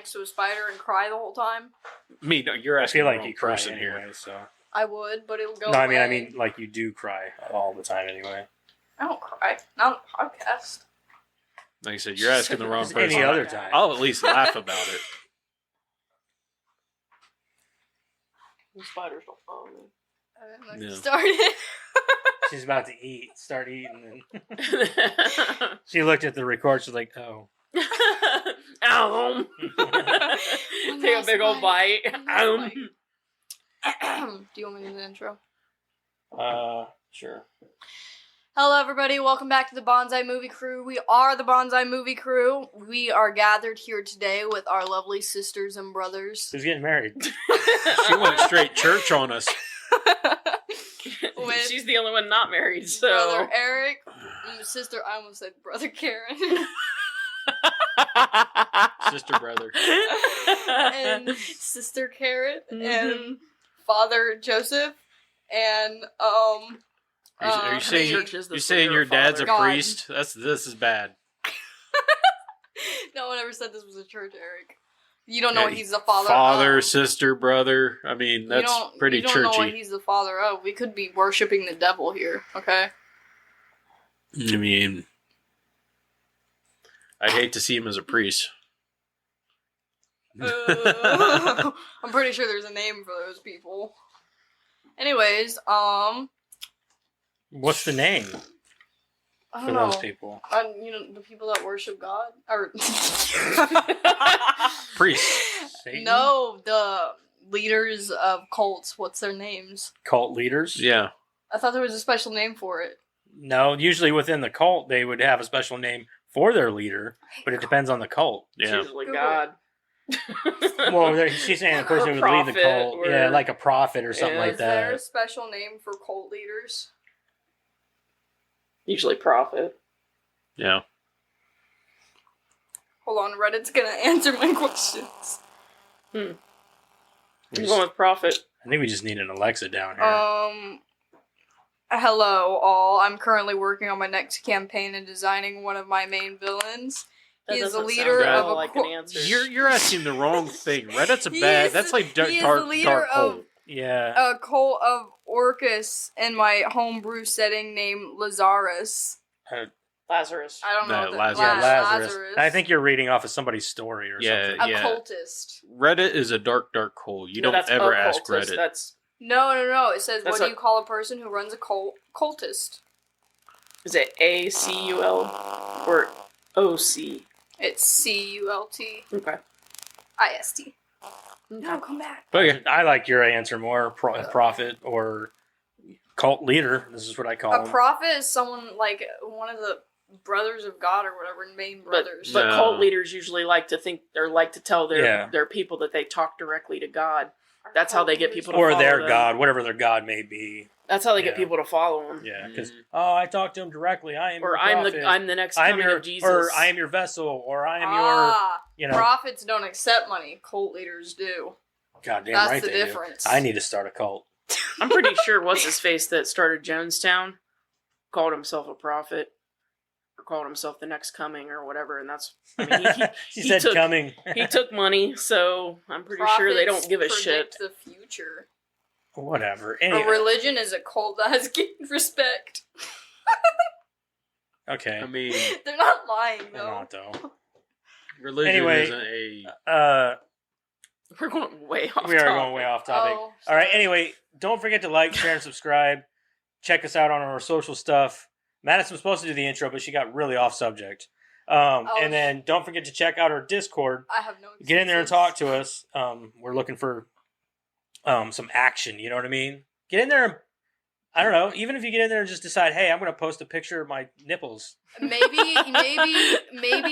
next to a spider and cry the whole time? Me, no, you're I asking feel the like wrong you cry person anyway, here. so. I would, but it'll go No, away. I mean, like you do cry all the time anyway. I don't cry. Not on the podcast. Like I said, you're asking the wrong Just person. any other time. I'll at least laugh about it. The spiders don't follow me. I didn't know Yeah. you started. She's about to start eating, and she looked at the record. She's like, "Oh, Ow. Take a big old bite. Do you want me to do the intro? sure." Hello, everybody. Welcome back to the Bonsai Movie Crew. We are the Bonsai Movie Crew. We are gathered here today with our lovely sisters and brothers. Who's getting married? She went straight church on us. With She's the only one not married, so. Brother Eric, sister, I almost said Brother Karen, Sister, brother. and Sister Carrot, and Father Joseph, and Are you saying, church is the you're saying your spirit dad's a father. priest? This is bad. no one ever said this was a church, Eric. You don't know Yeah, what he's the father Father, of. sister, brother. I mean, that's pretty you don't know what churchy. he's the father of. We could be worshiping the devil here, okay? I mean, I'd hate to see him as a priest. I'm pretty sure there's a name for those people. Anyways, What's the name I for don't know. those people? The people that worship God, or Priest. Satan? no, the leaders of cults. What's their names? Cult leaders? Yeah. I thought there was a special name for it. No, usually within the cult, they would have a special name for their leader, but it depends on the cult. Yeah. It's usually Google. God. Well, she's saying the person Or who would lead the prophet, cult. or- Yeah, like a prophet or something Yeah. like Is there a that. special name for cult leaders? Usually prophet. Yeah. Hold on, Reddit's gonna answer my questions. I'm We going with prophet. I think we just need an Alexa down here. Hello all. I'm currently working on my next campaign and designing one of my main villains. That He is the doesn't leader sound of a like an answer. You're asking the wrong thing. Reddit's a He bad. is- That's like he is the dark leader of- hole. Yeah. a cult of Orcus in my homebrew setting named Lazarus. Lazarus. I don't know. No, what the- Lazarus. Yeah, Lazarus. Lazarus. I think you're reading off of somebody's story or Yeah. something. A cultist. Reddit is a dark hole. You No, don't that's ever occultist. ask Reddit. That's No. It says, That's what do a- you call a person who runs a cult? Cultist. is it ACUL or OC? It's CULT Okay. IST. No, come back. But yeah, I like your answer more. Prophet or cult leader. This is what I call A them. prophet is someone like one of the brothers of God or whatever, main brothers. But No. cult leaders usually like to think or like to tell their Yeah. their people that they talk directly to God. That's how they get people to Or follow their them. god, whatever their god may be. That's how they get Yeah. people to follow them. Yeah, because Mhm. I talked to him directly. I am Or your I'm prophet. the next I'm coming your of Jesus. or I am your vessel, or I am prophets don't accept money. Cult leaders do. goddamn That's right the they do. difference. I need to start a cult. I'm pretty sure what's his face that started Jonestown called himself a prophet or called himself the next coming or whatever, and that's I mean She he said took- coming. he took money, so I'm pretty sure they don't give a Prophets shit. predict the future. Whatever. A Anyway, religion is a cult that has gained respect. okay. I mean, They're not lying They're though. not though. religion Anyway, isn't a. We're going way off. We are topic. going way off topic. Oh, All right. sorry. Anyway, don't forget to like, share, and subscribe. Check us out on our social stuff. Madison was supposed to do the intro, but she got really off subject. And then don't forget to check out our Discord. I have no. Get in there and excuses. talk to us. We're looking for some action. You know what I mean? Get in there. And, I don't know. Even if you get in there and just decide, hey, I'm going to post a picture of my nipples. Maybe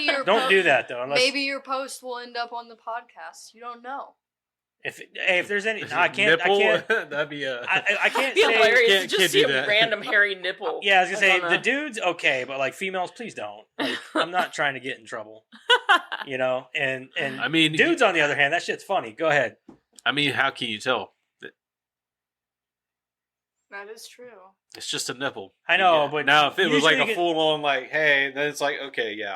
your Don't do that though. Unless Maybe your post will end up on the podcast. You don't know. if there's any, no, I can't. Nipple? I can't. That'd be a. I can't It'd be say. hilarious can't- to just can't see do a that. random hairy nipple. Yeah, I was gonna say Like on the a- dudes okay, but like females, please don't. Like, I'm not trying to get in trouble, you know. And I mean, dudes, on the other hand, that shit's funny. Go ahead. I mean, how can you tell? That is true. It's just a nipple. I know, Yeah. but now if it was usually like you a get- full on like, hey, then it's like, okay, yeah.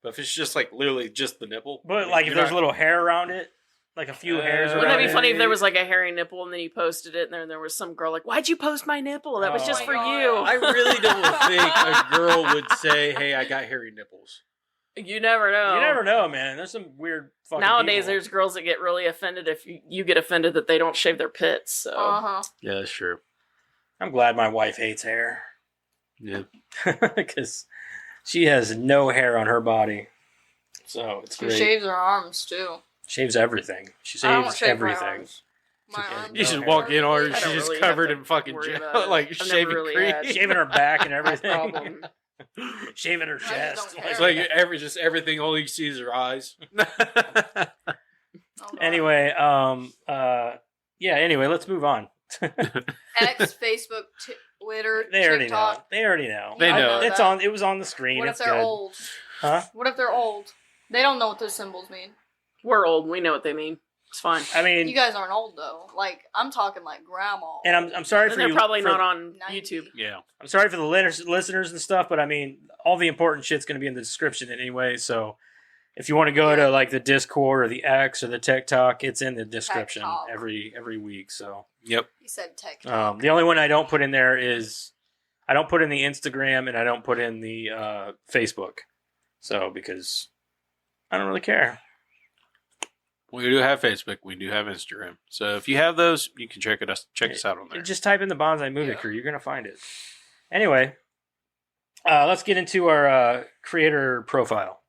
But if it's just like literally just the nipple, But like if you're there's not- a little hair around it, like a few hairs around Wouldn't that be it. funny if there was like a hairy nipple and then you posted it and then there was some girl like, "Why'd you post my nipple? That was Oh just my for God. you." I really don't think a girl would say, "Hey, I got hairy nipples." You never know. You never know, man. There's some weird fucking Nowadays, people. there's girls that get really offended if you get offended that they don't shave their pits. So Yeah, that's true. I'm glad my wife hates hair. Yeah. Because she has no hair on her body. So it's She great. shaves her arms too. Shaves everything. She I don't saves shave everything. my arms. My Okay. arms You just Okay. walk in on her, I she's don't just really covered have in to fucking worry gel, about it. like I've never shaving really cream. had Shaving her back and that everything. problem. Shaving her I just chest. don't It's care. like just everything only sees her eyes. Oh, God. Anyway, yeah, anyway, let's move on. X, Facebook, Twitter, They already know. TikTok. They already know. They know. It's that. on. It was on the screen. What if It's they're good. old? Huh? What if they're old? They don't know what those symbols mean. We're old. We know what they mean. It's fine. I mean, You guys aren't old though. Like I'm talking like grandma. and I'm sorry for And they're you. probably for- not on 90. YouTube. Yeah. I'm sorry for the listeners and stuff, but I mean, all the important shit's going to be in the description anyway. So if you want to go to like the Discord or the X or the TikTok, it's in the description TikTok. every week. So Yep. He said tech. the only one I don't put in there is I don't put in the Instagram and I don't put in the Facebook. So because I don't really care. We do have Facebook. We do have Instagram. So if you have those, you can check us out on there. Just type in the Bonsai Movie Yeah. Crew. You're going to find it. Anyway, let's get into our creator profile.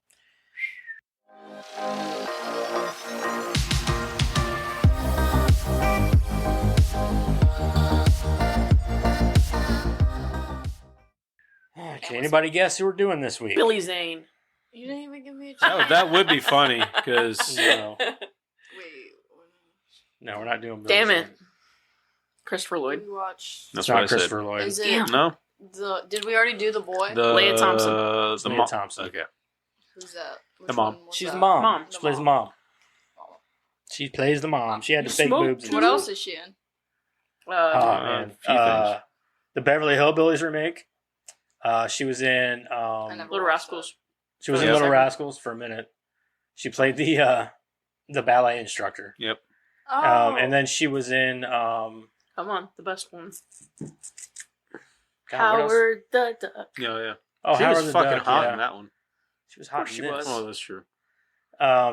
Okay, anybody guess who we're doing this week? Billy Zane. You didn't even give me a chance. That would be funny because No, Wait. no, we're not doing Billy Damn Zane. it. Christopher Lloyd. We watch. that's It's what I not said. Christopher Lloyd. Is it Damn. No, Did we already do the boy? Leah Thompson. The Leah mom. Thompson. Okay. Who's that? Which The mom. one was She's that? the mom. Mom. She plays the mom. She plays the mom. She had the fake Smoke boobs. and What shit. else is she in? Oh Uh, man, few things. the Beverly Hillbillies remake. She was in. I never Little watched Rascals. She was in Yeah. Little Rascals for a minute. She played the ballet instructor. Yep. that. Oh. And then she was in. Come on, the best one. God, what else? Howard the Duck. Yeah, yeah. Oh, She Howard was the fucking Duck, hot yeah. in that one. She was hot. Of course in she this. was. Oh, that's true.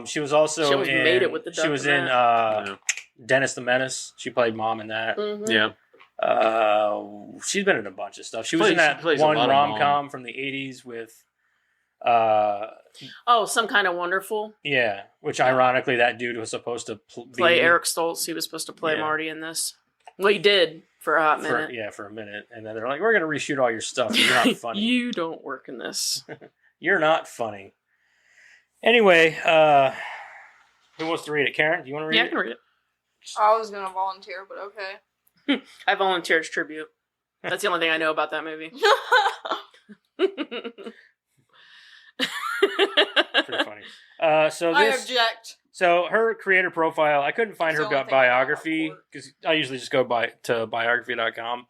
She was also She almost in. made it with the She duck was in in that. Yeah. Dennis the Menace. She played mom in that. Mhm. Yeah. She's been in a bunch of stuff. She was Plays- in that she plays a one lot of rom mom. com from the '80s with. Oh, Some Kind of Wonderful. Yeah, which ironically that dude was supposed to Play be Eric Stoltz. He was supposed to play Yeah. Marty in this. Well, he did for a hot minute. for a minute, and then they're like, "We're gonna reshoot all your stuff. You're not funny. You don't work in this. You're not funny." Anyway, who wants to read it? Karen, do you want to read Yeah, I it? can read it. I was gonna volunteer, but okay. I volunteer as tribute. That's the only thing I know about that movie. Pretty funny. So I this, object. so her creator profile, I couldn't find It's her the only thing I know biography about because I usually just go to biography.com.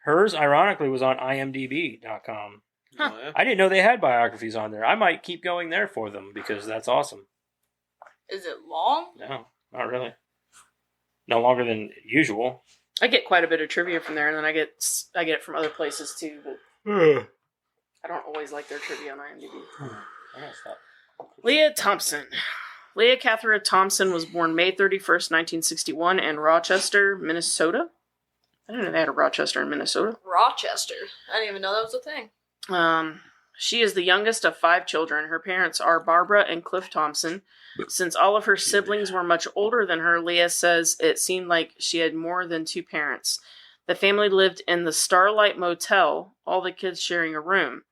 Hers, ironically, was on imdb.com. Huh. Oh, yeah. I didn't know they had biographies on there. I might keep going there for them because that's awesome. Is it long? No, not really. No longer than usual. I get quite a bit of trivia from there, and then I get it from other places too. But I don't always like their trivia on IMDb. I gotta stop. Leah Thompson. Leah Catherine Thompson was born May 31st, 1961, in Rochester, Minnesota. I didn't know they had a Rochester in Minnesota. Rochester. I didn't even know that was a thing. She is the youngest of 5 children. Her parents are Barbara and Cliff Thompson. Since all of her siblings were much older than her, Leah says it seemed like she had more than 2 parents. The family lived in the Starlight Motel, all the kids sharing a room.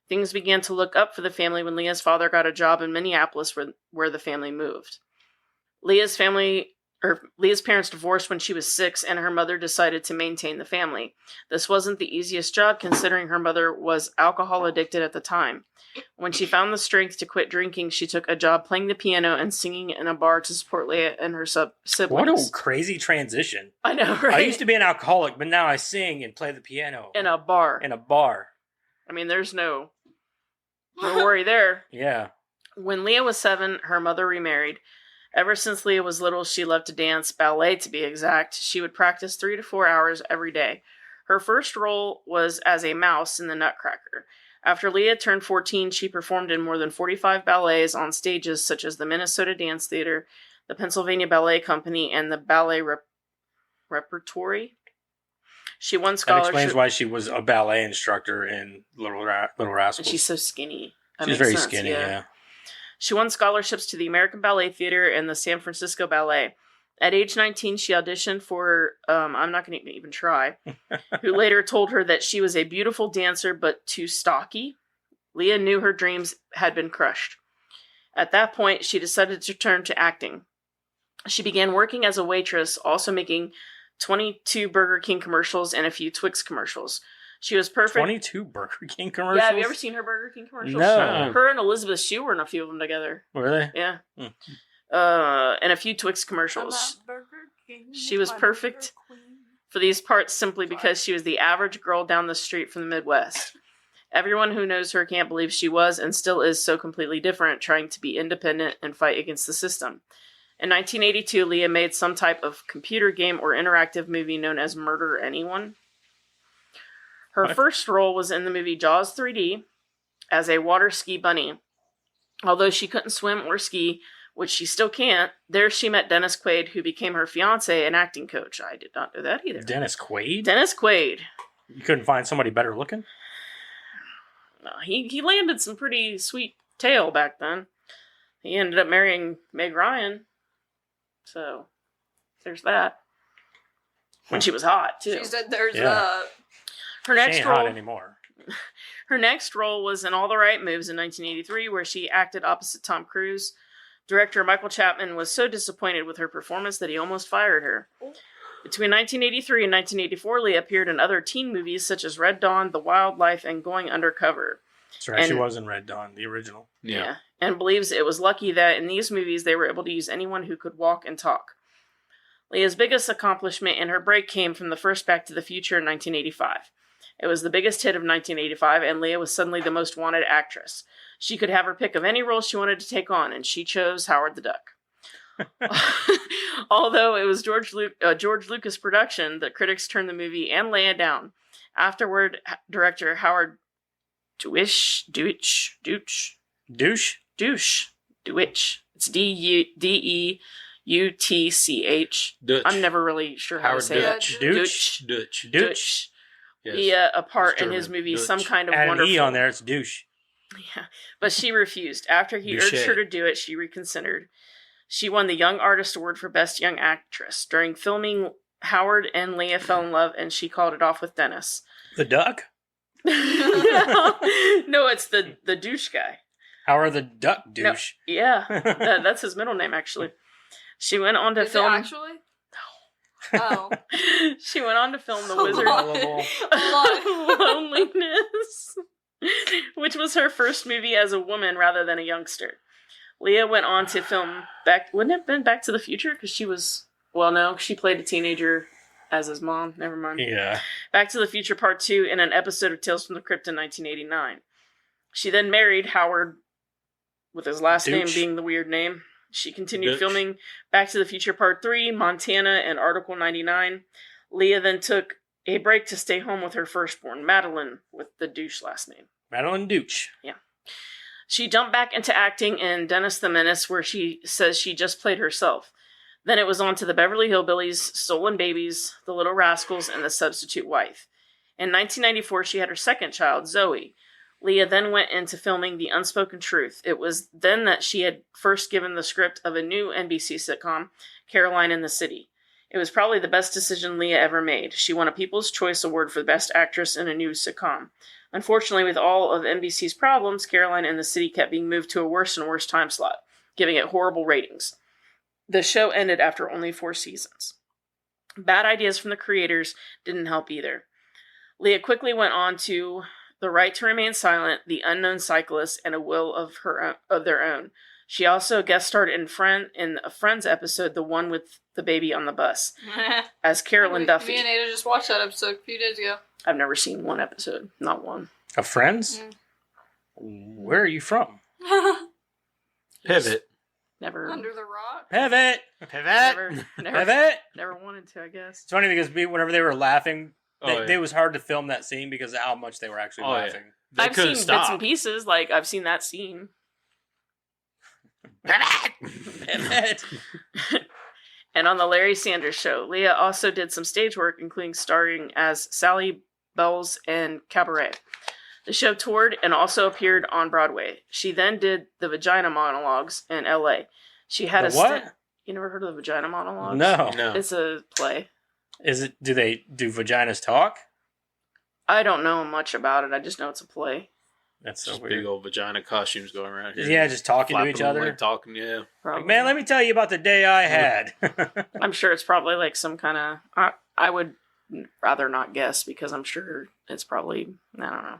Things began to look up for the family when Leah's father got a job in Minneapolis where the family moved. Leah's parents divorced when she was 6, and her mother decided to maintain the family. This wasn't the easiest job considering her mother was alcohol addicted at the time. When she found the strength to quit drinking, she took a job playing the piano and singing in a bar to support Leah and her siblings. What a crazy transition. I know, right? I used to be an alcoholic, but now I sing and play the piano in a bar. in a bar. I mean, there's no worry there. Yeah. When Leah was 7, her mother remarried. Ever since Leah was little, she loved to dance, ballet to be exact. She would practice 3 to 4 hours every day. Her first role was as a mouse in The Nutcracker. After Leah turned 14, she performed in more than 45 ballets on stages such as the Minnesota Dance Theater, the Pennsylvania Ballet Company, and the Ballet Repertory. She won That scholarship. explains why she was a ballet instructor in Little Rascals. And she's so skinny. That She's makes very sense, skinny, yeah. She won scholarships to the American Ballet Theater and the San Francisco Ballet. At age 19, she auditioned for, I'm not going to even try, who later told her that she was a beautiful dancer but too stocky. Leah knew her dreams had been crushed. At that point, she decided to turn to acting. She began working as a waitress, also making 22 Burger King commercials and a few Twix commercials. She was perfect. 22 Burger King commercials? Yeah, have you ever seen her Burger King commercials? No. Her and Elizabeth Shue were in a few of them together. Were they? Yeah. Hmm. And a few Twix commercials. She was perfect for these parts simply because she was the average girl down the street from the Midwest. Everyone who knows her can't believe she was and still is so completely different, trying to be independent and fight against the system. In 1982, Leah made some type of computer game or interactive movie known as Murder Anyone. Her first role was in the movie Jaws 3D as a water ski bunny. Although she couldn't swim or ski, which she still can't, there she met Dennis Quaid, who became her fiancé and acting coach. I did not know that either. Dennis Quaid? Dennis Quaid. You couldn't find somebody better looking? No, he landed some pretty sweet tail back then. He ended up marrying Meg Ryan. So, there's that. When she was hot, too. She said there's Yeah. Her She next ain't role, hot anymore. Her next role was in All the Right Moves in 1983, where she acted opposite Tom Cruise. Director Michael Chapman was so disappointed with her performance that he almost fired her. Between 1983 and 1984, Leah appeared in other teen movies such as Red Dawn, The Wildlife, and Going Undercover. That's right, she And- was in Red Dawn, the original. Yeah. And believes it was lucky that in these movies they were able to use anyone who could walk and talk. Leah's biggest accomplishment in her break came from the first Back to the Future in 1985. It was the biggest hit of 1985, and Leah was suddenly the most wanted actress. She could have her pick of any role she wanted to take on, and she chose Howard the Duck. Although it was George Lucas production, the critics turned the movie and Leia down. Afterward, director Howard Deutsch. Douche? It's Deutch. Dutch. I'm never really sure how Howard to say Dutch. that. Douche? Dutch. Douche? Yes. He a part It's in his German. movie, Dutch. Some Kind of Add an Wonderful. E on there, it's douche. Yeah, but she refused. After he Boucher. urged her to do it, she reconsidered. She won the Young Artist Award for Best Young Actress. During filming, Howard and Leah fell in love, and she called it off with Dennis. The duck? No, it's the douche guy. Howard the Duck No, douche. yeah, that's his middle name, actually. She went on to Is it film. actually? Oh. She went on to film The A Wizard lot. Gullible. lot. Loneliness, which was her first movie as a woman rather than a youngster. Leah went on to film wouldn't it have been Back to the Future? Because she was, well, no, she played a teenager as his mom. Never mind. Yeah. Back to the Future Part 2 in an episode of Tales from the Crypt in 1989. She then married Howard, with his last name Douche. being the weird name. She continued Dutch. filming Back to the Future Part 3, Montana, and Article 99. Leah then took a break to stay home with her firstborn, Madeline, with the douche last name. Madeline Douche. She jumped back into acting in Dennis the Menace, where she says she just played herself. Then it was on to the Beverly Hillbillies, Stolen Babies, The Little Rascals, and The Substitute Wife. In 1994, she had her second child, Zoe. Leah then went into filming The Unspoken Truth. It was then that she had first given the script of a new NBC sitcom, Caroline in the City. It was probably the best decision Leah ever made. She won a People's Choice Award for Best Actress in a New Sitcom. Unfortunately, with all of NBC's problems, Caroline in the City kept being moved to a worse and worse time slot, giving it horrible ratings. The show ended after only 4 seasons. Bad ideas from the creators didn't help either. Leah quickly went on to The Right to Remain Silent, The Unknown Cyclist, and A Will of Their Own. She also guest starred in a Friends episode, the one with the baby on the bus, as Carolyn Duffy. Me and Ada just watched that episode a few days ago. I've never seen one episode, not one. Of Friends? Mm. Where are you from? Pivot. Never, Under the Rock. Pivot. Pivot. Pivot. wanted to, I guess. It's funny because whenever they were laughing, Oh, it was hard to film that scene because of how much they were actually Oh, yeah. laughing. They I've couldn't seen stop. bits and pieces. Like I've seen that scene. Pivot. And on the Larry Sanders Show, Leah also did some stage work, including starring as Sally Bells in Cabaret. The show toured and also appeared on Broadway. She then did the Vagina Monologues in L.A. She had The a what? stint. You never heard of the Vagina Monologues? No. No. It's a play. Is it? Do they do vaginas talk? I don't know much about it. I just know it's a play. That's so Just weird. big old vagina costumes going around here. Yeah, just talking to Flapping each them, other. like, talking, yeah. Probably. Like, man, let me tell you about the day I had. I'm sure it's probably like some kind of. I would rather not guess because I'm sure it's probably. I don't know.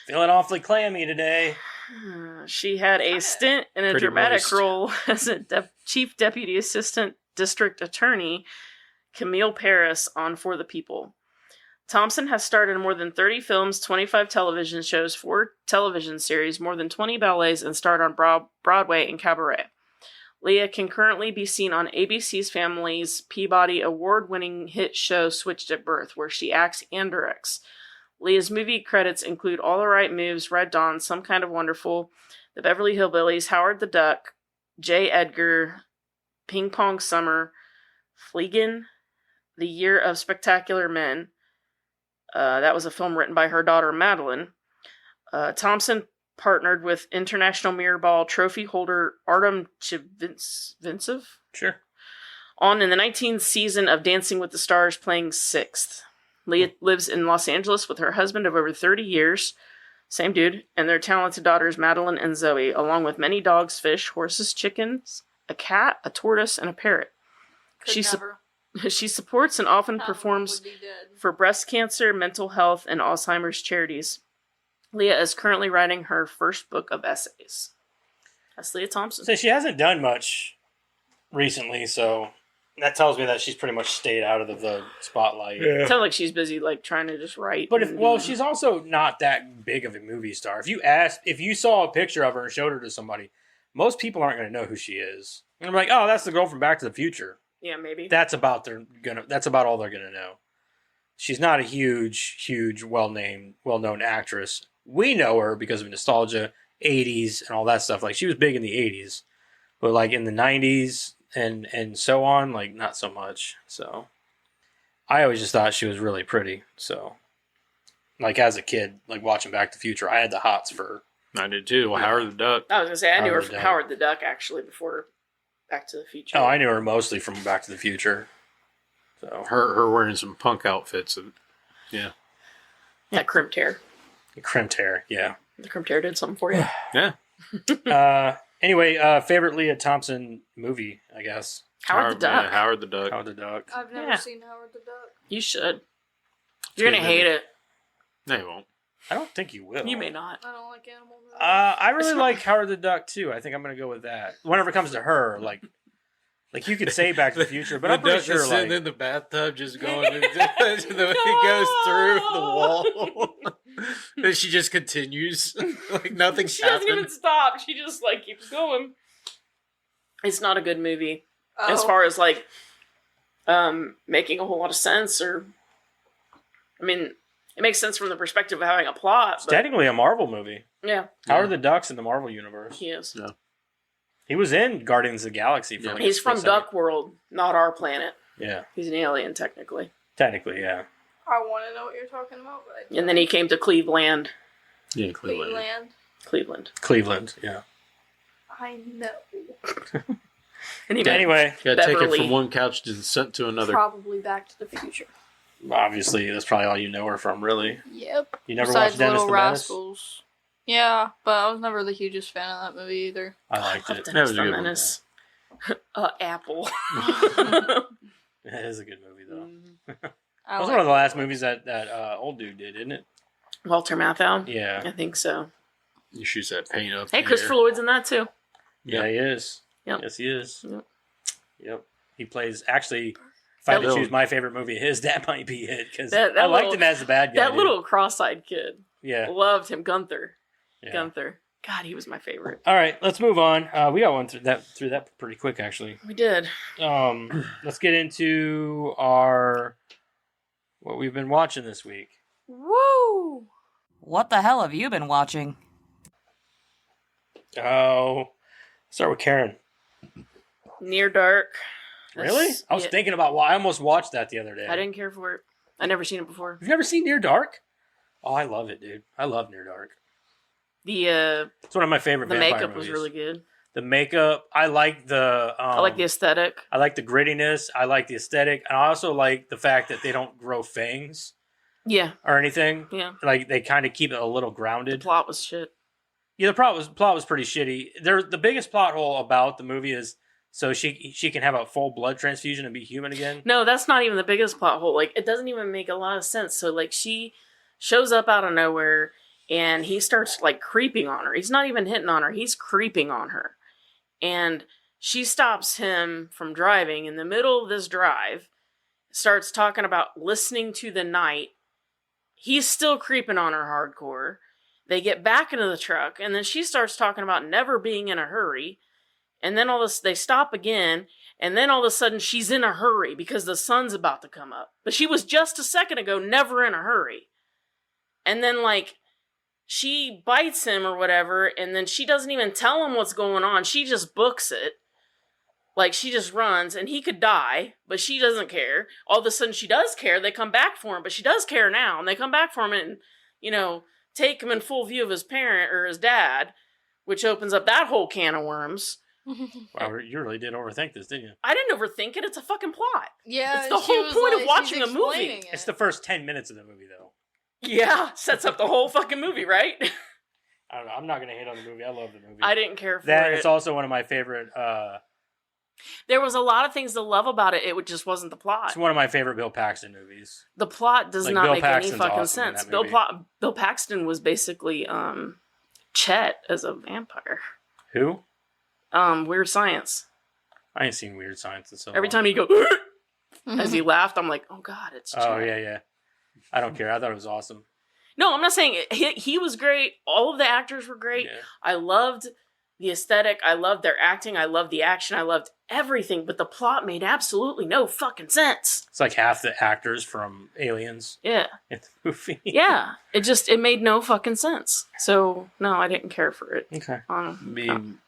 Feeling awfully clammy today. She had a stint in a Pretty dramatic moist. role as a Chief Deputy Assistant District Attorney, Camille Paris, on For the People. Thompson has starred in more than 30 films, 25 television shows, 4 television series, more than 20 ballets, and starred on Broadway and Cabaret. Leah can currently be seen on ABC's Family's Peabody Award-winning hit show Switched at Birth, where she acts and directs. Leah's movie credits include All the Right Moves, Red Dawn, Some Kind of Wonderful, The Beverly Hillbillies, Howard the Duck, J. Edgar, Ping Pong Summer, Fleegan, The Year of Spectacular Men. That was a film written by her daughter, Madeline. Thompson partnered with International Mirror Ball trophy holder Artem Chivintsev Sure. on in the 19th season of Dancing with the Stars, playing 6th. Leah lives in Los Angeles with her husband of over 30 years, same dude, and their talented daughters Madeline and Zoe, along with many dogs, fish, horses, chickens, a cat, a tortoise, and a parrot. Could She never. She supports and often Half of them performs would be dead. for breast cancer, mental health, and Alzheimer's charities. Leah is currently writing her first book of essays. That's Leah Thompson. So she hasn't done much recently, so that tells me that she's pretty much stayed out of the spotlight. It sounds like she's busy, like trying to just write. But and she's also not that big of a movie star. If you saw a picture of her and showed her to somebody, most people aren't going to know who she is. And I'm like, oh, that's the girl from Back to the Future. yeah, maybe. That's about all they're gonna know. She's not a huge, well-known actress. We know her because of nostalgia, 80s, and all that stuff. Like, she was big in the 80s, but like in the 90s and so on, like not so much. So I always just thought she was really pretty. So like as a kid, like watching Back to the Future, I had the hots for her. I did too. Well, Howard the Duck. I was gonna say I knew her Howard the from Duck. Howard the Duck actually before Back to the Future. Oh, I knew her mostly from Back to the Future. So Her wearing some punk outfits. And, That crimped hair. crimped hair, yeah. The crimped hair did something for you. yeah. Anyway, favorite Leah Thompson movie, I guess. Howard the Duck. Yeah, Howard the Duck. Howard the Duck. I've never Yeah. seen Howard the Duck. You should. You're gonna good hate movie. it. No, you won't. I don't think you will. You may not. I don't like animal movies. I really like Howard the Duck too. I think I'm gonna go with that. Whenever it comes to her, like you could say Back to the Future, but I'm pretty sure sitting like in the bathtub, just going. He goes through the wall, and she just continues like nothing's She doesn't happened. even stop. She just like keeps going. It's not a good movie Oh. as far as like making a whole lot of sense, or I mean, it makes sense from the perspective of having a plot. it's But, technically a Marvel movie. yeah, Howard the Duck's in the Marvel universe. he is. He was in Guardians of the Galaxy. For Yeah. like He's a from split second. Duck World, not our planet. Yeah, He's an alien technically. technically, yeah. I want to know what you're talking about, but I don't. And then he came to Cleveland. Yeah, Cleveland. Cleveland. Cleveland, yeah. I know. And he met Anyway, Got to take it Beverly. from one couch to sent to another. Probably Back to the Future. obviously, that's probably all you know her from, really. Yep. You never Besides watched Dennis Little the Menace? Rascals. Yeah, but I was never the hugest fan of that movie either. I liked Love it. Dennis was a the good one. Menace. Apple. It is a good movie, though. I That was like one of the it. last movies that old dude did, isn't it? Walter Matthau. Yeah. I think so. You shoots that paint up. Hey, in the Christopher air. Lloyd's in that too. Yeah, he is. Yep. Yes, he is. Yep. Yep. He plays, actually, if I had to That choose my favorite movie of his, that might be it, because That I liked little- him as the bad guy. That dude. little cross-eyed kid. Yeah. Loved him. Gunther. Yeah. Gunther. God, he was my favorite. All right, let's move on. We got one through that pretty quick, actually. We did. Let's get into what we've been watching this week. Woo! What the hell have you been watching? Oh, start with Karen. Near Dark. Really? I was thinking about. I almost watched that the other day. I didn't care for it. I never seen it before. You've never seen Near Dark? Oh, I love it, dude. I love Near Dark. It's one of my favorite. The vampire makeup movies. was really good. The makeup. I like the. I like the aesthetic. I like the grittiness. I like the aesthetic, and I also like the fact that they don't grow fangs Yeah. or anything. Yeah. Like they kind of keep it a little The grounded. plot was shit. Yeah, the plot was pretty shitty. The biggest plot hole about the movie is so she can have a full blood transfusion and be human again. No, that's not even the biggest plot hole. Like, it doesn't even make a lot of sense. So, like, she shows up out of nowhere and he starts, like, creeping on her. He's not even hitting on her. He's creeping on her. And she stops him from driving in the middle of this drive, starts talking about listening to the night. He's still creeping on her hardcore. They get back into the truck, and then she starts talking about never being in a hurry. And then they stop again, and then all of a sudden she's in a hurry because the sun's about to come up. But she was just a second ago never in a hurry. And then, like, she bites him or whatever, and then she doesn't even tell him what's going on. She just books it. Like, she just runs, and he could die, but she doesn't care. All of a sudden she does care. They come back for him, but she does care now. And they come back for him and, you know, take him in full view of his parent or his dad, which opens up that whole can of worms. Wow, you really did overthink this, didn't you? I didn't overthink it. It's a fucking plot. Yeah, It's the she whole was point of like- watching she's a movie. explaining it. It's the first 10 minutes of the movie, though. Yeah, sets up the whole fucking movie, right? I don't know. I'm not going to hate on the movie. I love the movie. I didn't care for That it. it's also one of my favorite. There was a lot of things to love about it. It just wasn't the plot. It's one of my favorite Bill Paxton movies. The plot does Like, not Bill make Paxton's any fucking awesome in sense. that movie. Bill Paxton was basically Chet as a vampire. Who? Weird Science. I ain't seen Weird Science in so Every long. time he go as he laughed, I'm like, oh god, it's Chet. Oh yeah. I don't care. I thought it was awesome. No, I'm not saying it. He was great. All of the actors were great. Yeah. I loved the aesthetic. I loved their acting. I loved the action. I loved everything. But the plot made absolutely no fucking sense. It's like half the actors from Aliens Yeah. in the movie. Yeah. It made no fucking sense. So, no, I didn't care for it. Okay. I mean,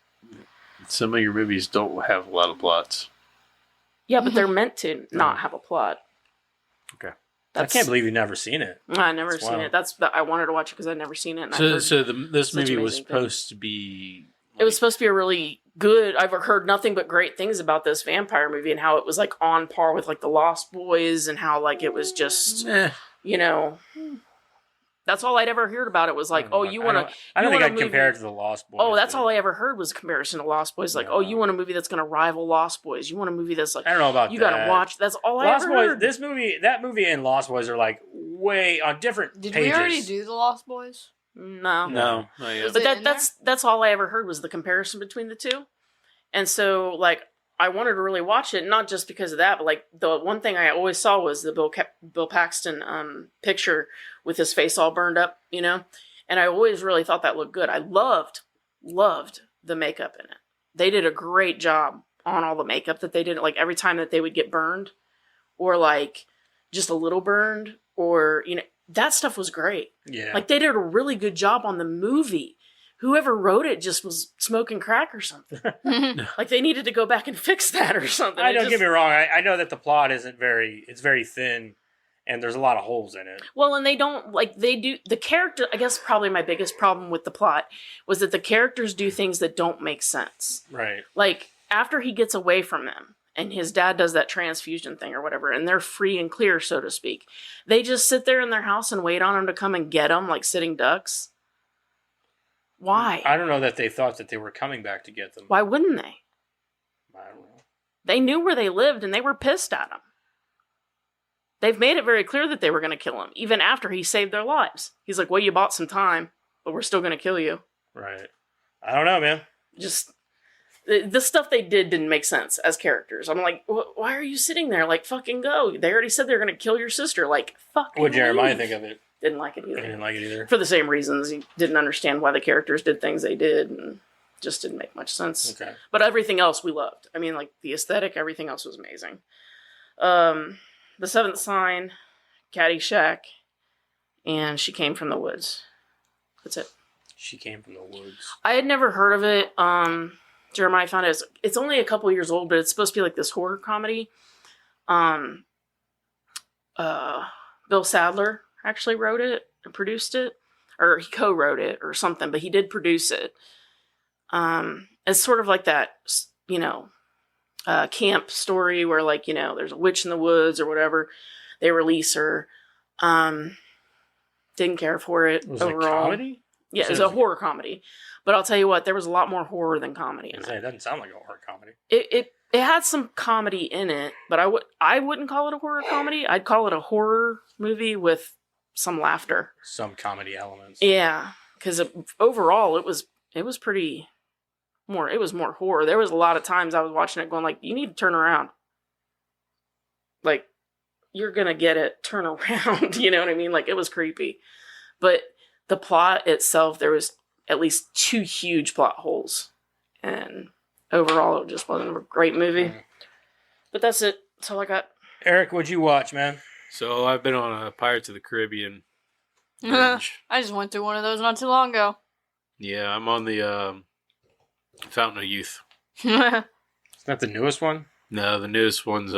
some of your movies don't have a lot of plots. Yeah, but they're meant to not have a plot. Okay. I can't believe you've never seen it. I never That's seen wild. it. I wanted to watch it because I'd never seen it. And I So, heard so this such movie was amazing supposed to be. it was supposed to be a really good. I've heard nothing but great things about this vampire movie and how it was like on par with like the Lost Boys and how like it was just you know. That's all I'd ever heard about it was like, oh, you want to. I don't think I'd movie- compare it to the Lost Boys. Oh, that's but all I ever heard was a comparison to Lost Boys. Like, No. oh, you want a movie that's going to rival Lost Boys. You want a movie that's like, I don't know about you that. got to watch. That's all I Lost ever Boys. heard. That movie, and Lost Boys are like way on different Did pages. we already do the Lost Boys? No. No, not yet. Is But it in that's all I ever heard was the comparison between the two. And so, like, I wanted to really watch it, not just because of that, but like the one thing I always saw was the Bill Paxton picture with his face all burned up, you know. And I always really thought that looked good. I loved the makeup in it. They did a great job on all the makeup that they did. Like every time that they would get burned, or like just a little burned, or you know, that stuff was great. Yeah. Like they did a really good job on the movie. Whoever wrote it just was smoking crack or something. Like they needed to go back and fix that or something. I It don't just- get me wrong. I know that the plot isn't it's very thin, and there's a lot of holes in it. Well, and they don't like they do the character. I guess probably my biggest problem with the plot was that the characters do things that don't make sense. Right. Like after he gets away from them and his dad does that transfusion thing or whatever, and they're free and clear, so to speak, they just sit there in their house and wait on him to come and get them like sitting ducks. Why? I don't know that they thought that they were coming back to get them. Why wouldn't they? I don't know. They knew where they lived and they were pissed at him. They've made it very clear that they were going to kill him, even after he saved their lives. He's like, well, you bought some time, but we're still going to kill you. Right. I don't know, man. Just, the stuff they did didn't make sense as characters. I'm like, why are you sitting there? Like, fucking go. They already said they're going to kill your sister. Like, fucking What Jeremiah leave. think of it? Didn't like it I either. didn't like it either. For the same reasons. He didn't understand why the characters did things they did, and just didn't make much sense. Okay. But everything else we loved. I mean, like, the aesthetic, everything else was amazing. The Seventh Sign, Caddyshack, and She Came from the Woods. That's it. She Came from the Woods. I had never heard of it. Jeremiah found it. It's only a couple years old, but it's supposed to be like this horror comedy. Bill Sadler actually wrote it and produced it, or he co-wrote it or something, but he did produce it. It's sort of like that, camp story where, like, there's a witch in the woods or whatever. They release her. Didn't care for it Was overall. it a comedy? Yeah, it was a horror comedy. But I'll tell you what, there was a lot more horror than comedy in it. It doesn't sound like a horror comedy. It had some comedy in it, but I wouldn't call it a horror comedy. I'd call it a horror movie with some laughter. Some comedy elements. Yeah, because overall it was more horror. There was a lot of times I was watching it going like, you need to turn around. Like, you're gonna get it. Turn around. You know what I mean? Like, it was creepy. But the plot itself, there was at least 2 huge plot holes, and overall it just wasn't a great movie. But that's it. That's all I got. Eric, what'd you watch, man? So I've been on a Pirates of the Caribbean binge. I just went through one of those not too long ago. Yeah, I'm on the Fountain of Youth. Is that the newest one? No, the newest one's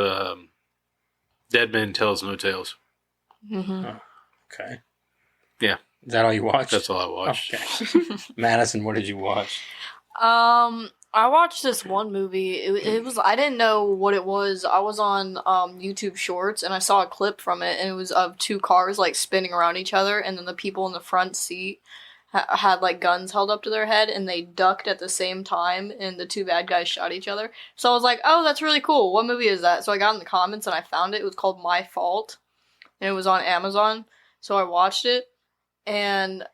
Dead Man Tells No Tales. Okay. Yeah. Is that all you watched? That's all I watched. Okay. Madison, what did you watch? I watched this one movie. It was, I didn't know what it was. I was on YouTube Shorts and I saw a clip from it, and it was of 2 cars like spinning around each other, and then the people in the front seat had like guns held up to their head, and they ducked at the same time, and the 2 bad guys shot each other. So I was like, oh, that's really cool. What movie is that? So I got in the comments and I found it. It was called My Fault, and it was on Amazon. So I watched it, and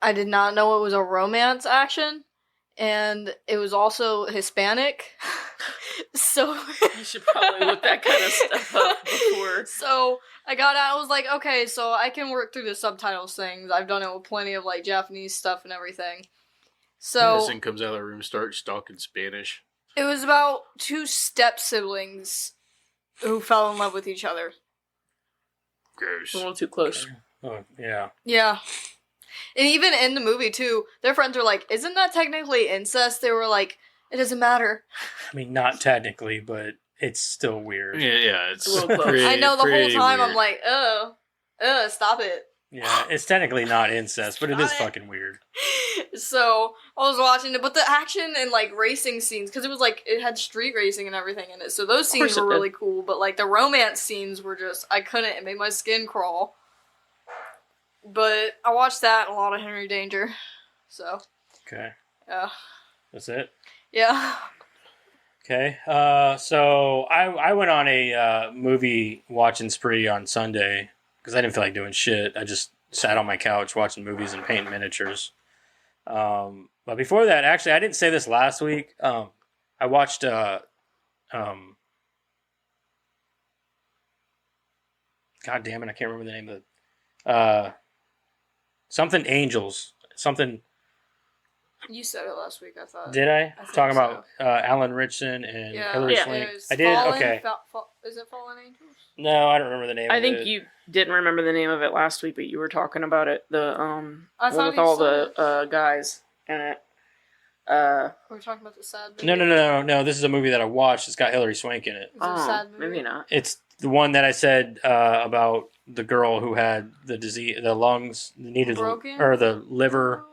I did not know it was a romance action, and it was also Hispanic. So You should probably look that kind of stuff up before. So I got out. I was like, okay, so I can work through the subtitles things. I've done it with plenty of like Japanese stuff and everything. So Madison comes out of the room, starts talking Spanish. it was about 2 step siblings who fell in love with each other. Gross. A little too close. Oh, yeah. Yeah. And even in the movie, too, their friends were like, isn't that technically incest? They were like, it doesn't matter. I mean, not technically, but it's still weird. Yeah, it's A little close. pretty, I know the whole pretty time weird. I'm like, stop it. Yeah, it's technically not incest, but it is Got it. fucking weird. So I was watching it, but the action and like racing scenes, because it was like it had street racing and everything in it, so those Of course scenes were it did. really cool. But like the romance scenes were just, I couldn't. It made my skin crawl. But I watched that and a lot of Henry Danger. So Okay. yeah, That's it? yeah. Okay. So I went on a movie watching spree on Sunday because I didn't feel like doing shit. I just sat on my couch watching movies and painting miniatures. But before that, actually, I didn't say this last week. I watched God damn it, I can't remember the name of it. Something Angels. Something. You said it last week. I thought. Did I? think Talking about Alan Ritchson and Yeah. Hilary Yeah. Swank. It was I did? Fallen, Okay. Is it Fallen Angels? No, I don't remember the name I of think it. you didn't remember the name of it last week, but you were talking about it. The I one thought with you all said the guys in it. We're talking about the sad movie. No. This is a movie that I watched. It's got Hilary Swank in it. Is it a sad movie? Maybe not. It's the one that I said about the girl who had the disease, the lungs needed, Broken? or the liver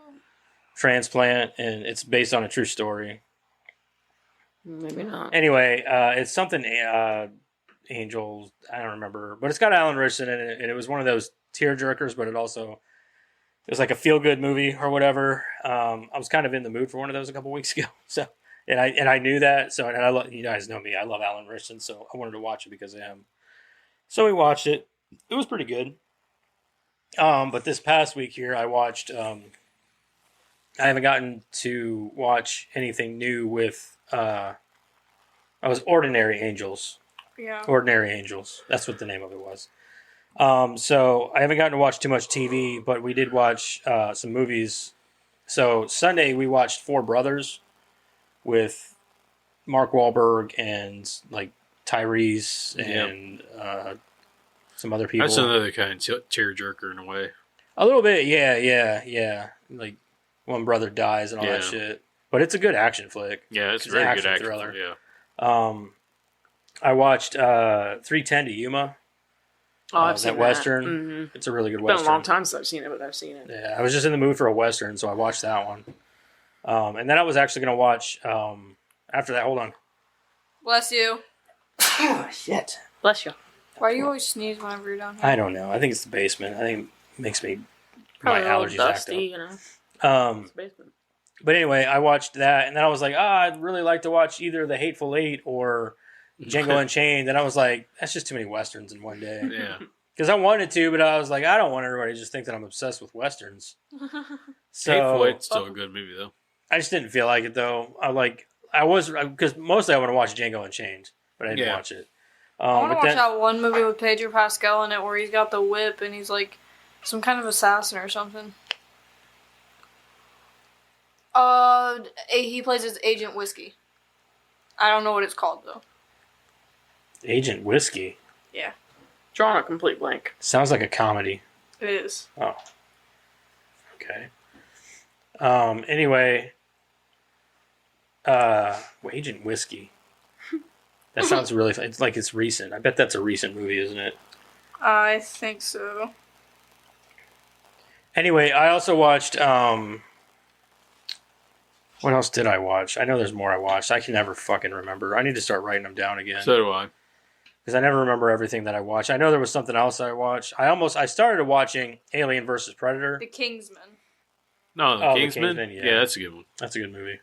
transplant, and it's based on a true story. Maybe not. Anyway, it's something Angels. I don't remember, but it's got Alan Ritchson in it, and it was one of those tear jerkers. But it was like a feel good movie or whatever. I was kind of in the mood for one of those a couple weeks ago. So, and I knew that. So, and you guys know me. I love Alan Ritchson, so I wanted to watch it because of him. So we watched it. It was pretty good. But this past week here, I watched. I haven't gotten to watch anything new with. I was Ordinary Angels. Yeah. Ordinary Angels. That's what the name of it was. So I haven't gotten to watch too much TV, but we did watch some movies. So Sunday we watched Four Brothers with Mark Wahlberg and like Tyrese and some other people. That's another kind of tearjerker in a way. A little bit, yeah. Like one brother dies and all that Yeah. shit. But it's a good action flick. Yeah, it's a It's an very action good action thriller. Yeah. I watched 310 to Yuma. Oh, I've seen that Western. Mm-hmm. It's a really good It's been Western. a long time since I've seen it, but I've seen it. Yeah, I was just in the mood for a Western, so I watched that one. And then I was actually going to watch, after that, hold on. Bless you. Shit. Bless you. Why do you always sneeze whenever you're down here? I don't know. I think it's the basement. I think it makes me, Probably my a little allergies dusty, act you know. up. It's basement. But anyway, I watched that, and then I was like, I'd really like to watch either The Hateful Eight or Django Unchained. And I was like, that's just too many Westerns in one day. Yeah. Because I wanted to, but I was like, I don't want everybody to just think that I'm obsessed with Westerns. So Hateful Eight's still a good movie though. I just didn't feel like it though. Because mostly I want to watch Django Unchained, but I didn't watch it. I want to but watch then, that one movie with Pedro Pascal in it where he's got the whip and he's like some kind of assassin or something. He plays as Agent Whiskey. I don't know what it's called though. Agent Whiskey Yeah, Drawing a complete blank. sounds like a comedy. it is. Oh, okay. Anyway, Agent Whiskey. That sounds really. It's like it's recent. I bet that's a recent movie, isn't it? I think so. Anyway, I also watched. What else did I watch? I know there's more I watched. I can never fucking remember. I need to start writing them down again So do I. because I never remember everything that I watched. I know there was something else I watched. I started watching Alien versus Predator. The Kingsman. No, the Oh, The Kingsman. Kingsman, yeah. Yeah, that's a good one. That's a good movie.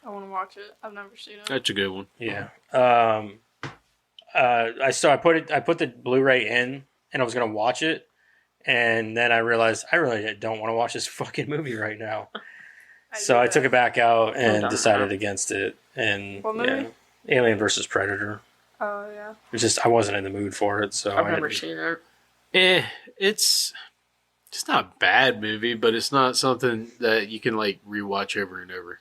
I want to watch it. I've never seen it. That's a good one. Yeah. I put the Blu-ray in and I was gonna watch it, and then I realized I really don't want to watch this fucking movie right now. So I took it back out and done decided now. against it. And What movie? yeah, Alien versus Predator. Oh yeah. It's just I wasn't in the mood for it, so I've I never didn't- seen it. It's not a bad movie, but it's not something that you can like rewatch over and over.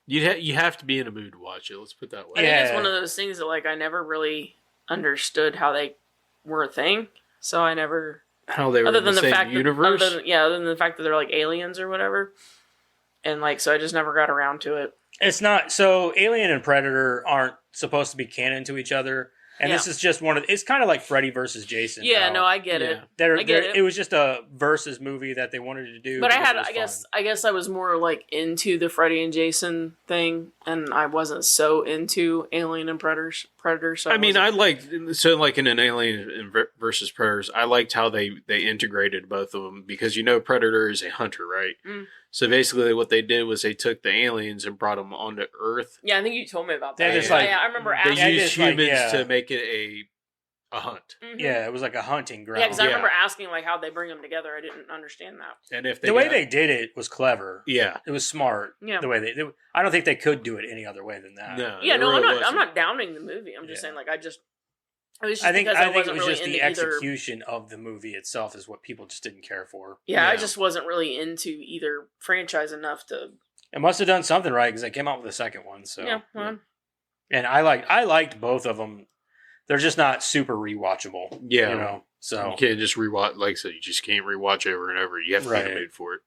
You have to be in a mood to watch it. Let's put it that I way. think it's Yeah. one of those things that like I never really understood how they were a thing. So I never, How they were other in the than the same fact universe. other than the fact that they're like aliens or whatever. And like, so I just never got around to it. It's not so. Alien and Predator aren't supposed to be canon to each other, and this Yeah. is just one of. It's kind of like Freddy versus Jason. Yeah, how no, I get Yeah. it. I get it. It was just a versus movie that they wanted to do. But because it was I fun. guess I was more like into the Freddy and Jason thing, and I wasn't so into Alien and Predator. So I mean, wasn't- I liked so like in an Alien versus Predators. I liked how they integrated both of them because Predator is a hunter, right? Mm. So basically, what they did was they took the aliens and brought them onto Earth. yeah, I think you told me about They're that. just Yeah, like- yeah, I remember They asking. Yeah, used just like, humans yeah. to make it a hunt. Mhm. Yeah, it was like a hunting ground. Yeah, because I Yeah. remember asking like how they bring them together. I didn't understand that. And if The way got- they did it was clever. yeah, It was smart. Yeah. The way they I don't think they could do it any other way than that. no, Yeah, it no, really I'm wasn't. not downing the movie. I'm just Yeah. saying like it was just I think because I it wasn't was really just the into either. execution of the movie itself is what people just didn't care for. Yeah, I Yeah. just wasn't really into either franchise enough to. It must have done something right because they came out with a second one. So Yeah, well, and I liked both of them. They're just not super rewatchable. Yeah. you know. So You can't just rewatch. Like I said, you just can't rewatch over and over. You have to be in Right. the mood for it.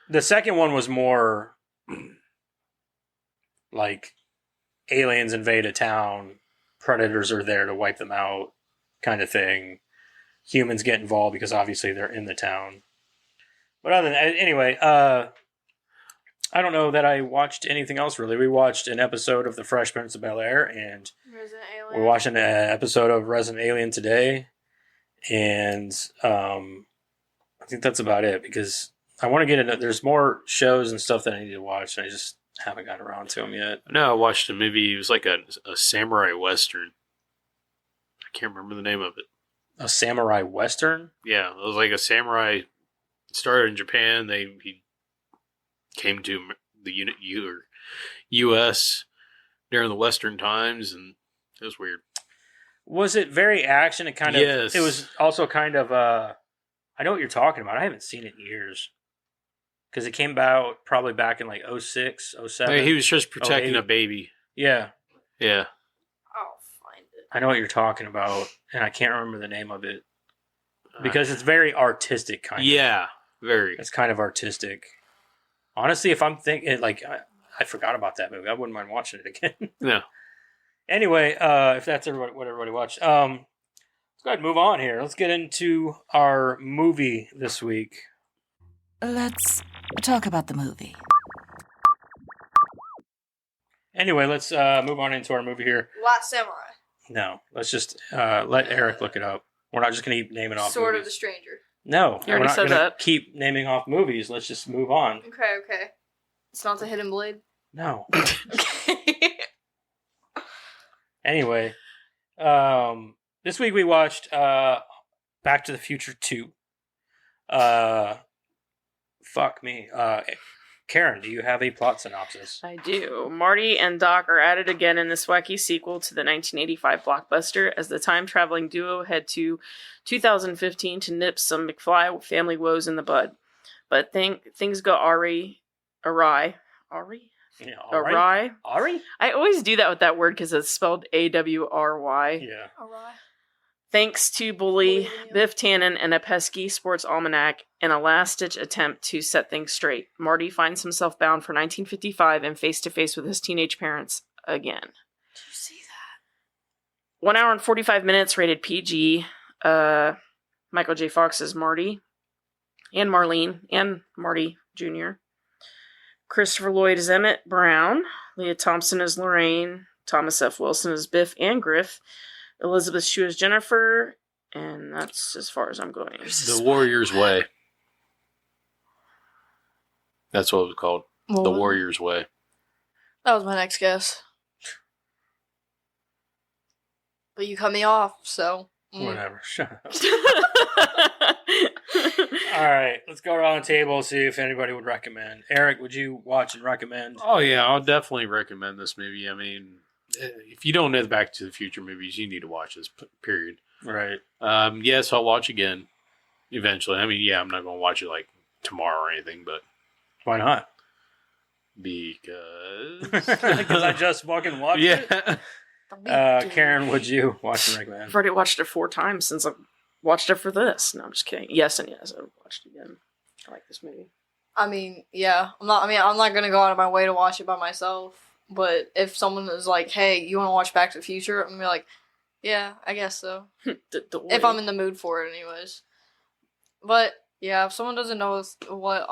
the second one was more like aliens invade a town, predators are there to wipe them out, kind of thing. Humans get involved because obviously they're in the town. But other than anyway, I don't know that I watched anything else really. We watched an episode of The Fresh Prince of Bel Air, and Resident Alien. we're watching an episode of Resident Alien today, and I think that's about it because I want to get into. There's more shows and stuff that I need to watch, and I just haven't gotten around to them yet. No, I watched a movie. It was like a samurai western. I can't remember the name of it. A samurai western. Yeah, it was like a samurai. It started in Japan. He came to the U.S. during the Western times, and it was weird. Was it very action? It kind of. Yes. It was also kind of. I know what you're talking about. I haven't seen it in years. Because it came out probably back in like 06, 07. Hey, he was just protecting 08. a baby. Yeah, Yeah. I'll find it. I know what you're talking about, and I can't remember the name of it because it's very artistic, kind of. Yeah. Very. It's kind of artistic. Honestly, if I'm thinking like I forgot about that movie, I wouldn't mind watching it again. No. Anyway, if that's what everybody watched, let's go ahead and move on here. Let's get into our movie this week. Let's talk about the movie. Anyway, let's move on into our movie here. Last Samurai. No, let's just let Eric look it up. We're not just going to keep naming off Sword of the movies. Stranger. No, You we're already not said gonna that. keep naming off movies. Let's just move on. Okay. It's not the Hidden Blade. No. Okay. Anyway, this week we watched Back to the Future 2. Fuck me. Karen, do you have a plot synopsis? I do. Marty and Doc are at it again in this wacky sequel to the 1985 blockbuster as the time-traveling duo head to 2015 to nip some McFly family woes in the bud. But things go awry? Yeah, all right. Awry? Ari? I always do that with that word because it's spelled AWRY. Yeah. Alright. Thanks to Bully, Biff Tannen, and a pesky sports almanac in a last-ditch attempt to set things straight, Marty finds himself bound for 1955 and face-to-face with his teenage parents again. Did you see that? 1 hour and 45 minutes, rated PG. Michael J. Fox is Marty, and Marlene, and Marty Jr. Christopher Lloyd is Emmett Brown. Leah Thompson is Lorraine. Thomas F. Wilson is Biff and Griff. Elizabeth Shue is Jennifer, and that's as far as I'm going. The Warrior's Way. That's what it was called. The Warrior's Way. That was my next guess. But you cut me off, so. Whatever. Shut up. All right, let's go around the table, see if anybody would recommend. Eric, would you watch and recommend? Oh, yeah. I'll definitely recommend this movie. I mean, if you don't know the Back to the Future movies, you need to watch this, period. Right. Yes, I'll watch again eventually. I mean, yeah, I'm not going to watch it like tomorrow or anything, but Why not? because Because I just fucking watched it. Yeah. Karen, would you watch and I've recommend? already watched it 4 times since I've watched it for this. No, I'm just kidding. Yes and yes, I've watched it again. I like this movie. I mean, yeah. I'm not gonna go out of my way to watch it by myself. But if someone is like, hey, you want to watch Back to the Future? I'm gonna be like, yeah, I guess so. If I'm in the mood for it, anyways. But, yeah, if someone doesn't know what,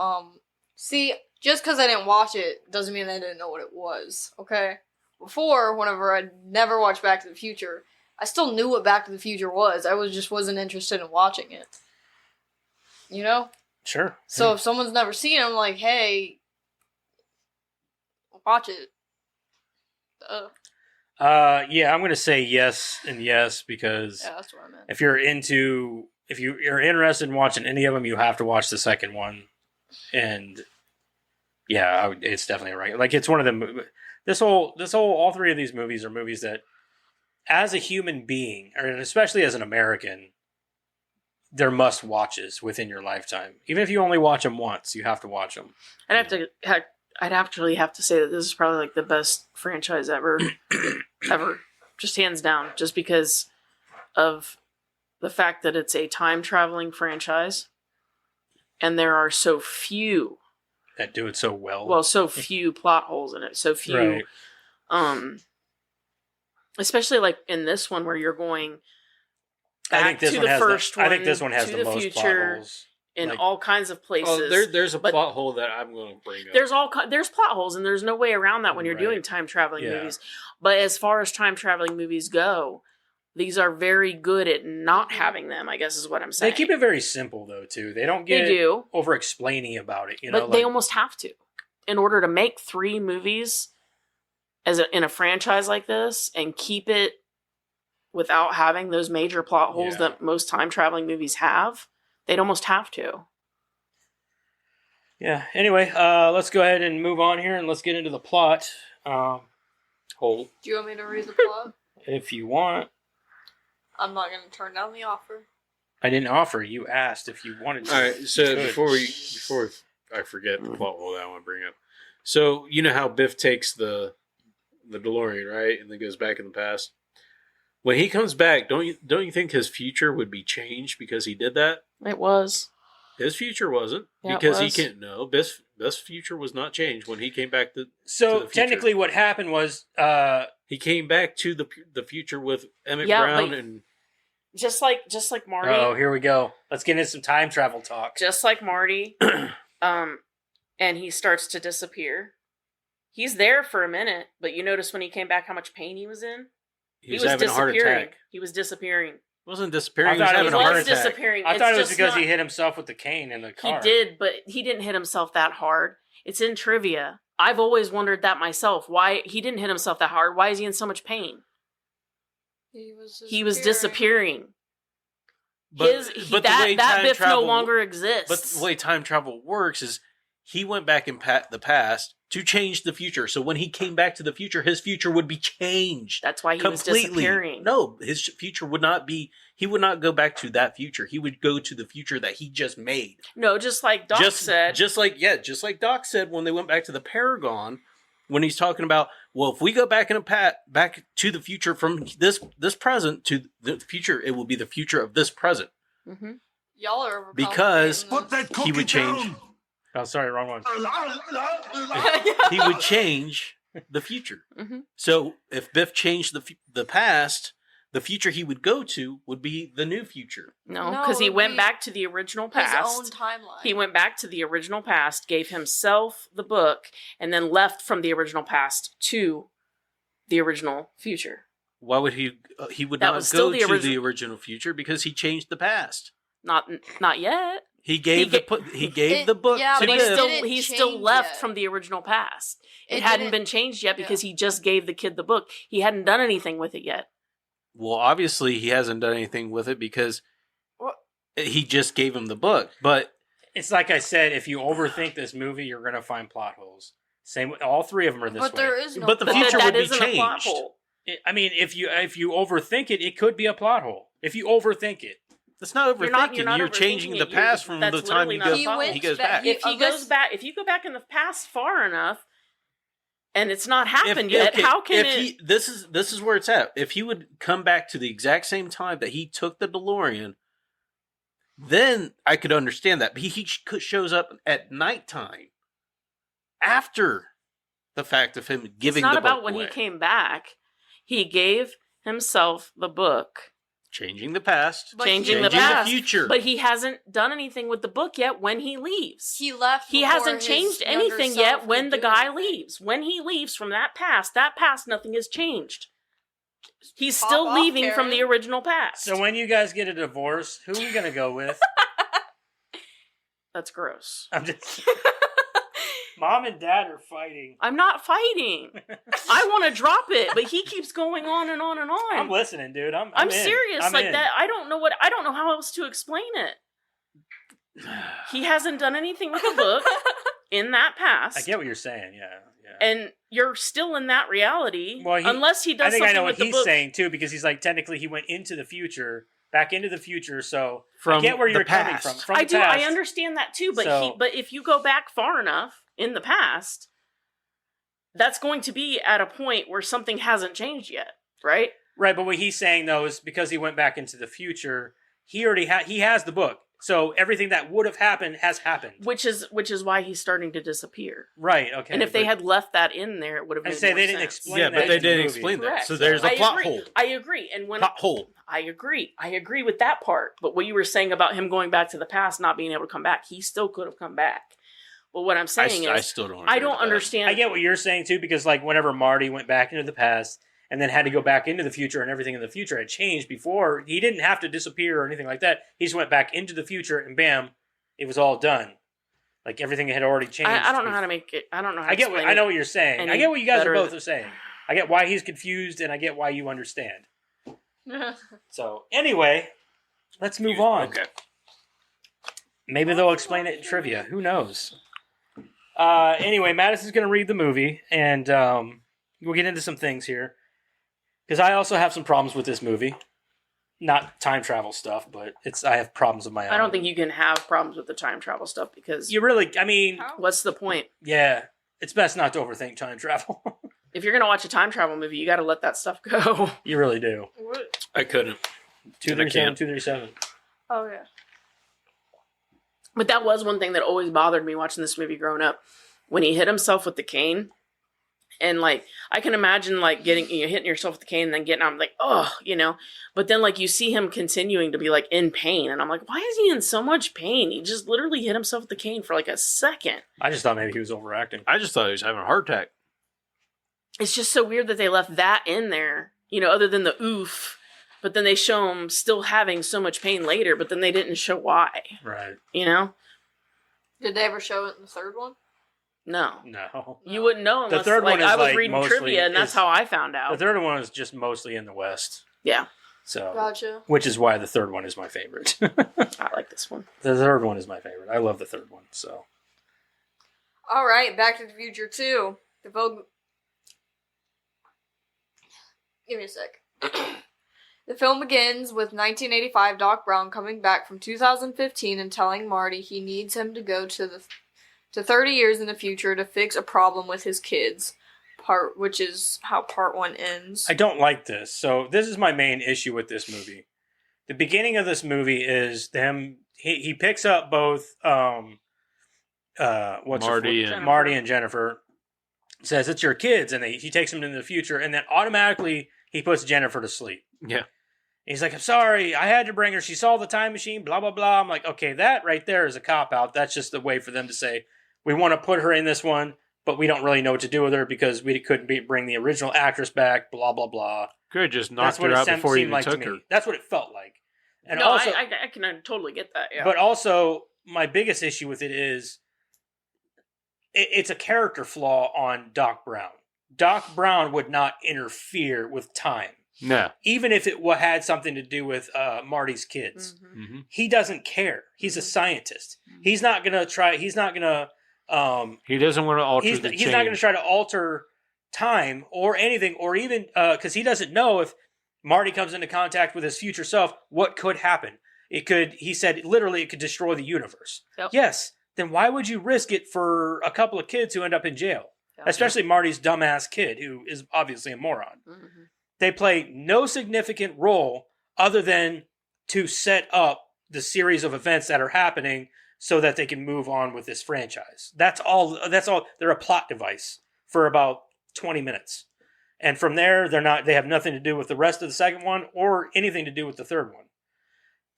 see, just because I didn't watch it doesn't mean I didn't know what it was, okay? Before, whenever I never watched Back to the Future, I still knew what Back to the Future was. I wasn't interested in watching it. You know? Sure. So if someone's never seen it, I'm like, hey, watch it. Yeah, I'm going to say yes and yes because Yeah, that's what I meant. if you're interested in watching any of them, you have to watch the second one. And yeah, it's definitely right. Like it's one of them. All 3 of these movies are movies that, as a human being, or especially as an American, they're must watches within your lifetime. Even if you only watch them once, you have to watch them. I'd actually have to say that this is probably like the best franchise ever. Ever. Just hands down. Just because of the fact that it's a time traveling franchise. And there are so few. That do it so well. Well, so few plot holes in it. So few. Right. Especially like in this one where you're going I back think this to one the has first one. I think this one has to the most plot future, holes. in Like- all kinds of places. Oh, there's a But- plot hole that I'm going to bring up. There's plot holes, and there's no way around that when you're Right. doing time traveling Yeah. movies. But as far as time traveling movies go, these are very good at not having them. I guess is what I'm saying. They keep it very simple though too. They don't get They do, over explaining about it. You know, but they almost have to in order to make 3 movies in a franchise like this and keep it without having those major plot holes Yeah. that most time traveling movies have. They'd almost have to. Yeah. Anyway, let's go ahead and move on here and let's get into the plot. Hole. Do you want me to read the plot? If you want. I'm not gonna turn down the offer. I didn't offer. You asked if you wanted to. All right, so You could. before I forget the plot hole that I want to bring up. So you know how Biff takes the DeLorean, right, and then goes back in the past. When he comes back, don't you think his future would be changed because he did that? It was. His future wasn't Yeah, it because he was. can't. No, Biff's future was not changed when he came back to So the future. technically, what happened was, He came back to the future with Emmett Yeah, Brown but- and Just like Marty. oh, here we go. Let's get into some time travel talk. Just like Marty. And he starts to disappear. He's there for a minute, but you notice when he came back how much pain he was in? he was having a heart disappearing. attack. He was disappearing. He wasn't disappearing. I He was thought it having He a was heart was attack. disappearing. I It's thought it was just because not- he hit himself with the cane in the He car. did, but he didn't hit himself that hard. It's in trivia. I've always wondered that myself. Why he didn't hit himself that hard? Why is he in so much pain? He was disappearing. But that way that time Biff travel- no longer exists. But the way time travel works is he went back in the past to change the future. So when he came back to the future, his future would be changed. That's why he was completely. disappearing. No, his future would not be. He would not go back to that future. He would go to the future that he just made. No, just like Doc said. just like Doc said when they went back to the Paragon, when he's talking about, well, if we go back back to the future from this present to the future, it will be the future of this present. Mhm. Y'all are overcomplicating Because- this. Put that He cookie would change. down. Oh, sorry, wrong one. He would change the future. Mhm. So if Biff changed the past, the future he would go to would be the new future. No, No, because he it would went be back to the original His past. own timeline. He went back to the original past, gave himself the book, and then left from the original past to the original future. Why would he? He would That not was still go the to origi- the original future because he changed the past. Not yet. He gave ga- he gave the book yeah, to But but he's Biff. still didn't he's still change left yet. from the original past. It, It hadn't didn't- been changed yet yeah. because he just gave the kid the book. He hadn't done anything with it yet. Well, obviously he hasn't done anything with it because What? he just gave him the book. But It's like I said, if you overthink this movie, you're going to find plot holes. Same with all three of them are this But way. there is no. But the But future that would be isn't a plot changed. hole. I mean, if you overthink it, it could be a plot hole. If you overthink it. that's not You're overthinking. not You're overthinking changing it. the past from That's the time literally he not a goes, He plot hole. went he goes back- back. he- If he unless- goes back, if you go back in the past far enough, and it's not happened If- yet, okay, how can if it? he, this is where it's at. If he would come back to the exact same time that he took the DeLorean, then I could understand that. But he shows up at nighttime after the fact of him giving It's not the about book when away. he came back. He gave himself the book, Changing the past, But changing he- the changing past, the future. but he hasn't done anything with the book yet. When he leaves, He left. he before hasn't his changed younger anything self yet. When could the do guy anything. leaves, when he leaves from that past, nothing has changed. He's Pop still off, leaving from the Karen. original past. So when you guys get a divorce, who are we going to go with? That's gross. I'm just. Mom and Dad are fighting. I'm not fighting. I want to drop it, but he keeps going on and on and on. I'm listening, dude. I'm I'm in. serious. I'm like in. that. I don't know how else to explain it. He hasn't done anything with the book in that past. I get what you're saying. Yeah. And you're still in that reality. Well, unless he does I think something I know with what the he's book. saying too, because he's like technically he went into the future, back into the future. So From I get where the you're coming past. from. I the do. past. I understand that too. But So- but if you go back far enough in the past, that's going to be at a point where something hasn't changed yet, right? Right, but what he's saying though is because he went back into the future, he already he has the book. So everything that would have happened has happened. Which is why he's starting to disappear. Right. Okay. And if they but- had left that in there, it would have I made say more they didn't sense. explain yeah, that but they in the didn't movie. explain that. Correct. So there's a I plot agree. hole. I agree. And when Plot hole. I agree with that part. But what you were saying about him going back to the past, not being able to come back, he still could have come back. But what I'm saying I is, still don't. I agree don't with that. understand. I get what you're saying too, because like whenever Marty went back into the past and then had to go back into the future and everything in the future had changed before, he didn't have to disappear or anything like that. He just went back into the future and bam, it was all done. Like everything had already changed. I don't know how to make it. I don't know how to I get what explain I know it. what you're saying. any I get what you guys are better both are saying. I get why he's confused and I get why you understand. So anyway, let's move on. Okay. Maybe they'll explain it in trivia. Who knows? Anyway, Madison's going to read the movie, and we'll get into some things here. Because I also have some problems with this movie. not time travel stuff, but I have problems of my own. I don't think you can have problems with the time travel stuff because you really. I mean, what's the point? yeah, it's best not to overthink time travel. If you're gonna watch a time travel movie, you got to let that stuff go. You really do. What? I couldn't. 237, 237. Oh yeah. But that was one thing that always bothered me watching this movie growing up. When he hit himself with the cane, and like I can imagine like hitting yourself with the cane and then getting, I'm like, oh, But then like you see him continuing to be like in pain, and I'm like, why is he in so much pain? He just literally hit himself with the cane for like a second. I just thought maybe he was overacting. I just thought he was having a heart attack. It's just so weird that they left that in there, other than the oof. But then they show him still having so much pain later, but then they didn't show why. Right. Did they ever show it in the third one? No. No. You wouldn't know unless third one is, I was like, reading mostly trivia, and that's is- how I found out. The third one is just mostly in the West. Yeah, So, Gotcha. which is why the third one is my favorite. I like this one. The third one is my favorite. I love the third one. So, All right, Back to the Future 2. Give me a sec. The film begins with 1985 Doc Brown coming back from 2015 and telling Marty he needs him to go to 30 years in the future to fix a problem with his kids. Which is how part 1 ends. I don't like this. So, this is my main issue with this movie. The beginning of this movie is them. He picks up both Marty and Marty and Jennifer. Says it's your kids, and he takes them into the future, and then automatically he puts Jennifer to sleep. Yeah. He's like, I'm sorry, I had to bring her. She saw the time machine, blah, blah, blah. I'm like, okay, that right there is a cop-out. That's just a way for them to say, we want to put her in this one, but we don't really know what to do with her because we couldn't bring the original actress back, blah, blah, blah. Could have just That's knocked what her it out before he seemed even like to took me. her. That's what it felt like. And No, also, I can totally get that. Yeah. but also, my biggest issue with it is it's a character flaw on Doc Brown. Doc Brown would not interfere with time, No. even if it had something to do with Marty's kids. Mhm. Mm-hmm. He doesn't care. He's a scientist. He's not gonna try. He's not gonna. He doesn't want to alter He's the not gonna change. try to alter time or anything, or even because he doesn't know if Marty comes into contact with his future self, what could happen. It could. He said literally, it could destroy the universe. Yep. Yes. Then why would you risk it for a couple of kids who end up in jail? Yeah. Especially Marty's dumbass kid, who is obviously a moron. Mhm. They play no significant role other than to set up the series of events that are happening so that they can move on with this franchise. That's all. They're a plot device for about 20 minutes. And from there, they have nothing to do with the rest of the second one or anything to do with the third one.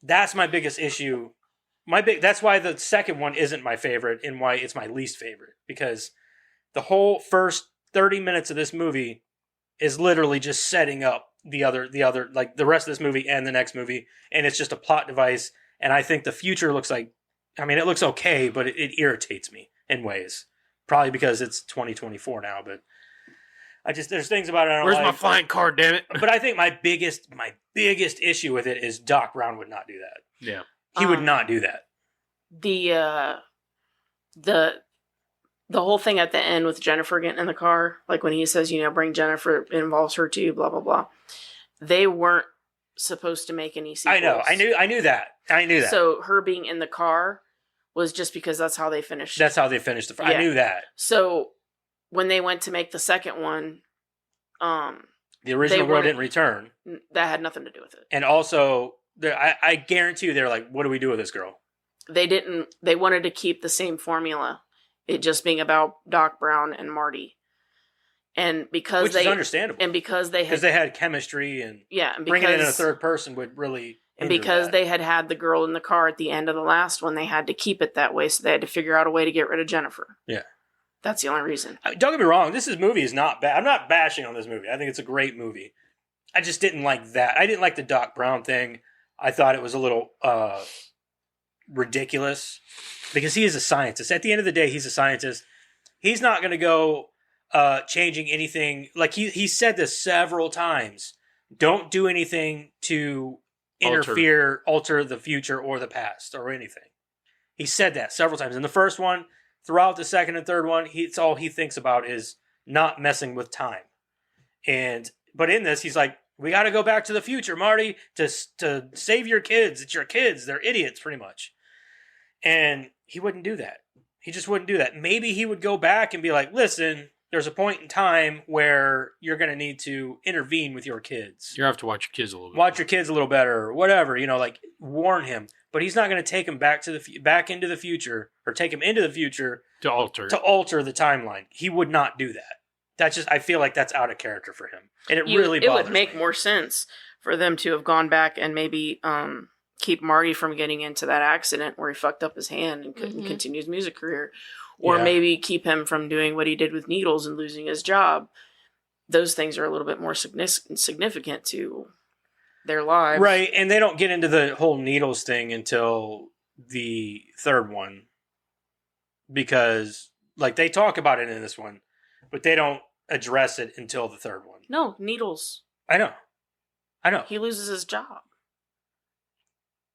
That's my biggest issue. That's why the second one isn't my favorite and why it's my least favorite, because the whole first 30 minutes of this movie is literally just setting up the other like the rest of this movie and the next movie, and it's just a plot device. And I think the future looks like, I mean, it looks okay, but it irritates me in ways. Probably because it's 2024 now, but there's things about it I don't Where's like. my flying car, damn it? But I think my biggest issue with it is Doc Brown would not do that. Yeah. He would not do that. The whole thing at the end with Jennifer getting in the car, like when he says, bring Jennifer, it involves her too, blah blah blah. They weren't supposed to make any sequels. I know. I knew that. So her being in the car was just because that's how they finished. That's how they finished I Yeah. knew that. So when they went to make the second one, The original girl weren't- didn't return. that had nothing to do with it. And also, I guarantee you they're like, what do we do with this girl? They wanted to keep the same formula, it just being about Doc Brown and Marty. And because Which is understandable. because they Because had they had chemistry and and bringing it in a because third person would really and hinder because that. they had the girl in the car at the end of the last one, they had to keep it that way, so they had to figure out a way to get rid of Jennifer. Yeah. That's the only reason. Don't get me wrong, movie is not bad. I'm not bashing on this movie. I think it's a great movie. I just didn't like that. I didn't like the Doc Brown thing. I thought it was a little ridiculous because he is a scientist. At the end of the day, he's a scientist. He's not going to go changing anything. Like he said this several times. Don't do anything to alter the future or the past or anything. He said that several times. In the first one, throughout the second and third one, it's all he thinks about is not messing with time. But in this, he's like, We got to go back to the future, Marty, to save your kids. It's your kids. They're idiots, pretty much. And he wouldn't do that. He just wouldn't do that. Maybe he would go back and be like, listen, there's a point in time where you're going to need to intervene with your kids. You have to watch your kids a little bit. Watch your kids a little better or whatever, like warn him. But he's not going to take him back into the future or take him into the future to alter the timeline. He would not do that. That's just, I feel like that's out of character for him. And it really bothers me. It would make more sense for them to have gone back and maybe keep Marty from getting into that accident where he fucked up his hand and couldn't continue his music career. Or maybe keep him from doing what he did with Needles and losing his job. Those things are a little bit more significant to their lives. Right, and they don't get into the whole Needles thing until the third one. Because, they talk about it in this one, but they don't address it until the third one. No, Needles. I know. He loses his job.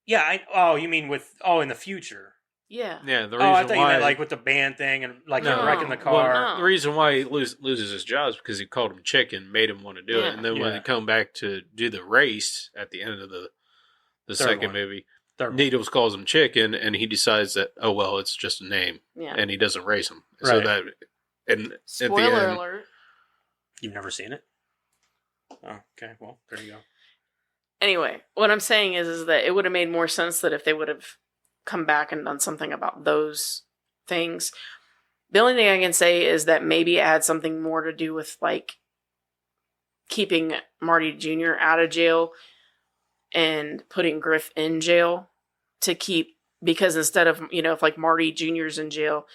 Yeah, you mean in the future. Yeah. Yeah, the reason I thought why you meant with the band thing and No. wrecking the well, car. the reason why he loses his job is because he called him chicken, made him want to do it, and then when they come back to do the race at the end of the second movie, Needles calls him chicken, and he decides that it's just a name, and he doesn't race him. Right. So that and Spoiler at the end, alert. You've never seen it? Oh, okay. Well, there you go. Anyway, what I'm saying is that it would have made more sense that if they would have come back and done something about those things. The only thing I can say is that maybe it had something more to do with keeping Marty Jr. out of jail and putting Griff in jail because instead of, if Marty Jr.'s in jail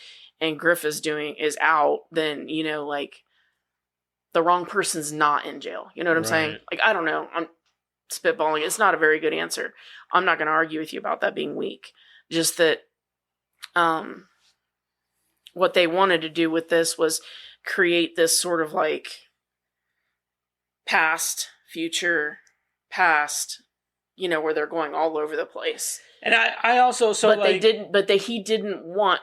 and Griff is out, then, the wrong person's not in jail. You know what I'm saying? I don't know. I'm spitballing. It's not a very good answer. I'm not going to argue with you about that being weak. Just that what they wanted to do with this was create this sort of past, future, past, where they're going all over the place. And I also he didn't want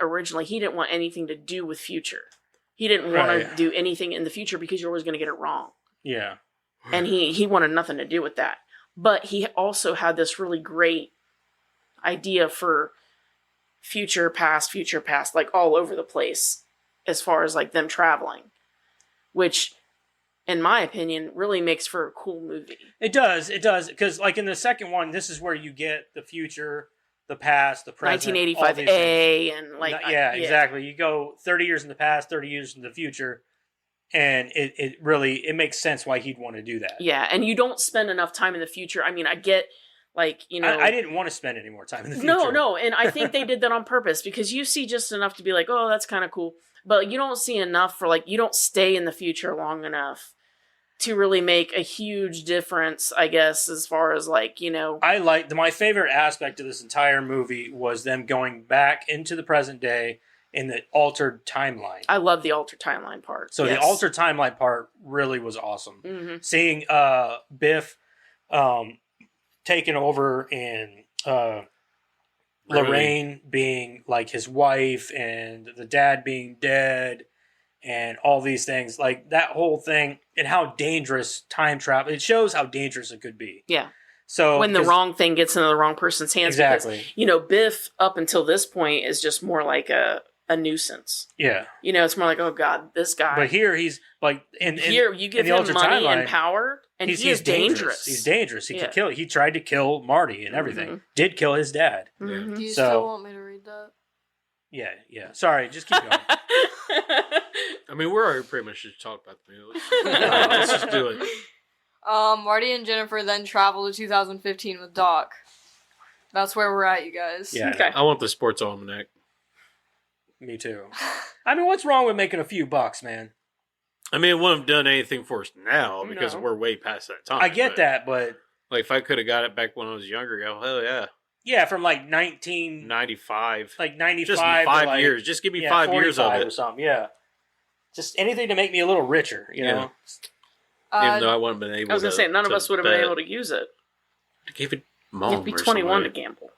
anything to do with future. He didn't want to do anything in the future because you're always going to get it wrong. Yeah. And he wanted nothing to do with that. But he also had this really great idea for future, past, all over the place as far as them traveling, which in my opinion really makes for a cool movie. It does because in the second one, this is where you get the future, the past, the present, 1985 and exactly. You go 30 years in the past, 30 years in the future, and it really makes sense why he'd want to do that. Yeah, and you don't spend enough time in the future. I mean, I get I didn't want to spend any more time in the future. No, and I think they did that on purpose because you see just enough to be like, oh, that's kind of cool, but you don't see enough for you don't stay in the future long enough to really make a huge difference, I guess, as far as my favorite aspect of this entire movie was them going back into the present day in the altered timeline. I love the altered timeline part. So the altered timeline part really was awesome. Mm-hmm. Seeing Biff taken over and Lorraine being his wife and the dad being dead and all these things, that whole thing and how dangerous time travel, it shows how dangerous it could be. Yeah. So when the wrong thing gets into the wrong person's hands. Exactly. Because, Biff up until this point is just more like a nuisance. Yeah. It's more like, oh God, this guy. But here he's here you give him money and power and he's dangerous. He's dangerous. He could kill. He tried to kill Marty and everything. Mm-hmm. Did kill his dad. Mm-hmm. Do you still want me to read that? Yeah. Sorry, just keep going. I mean, we're already pretty much just talking about the movie. Let's just do it. Marty and Jennifer then travel to 2015 with Doc. That's where we're at, you guys. Yeah. Okay. I want the sports almanac. Me too. I mean, what's wrong with making a few bucks, man? I mean, it wouldn't have done anything for us now because we're way past that time. I get that, but if I could have got it back when I was younger, hell yeah. Yeah, from 1995. 95. Just 5 years. Just give me 5 years of it or something. Yeah. Just anything to make me a little richer, you know. Even though I wouldn't have been able to. I was going to say, none of us would have been able to use it. To give it mom. You'd be 21 to gamble.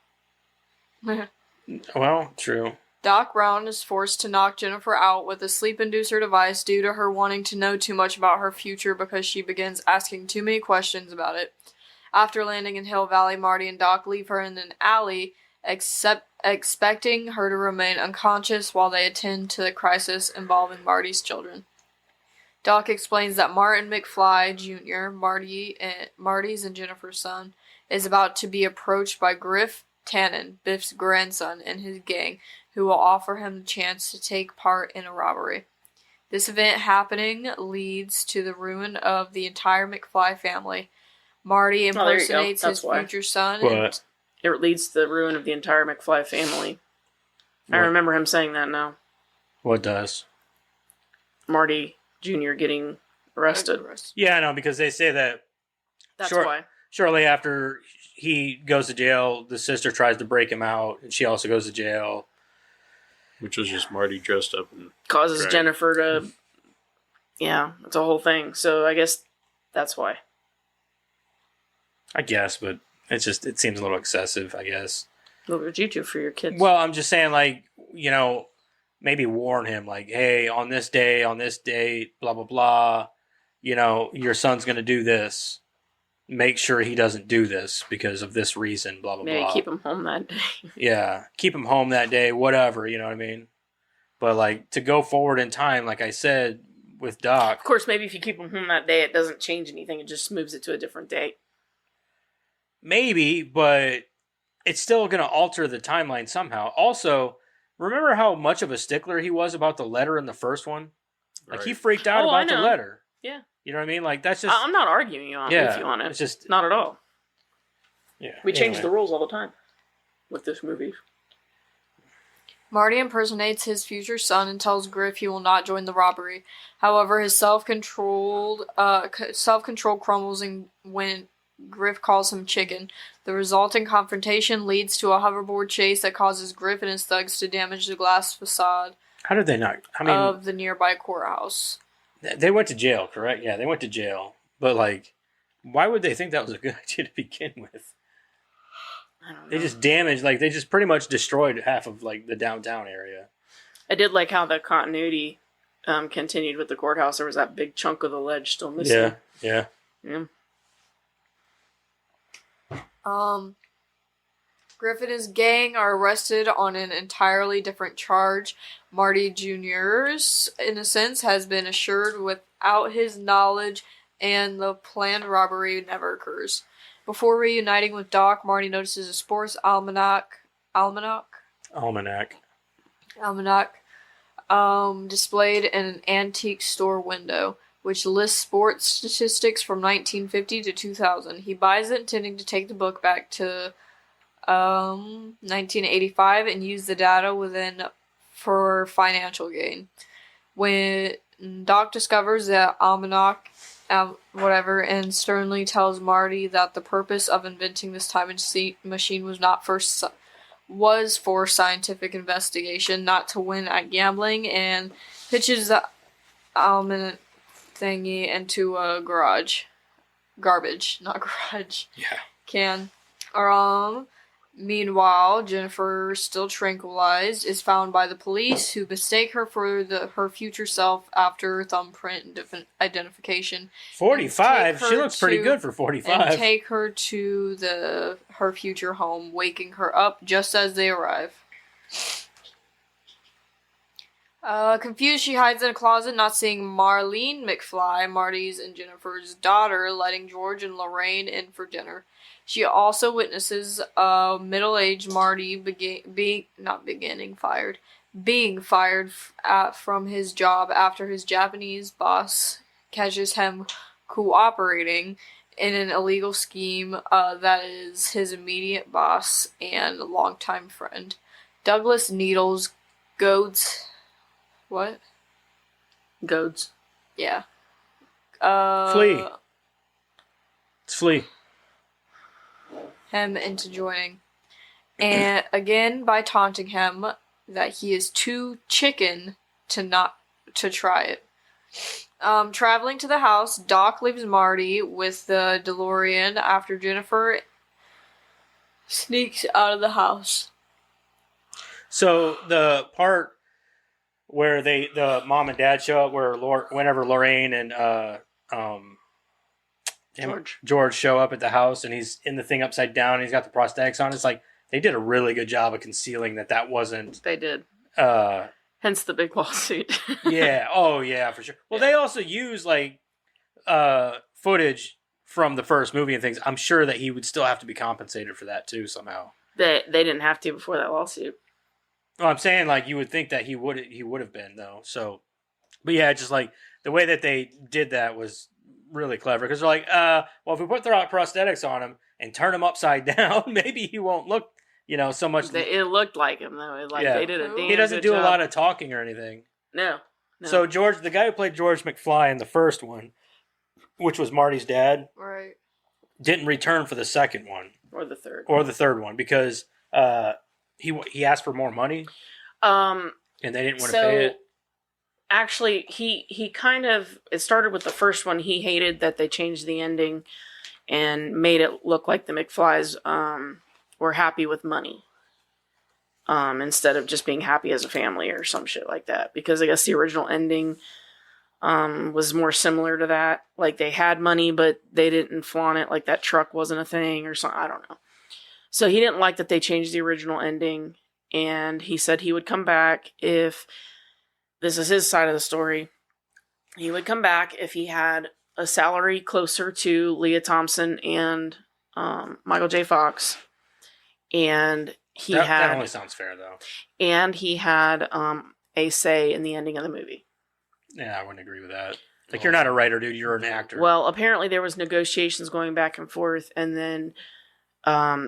Well, true. Doc Brown is forced to knock Jennifer out with a sleep inducer device due to her wanting to know too much about her future because she begins asking too many questions about it. After landing in Hill Valley, Marty and Doc leave her in an alley, expecting her to remain unconscious while they attend to the crisis involving Marty's children. Doc explains that Martin McFly Jr., Marty's and Jennifer's son, is about to be approached by Griff Tannen, Biff's grandson, and his gang, who will offer him the chance to take part in a robbery. This event happening leads to the ruin of the entire McFly family. Marty impersonates his future son. What? It leads to the ruin of the entire McFly family. I remember him saying that now. What does? Marty Jr. getting arrested. Yeah, I know, because they say that That's why. Shortly after he goes to jail, the sister tries to break him out, and she also goes to jail. Which was just Marty dressed up and causes Jennifer to... Yeah, it's a whole thing. So I guess that's why. I guess, but it seems a little excessive, I guess. What would you do for your kids? Well, I'm just saying, like, you know, maybe warn him, like, hey, on this day, on this date, blah, blah, blah, you know, your son's going to do this. Make sure he doesn't do this because of this reason, blah, blah, Maybe blah. keep him home that day. Yeah, keep him home that day, whatever, you know what I mean? But, like, to go forward in time, like I said, with Doc. Of course, maybe if you keep him home that day, it doesn't change anything. It just moves it to a different date. Maybe, but it's still going to alter the timeline somehow. Also, remember how much of a stickler he was about the letter in the first one? Like, he freaked out about the letter. Yeah. You know what I mean? Like, that's just... I'm not arguing with you on it. It's just... Not at all. Yeah. We change the rules all the time with this movie. Marty impersonates his future son and tells Griff he will not join the robbery. However, his self-control crumbles when Griff calls him chicken. The resulting confrontation leads to a hoverboard chase that causes Griff and his thugs to damage the glass facade How did they not? I mean, of the nearby courthouse. They went to jail, correct? Yeah, they went to jail. But, like, why would they think that was a good idea to begin with? I don't know. They just damaged, like, they just pretty much destroyed half of, like, the downtown area. I did like how the continuity continued with the courthouse. There was that big chunk of the ledge still missing. Yeah. Griff and his gang are arrested on an entirely different charge. Marty Jr.'s innocence has been assured without his knowledge, and the planned robbery never occurs. Before reuniting with Doc, Marty notices a sports almanac displayed in an antique store window, which lists sports statistics from 1950 to 2000. He buys it, intending to take the book back to 1985 and use the data within for financial gain. When Doc discovers the almanac, and sternly tells Marty that the purpose of inventing this time machine was for scientific investigation, not to win at gambling, and pitches the almanac thingy into a garbage can. Meanwhile, Jennifer, still tranquilized, is found by the police, who mistake her for her future self after thumbprint identification. 45? She looks pretty good for 45. And take her to her future home, waking her up just as they arrive. Confused, she hides in a closet, not seeing Marlene McFly, Marty's and Jennifer's daughter, letting George and Lorraine in for dinner. She also witnesses a middle-aged Marty being fired from his job after his Japanese boss catches him cooperating in an illegal scheme that is his immediate boss and longtime friend. Douglas Needles goads... What? Goads. Yeah. Flea. It's Flea. Him into joining. And again, by taunting him that he is too chicken to try it. Traveling to the house, Doc leaves Marty with the DeLorean after Jennifer sneaks out of the house. So the part where the mom and dad show up, whenever Lorraine and George show up at the house, and he's in the thing upside down, and he's got the prosthetics on. It's like they did a really good job of concealing that wasn't. They did. Hence the big lawsuit. Yeah. Oh, yeah, for sure. Well, they also use like footage from the first movie and things. I'm sure that he would still have to be compensated for that too somehow. They didn't have to before that lawsuit. Well, I'm saying like you would think that he would have been though. So, but yeah, just like the way that they did that was really clever because they're like, well, if we put the prosthetics on him and turn him upside down, maybe he won't look, so much. It looked like him though. They did a damn He doesn't good do job. a lot of talking or anything. No. So George, the guy who played George McFly in the first one, which was Marty's dad, right, didn't return for the second one or the third one because he asked for more money. And they didn't want to pay it. Actually, he kind of, it started with the first one. He hated that they changed the ending and made it look like the McFlys were happy with money instead of just being happy as a family or some shit like that. Because I guess the original ending was more similar to that. Like they had money, but they didn't flaunt it. Like that truck wasn't a thing or something. I don't know. So he didn't like that they changed the original ending. And he said he would come back if, this is his side of the story, he would come back if he had a salary closer to Leah Thompson and Michael J. Fox. And that only sounds fair, though. And he had a say in the ending of the movie. Yeah, I wouldn't agree with that. Like, you're not a writer, dude. You're an actor. Well, apparently there was negotiations going back and forth, and then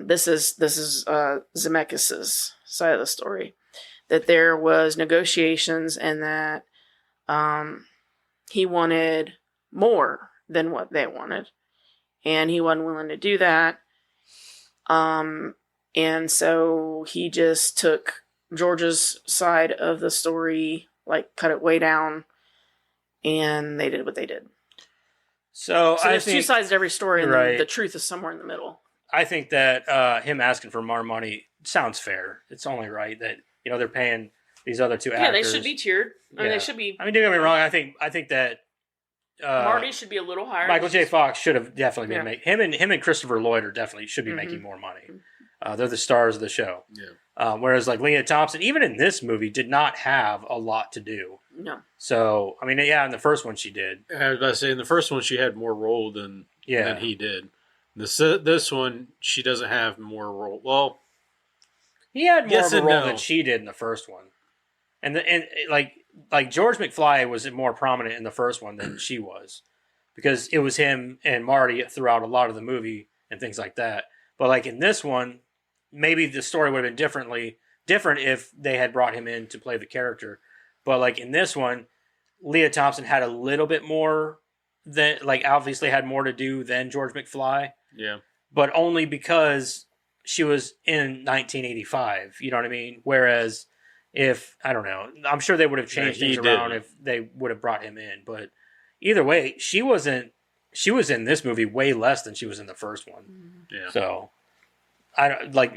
this is Zemeckis' side of the story, that there was negotiations and that he wanted more than what they wanted, and he wasn't willing to do that. And so he just took George's side of the story, like cut it way down, and they did what they did. So there's two sides to every story, and the truth is somewhere in the middle. I think that him asking for more money sounds fair. It's only right that they're paying these other two actors. Yeah, they should be tiered. I mean, they should be. I mean, don't get me wrong. I think that Marty should be a little higher. Michael J. Fox should have definitely been making him and Christopher Lloyd are definitely should be making more money. They're the stars of the show. Yeah. Whereas like Leah Thompson, even in this movie, did not have a lot to do. No. So I mean, in the first one she did. I was about to say in the first one she had more role than he did. This one she doesn't have more role. Well, he had more of a role than she did in the first one, and like George McFly was more prominent in the first one than she was, because it was him and Marty throughout a lot of the movie and things like that. But like in this one, maybe the story would have been different if they had brought him in to play the character. But like in this one, Leah Thompson had a little bit more than, like, obviously had more to do than George McFly. Yeah. But only because she was in 1985. You know what I mean? Whereas if, I don't know, I'm sure they would have changed things around if they would have brought him in. But either way, she was in this movie way less than she was in the first one. Yeah. So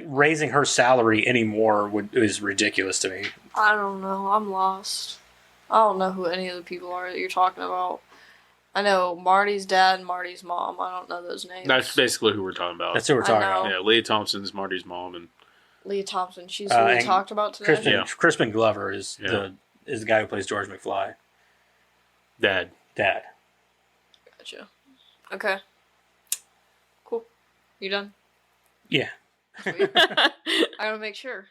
raising her salary anymore is ridiculous to me. I don't know. I'm lost. I don't know who any of the people are that you're talking about. I know Marty's dad and Marty's mom. I don't know those names. That's basically who we're talking about. That's who we're talking about. Yeah, Leah Thompson's Marty's mom, and Leah Thompson. She's who we talked about today. Crispin Glover is the guy who plays George McFly. Dad. Gotcha. Okay. Cool. You done? Yeah. I gotta make sure.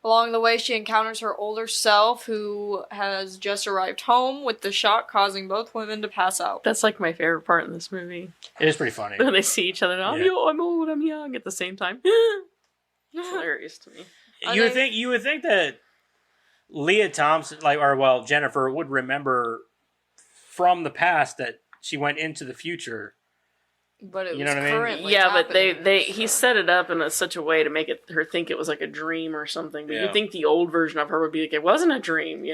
Along the way, she encounters her older self, who has just arrived home, with the shock causing both women to pass out. That's like my favorite part in this movie. It is pretty funny. When they see each other, I'm old, I'm young at the same time. It's hilarious to me. You would think that Leah Thompson, Jennifer would remember from the past that she went into the future. But it you was know what I mean? currently Yeah, happening. but he set it up in such a way to make her think it was like a dream or something. But you'd think the old version of her would be like, it wasn't a dream,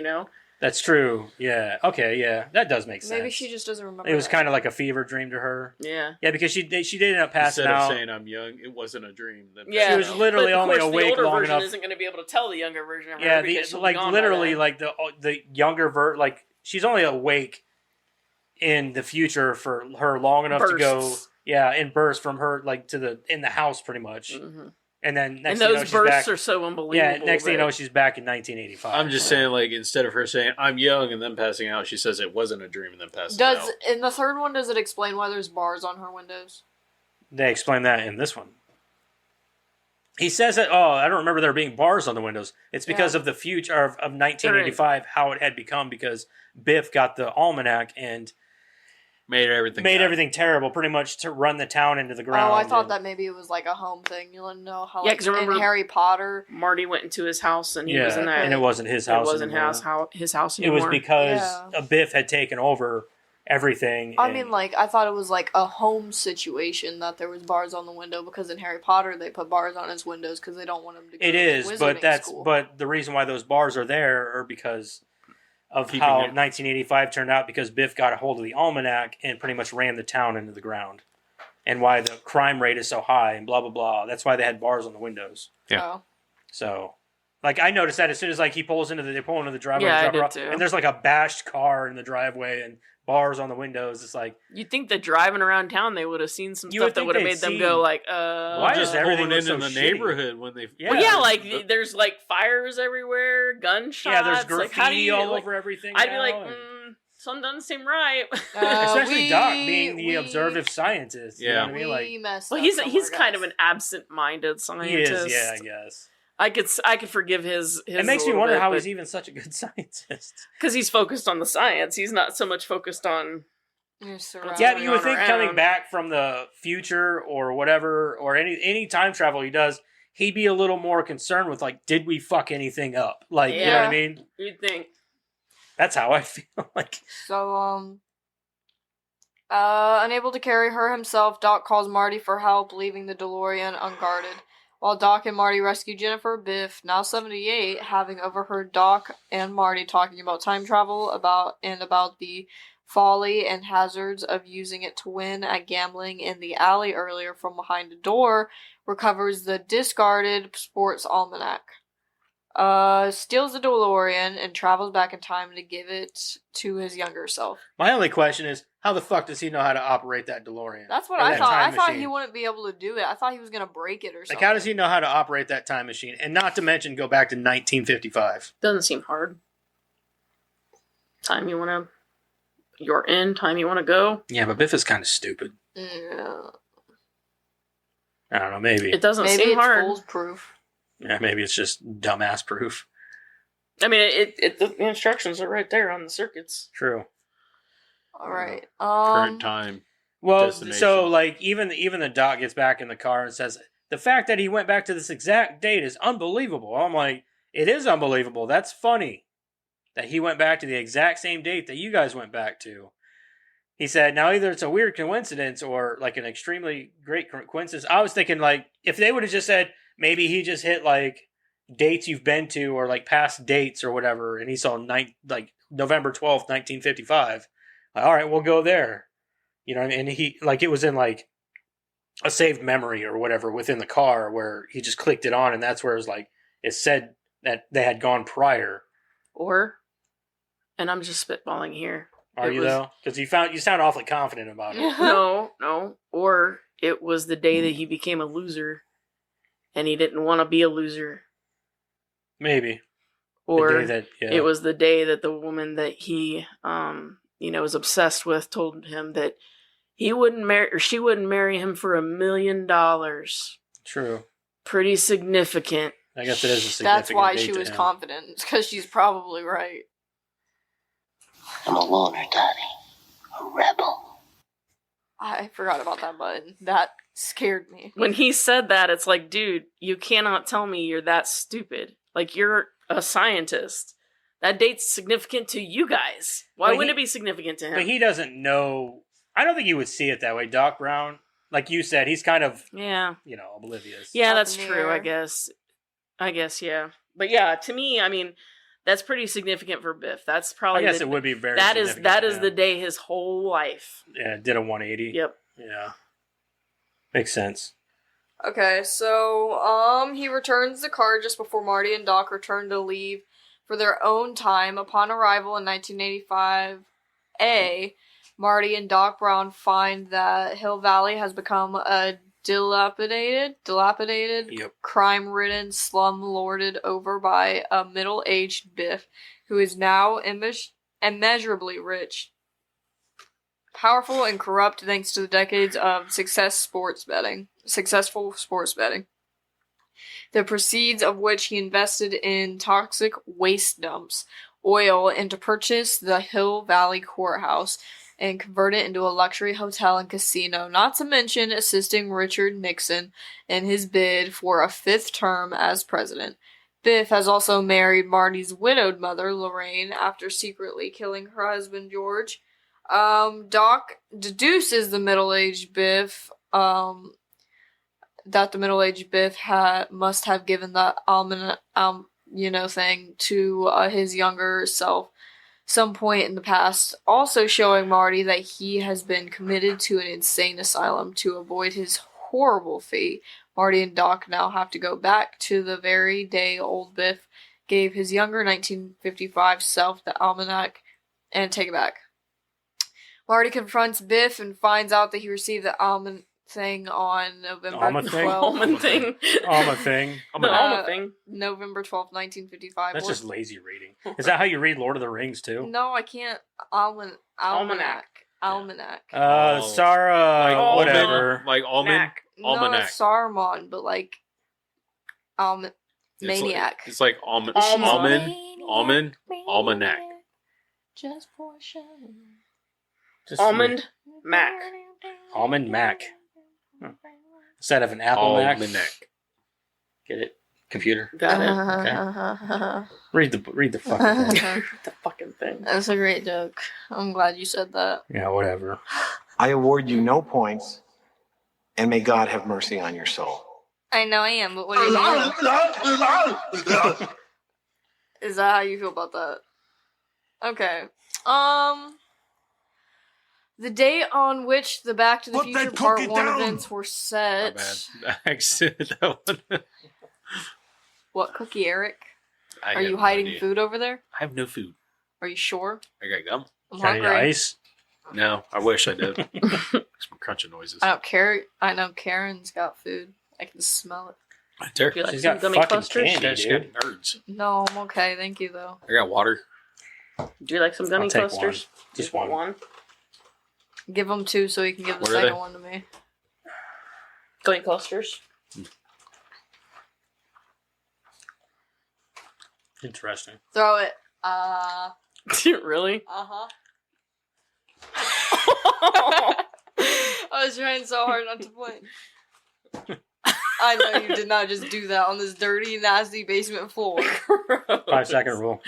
That's true. Yeah. Okay. Yeah, that does make sense. Maybe she just doesn't remember. It was that. kind of like a fever dream to her. Yeah. Yeah, because she did end up passing Instead of out. saying I'm young, it wasn't a dream. Then Yeah. She was literally But of only course, awake the older long version enough. isn't going to be able to tell the younger version of her. Yeah, because she'll be like gone by literally, then. like the younger like she's only awake in the future for her long enough to go. Bursts. Yeah, in bursts from her like to in the house pretty much, Mhm. and then next And thing you know, those she's back. bursts are so unbelievable. Yeah, next thing you that- know, she's back in 1985. I'm just saying, like, instead of her saying I'm young and then passing out, she says it wasn't a dream and then passes Does out. in the third one? Does it explain why there's bars on her windows? They explain that in this one. He says that, I don't remember there being bars on the windows. It's because of the future of 1985, how it had become, because Biff got the almanac and Made everything terrible, pretty much to run the town into the ground. Oh, I thought and- that maybe it was like a home thing. You know how, Yeah, like, 'cause remember- in Harry Potter. Marty went into his house and he was in Yeah, that. and it wasn't his It house wasn't anymore. his house It anymore. was because Yeah. Biff had taken over everything. I and- mean, like, I thought it was like a home situation that there was bars on the window, because in Harry Potter they put bars on his windows because they don't want him to go it to is, but wizarding school. but the reason why those bars are there are because of Keeping how it- 1985 turned out, because Biff got a hold of the almanac and pretty much ran the town into the ground, and why the crime rate is so high and blah blah blah. That's why they had bars on the windows. Yeah. Oh. So, like, I noticed that as soon as like they pull into the driveway, Yeah, I and drop her did off, too. and there's like a bashed car in the driveway and bars on the windows. It's like, You'd think that driving around town they would have seen some You stuff would that think would have they'd made them see- go like, Why just does everything pulling look in so the shitty? neighborhood when they Yeah. Well, yeah, like there's like fires everywhere, gunshots. yeah, there's like, graffiti how do you, all like, over everything. I'd be now, like, and- something doesn't seem right. especially Doc being the we- observative scientist. You know Yeah. what I mean? Like, We messed Well, up he's somewhere, kind of guys. an absent-minded scientist. he is, yeah, I guess. I could forgive his It makes me wonder how he's even such a good scientist. because he's focused on the science. He's not so much focused on. You're surrounded. Yeah, going but you would on think around. coming back from the future or whatever, or any time travel he does, he'd be a little more concerned with, like, did we fuck anything up? Like, you know what I Yeah. mean? You'd think. That's how I feel. Like, So, unable to carry her himself, Doc calls Marty for help, leaving the DeLorean unguarded. While Doc and Marty rescue Jennifer, Biff, now 78, having overheard Doc and Marty talking about time travel about the folly and hazards of using it to win at gambling in the alley earlier from behind a door, recovers the discarded sports almanac. Steals the DeLorean and travels back in time to give it to his younger self. my only question is, how the fuck does he know how to operate that DeLorean? That's what Or I that thought. I time thought he machine? wouldn't be able to do it. I thought he was gonna break it or something. Like, how does he know how to operate that time machine? And not to mention, go back to 1955. Doesn't seem hard. Time you want to. You're in. Time you want to go. Yeah, but Biff is kind of stupid. Yeah. I don't know, maybe. It doesn't Maybe seem it's hard. foolproof. Yeah, maybe it's just dumbass proof. I mean, the instructions are right there on the circuits. True. All right. Current time. Well, Destination. so like even the doc gets back in the car and says the fact that he went back to this exact date is unbelievable. I'm like, it is unbelievable. That's funny that he went back to the exact same date that you guys went back to. He said, now either it's a weird coincidence or like an extremely great coincidence. I was thinking like if they would have just said maybe he just hit like dates you've been to or like past dates or whatever, and he saw like November 12th, 1955. Like, all right, we'll go there. You know, and he like it was in like a saved memory or whatever within the car where he just clicked it on, and that's where it was like it said that they had gone prior. Or, and I'm just spitballing here. Are It you was- though? Because you sound awfully confident about it. No. Or it was the day that he became a loser, and he didn't want to be a loser. Maybe. Or The day that, yeah. it was the day that the woman that he, was obsessed with told him that he wouldn't marry or she wouldn't marry him for $1 million. True. Pretty significant. I guess it is a significant That's why date she to was him. confident, because she's probably right. I'm a loner, Donnie. A rebel. I forgot about that button. That scared me. When he said that, it's like, dude, you cannot tell me you're that stupid. Like, you're a scientist. That date's significant to you guys. Why But wouldn't he- it be significant to him? But he doesn't know. I don't think he would see it that way. Doc Brown, like you said, he's kind of, yeah. oblivious. Yeah, Up that's in the true, air. I guess. Yeah. But yeah, to me, I mean, That's pretty significant for Biff. That's I probably guess it would be very. that is significant, the day his whole life. Yeah, did a 180. Yep. Yeah, makes sense. Okay, so he returns the car just before Marty and Doc return to leave for their own time. Upon arrival in 1985, Marty and Doc Brown find that Hill Valley has become a dilapidated, Yep. crime-ridden slum lorded over by a middle-aged Biff, who is now immeasurably rich, powerful, and corrupt thanks to the decades of successful sports betting. The proceeds of which he invested in toxic waste dumps, oil, and to purchase the Hill Valley Courthouse and convert it into a luxury hotel and casino, not to mention assisting Richard Nixon in his bid for a 5th term as president. Biff has also married Marty's widowed mother, Lorraine, after secretly killing her husband, George. Doc deduces the middle-aged Biff, that the middle-aged Biff must have given the thing to his younger self some point in the past, also showing Marty that he has been committed to an insane asylum to avoid his horrible fate. Marty and Doc now have to go back to the very day old Biff gave his younger 1955 self the almanac and take it back. Marty confronts Biff and finds out that he received the almanac thing on November 12th. Almond thing. Alma thing. The Alma thing. November 12th, 1955. That's just lazy reading. Is that how you read Lord of the Rings too? No, I can't. Almanac. Sarah, Like whatever. Like almond. Almanac. No, Saruman, but like maniac. It's like almond. Almond. Almanac. Just for show. Just Almond Mac. Almond Mac. Instead of an Apple Mac. Almanac. Get it? Computer. Got it. Read the fucking thing. The fucking thing. That's a great joke. I'm glad you said that. Yeah, whatever. I award you no points, and may God have mercy on your soul. I know I am, but what do you mean? Is that how you feel about that? Okay. The date on which the Back to the Future Part 1 events were My set. bad. I accident that one. What, Cookie Eric? I Are have you no hiding idea. food over there? I have no food. Are you sure? I got gum. I'm Got any hungry. ice? No, I wish I did. Some crunching noises. I don't care. I know Karen's got food. I can smell it. Right there. Do you like She's some got gummy fucking clusters? candy. Yeah, she got nerds. No, I'm okay. Thank you, though. I got water. Do you like some gummy I'll take clusters? one. Just You want one. Give him 2 so he can give the What are second they? one to me. Gummy clusters. Interesting. Throw it. Really? Uh-huh. I was trying so hard not to point. I know you did not just do that on this dirty, nasty basement floor. 5-second rule.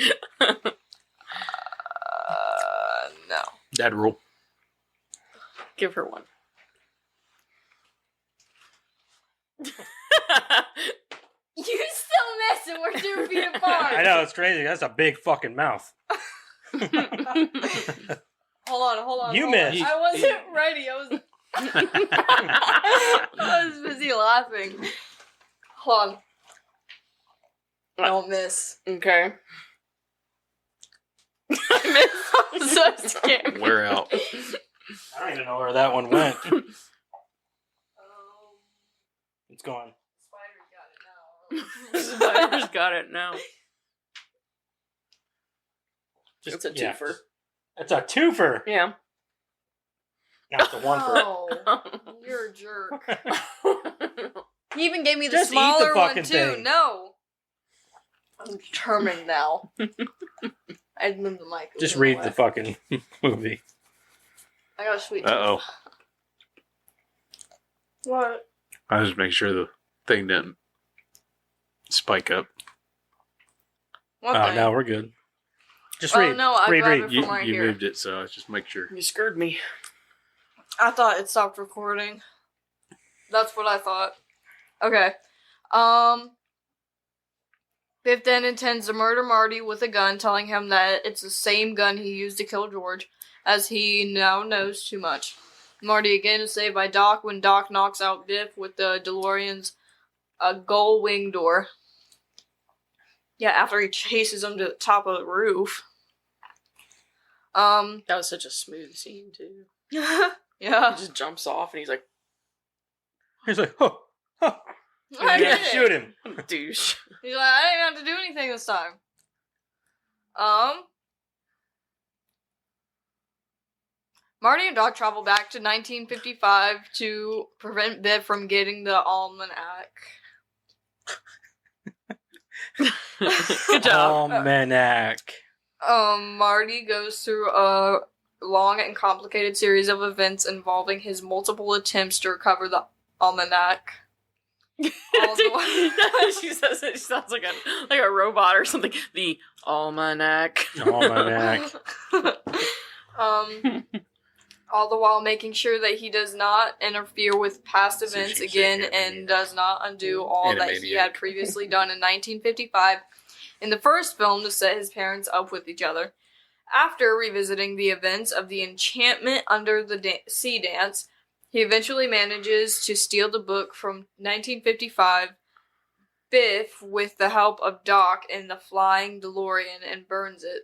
No. Dad rule. Give her one. You still messing? We're 2 feet apart. I know, it's crazy. That's a big fucking mouth. Hold on. You hold on. missed. I wasn't ready. I was busy laughing. Hold on. Don't miss. Okay. I missed. I'm so scared. Wear out. I don't even know where that one went. It's gone. Spider's got it now. It's a twofer. It's a twofer. Yeah. Not the one for. Oh, you're a jerk. He even gave me the Just eat the smaller one fucking too. thing. No. I'm determined now. I'd move the mic. Just read the fucking movie. I got a sweet. Uh-oh. What? I was just making sure the thing didn't spike up. What Oh, thing? no, we're good. Just Oh, read. no, I read, grabbed read. it. You, From right you here. moved it, so I was just make sure. You scared me. I thought it stopped recording. That's what I thought. Okay. Biff then intends to murder Marty with a gun, telling him that it's the same gun he used to kill George, as he now knows too much. Marty again is saved by Doc when Doc knocks out Biff with the DeLorean's gull wing door. Yeah, after he chases him to the top of the roof. That was such a smooth scene too. Yeah. He just jumps off and he's like, oh. I did it. Shoot him. douche. He's like, I didn't have to do anything this time. Marty and Doc travel back to 1955 to prevent Biff from getting the almanac. Good job. Almanac. Marty goes through a long and complicated series of events involving his multiple attempts to recover the almanac. She says it. She sounds like a robot or something. The almanac. Almanac. All the while making sure that he does not interfere with past events again and does not undo all that he had previously done in 1955 in the first film to set his parents up with each other. After revisiting the events of the Enchantment Under the Sea dance, he eventually manages to steal the book from 1955 Biff with the help of Doc in the flying DeLorean and burns it.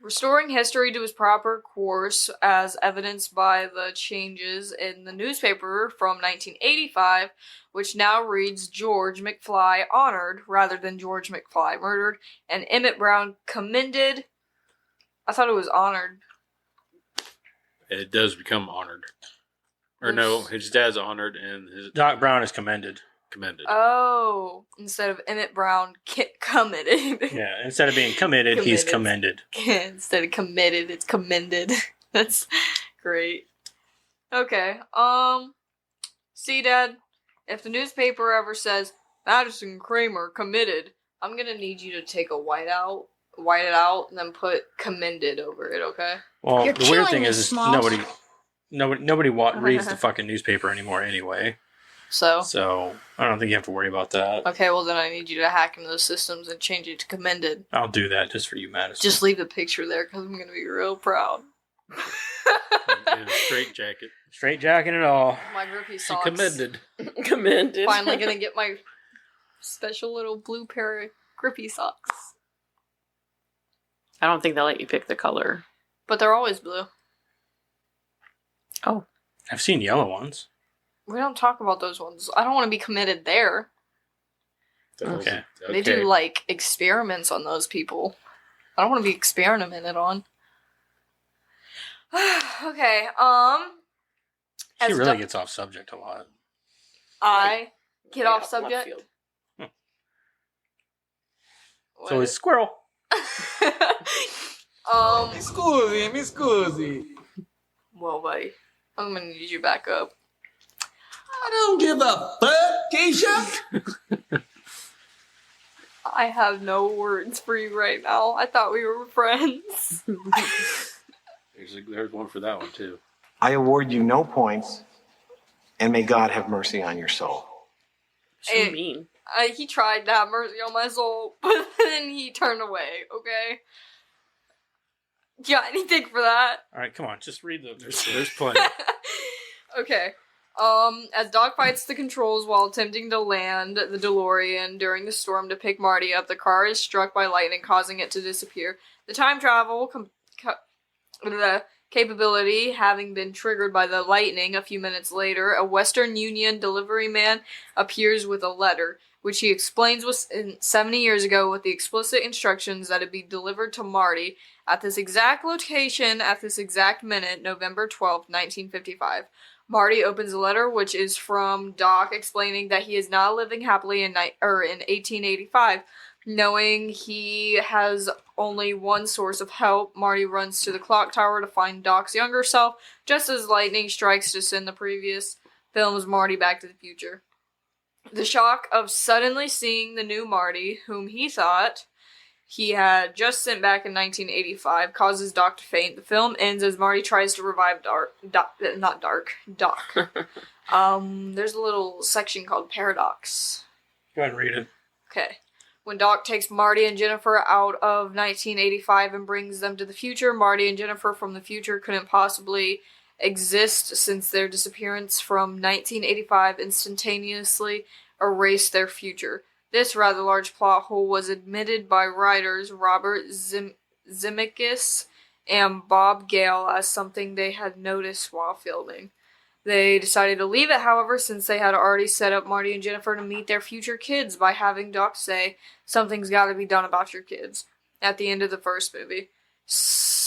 Restoring history to his proper course as evidenced by the changes in the newspaper from 1985, which now reads George McFly honored rather than George McFly murdered, and Emmett Brown commended. I thought it was honored. It does become honored. Or no, his dad's honored and his Doc Brown is commended. commended. Oh, instead of Emmett Brown committed. Yeah, instead of being committed, he's commended. Instead of committed, it's commended. That's great. Okay. See, Dad, if the newspaper ever says Madison Kramer committed, I'm gonna need you to take a white it out, and then put commended over it. Okay. Well, You're the weird killing thing me, is Smalls. nobody reads the fucking newspaper anymore anyway. So. So I don't think you have to worry about that. Okay, well then I need you to hack into those systems and change it to commended. I'll do that just for you, Madison. Just leave the picture there because I'm gonna be real proud. In a straight jacket. Straight jacket and all. My grippy She socks. commended. Commended. Finally gonna get my special little blue pair of grippy socks. I don't think they'll let you pick the color. But they're always blue. Oh. I've seen yellow ones. We don't talk about those ones. I don't want to be committed there. Okay. They do like experiments on those people. I don't want to be experimented on. Okay, She as really do- gets off subject a lot. I get Way off out left subject. field. So is squirrel. Mi scusi. Well, buddy, I'm gonna need you back up. I don't give a fuck, Keisha. I have no words for you right now. I thought we were friends. There's one for that one too. I award you no points, and may God have mercy on your soul. So Hey. mean. He tried to have mercy on my soul, but then he turned away, okay? You got anything for that? All right, come on, just read the. There's plenty. Okay. As Doc fights the controls while attempting to land the DeLorean during the storm to pick Marty up, the car is struck by lightning, causing it to disappear. The time travel the capability having been triggered by the lightning a few minutes later, a Western Union delivery man appears with a letter, which he explains was 70 years ago with the explicit instructions that it be delivered to Marty at this exact location at this exact minute, November 12th, 1955. Marty opens a letter, which is from Doc explaining that he is not living happily in 1885. Knowing he has only one source of help, Marty runs to the clock tower to find Doc's younger self, just as lightning strikes to send the previous film's Marty back to the future. The shock of suddenly seeing the new Marty, whom he thought he had just sent back in 1985, causes Doc to faint. The film ends as Marty tries to revive Doc. There's a little section called Paradox. Go ahead and read it. Okay. When Doc takes Marty and Jennifer out of 1985 and brings them to the future, Marty and Jennifer from the future couldn't possibly exist since their disappearance from 1985 instantaneously erased their future. This rather large plot hole was admitted by writers Robert Zemeckis and Bob Gale as something they had noticed while filming. They decided to leave it, however, since they had already set up Marty and Jennifer to meet their future kids by having Doc say, "Something's got to be done about your kids," at the end of the first movie.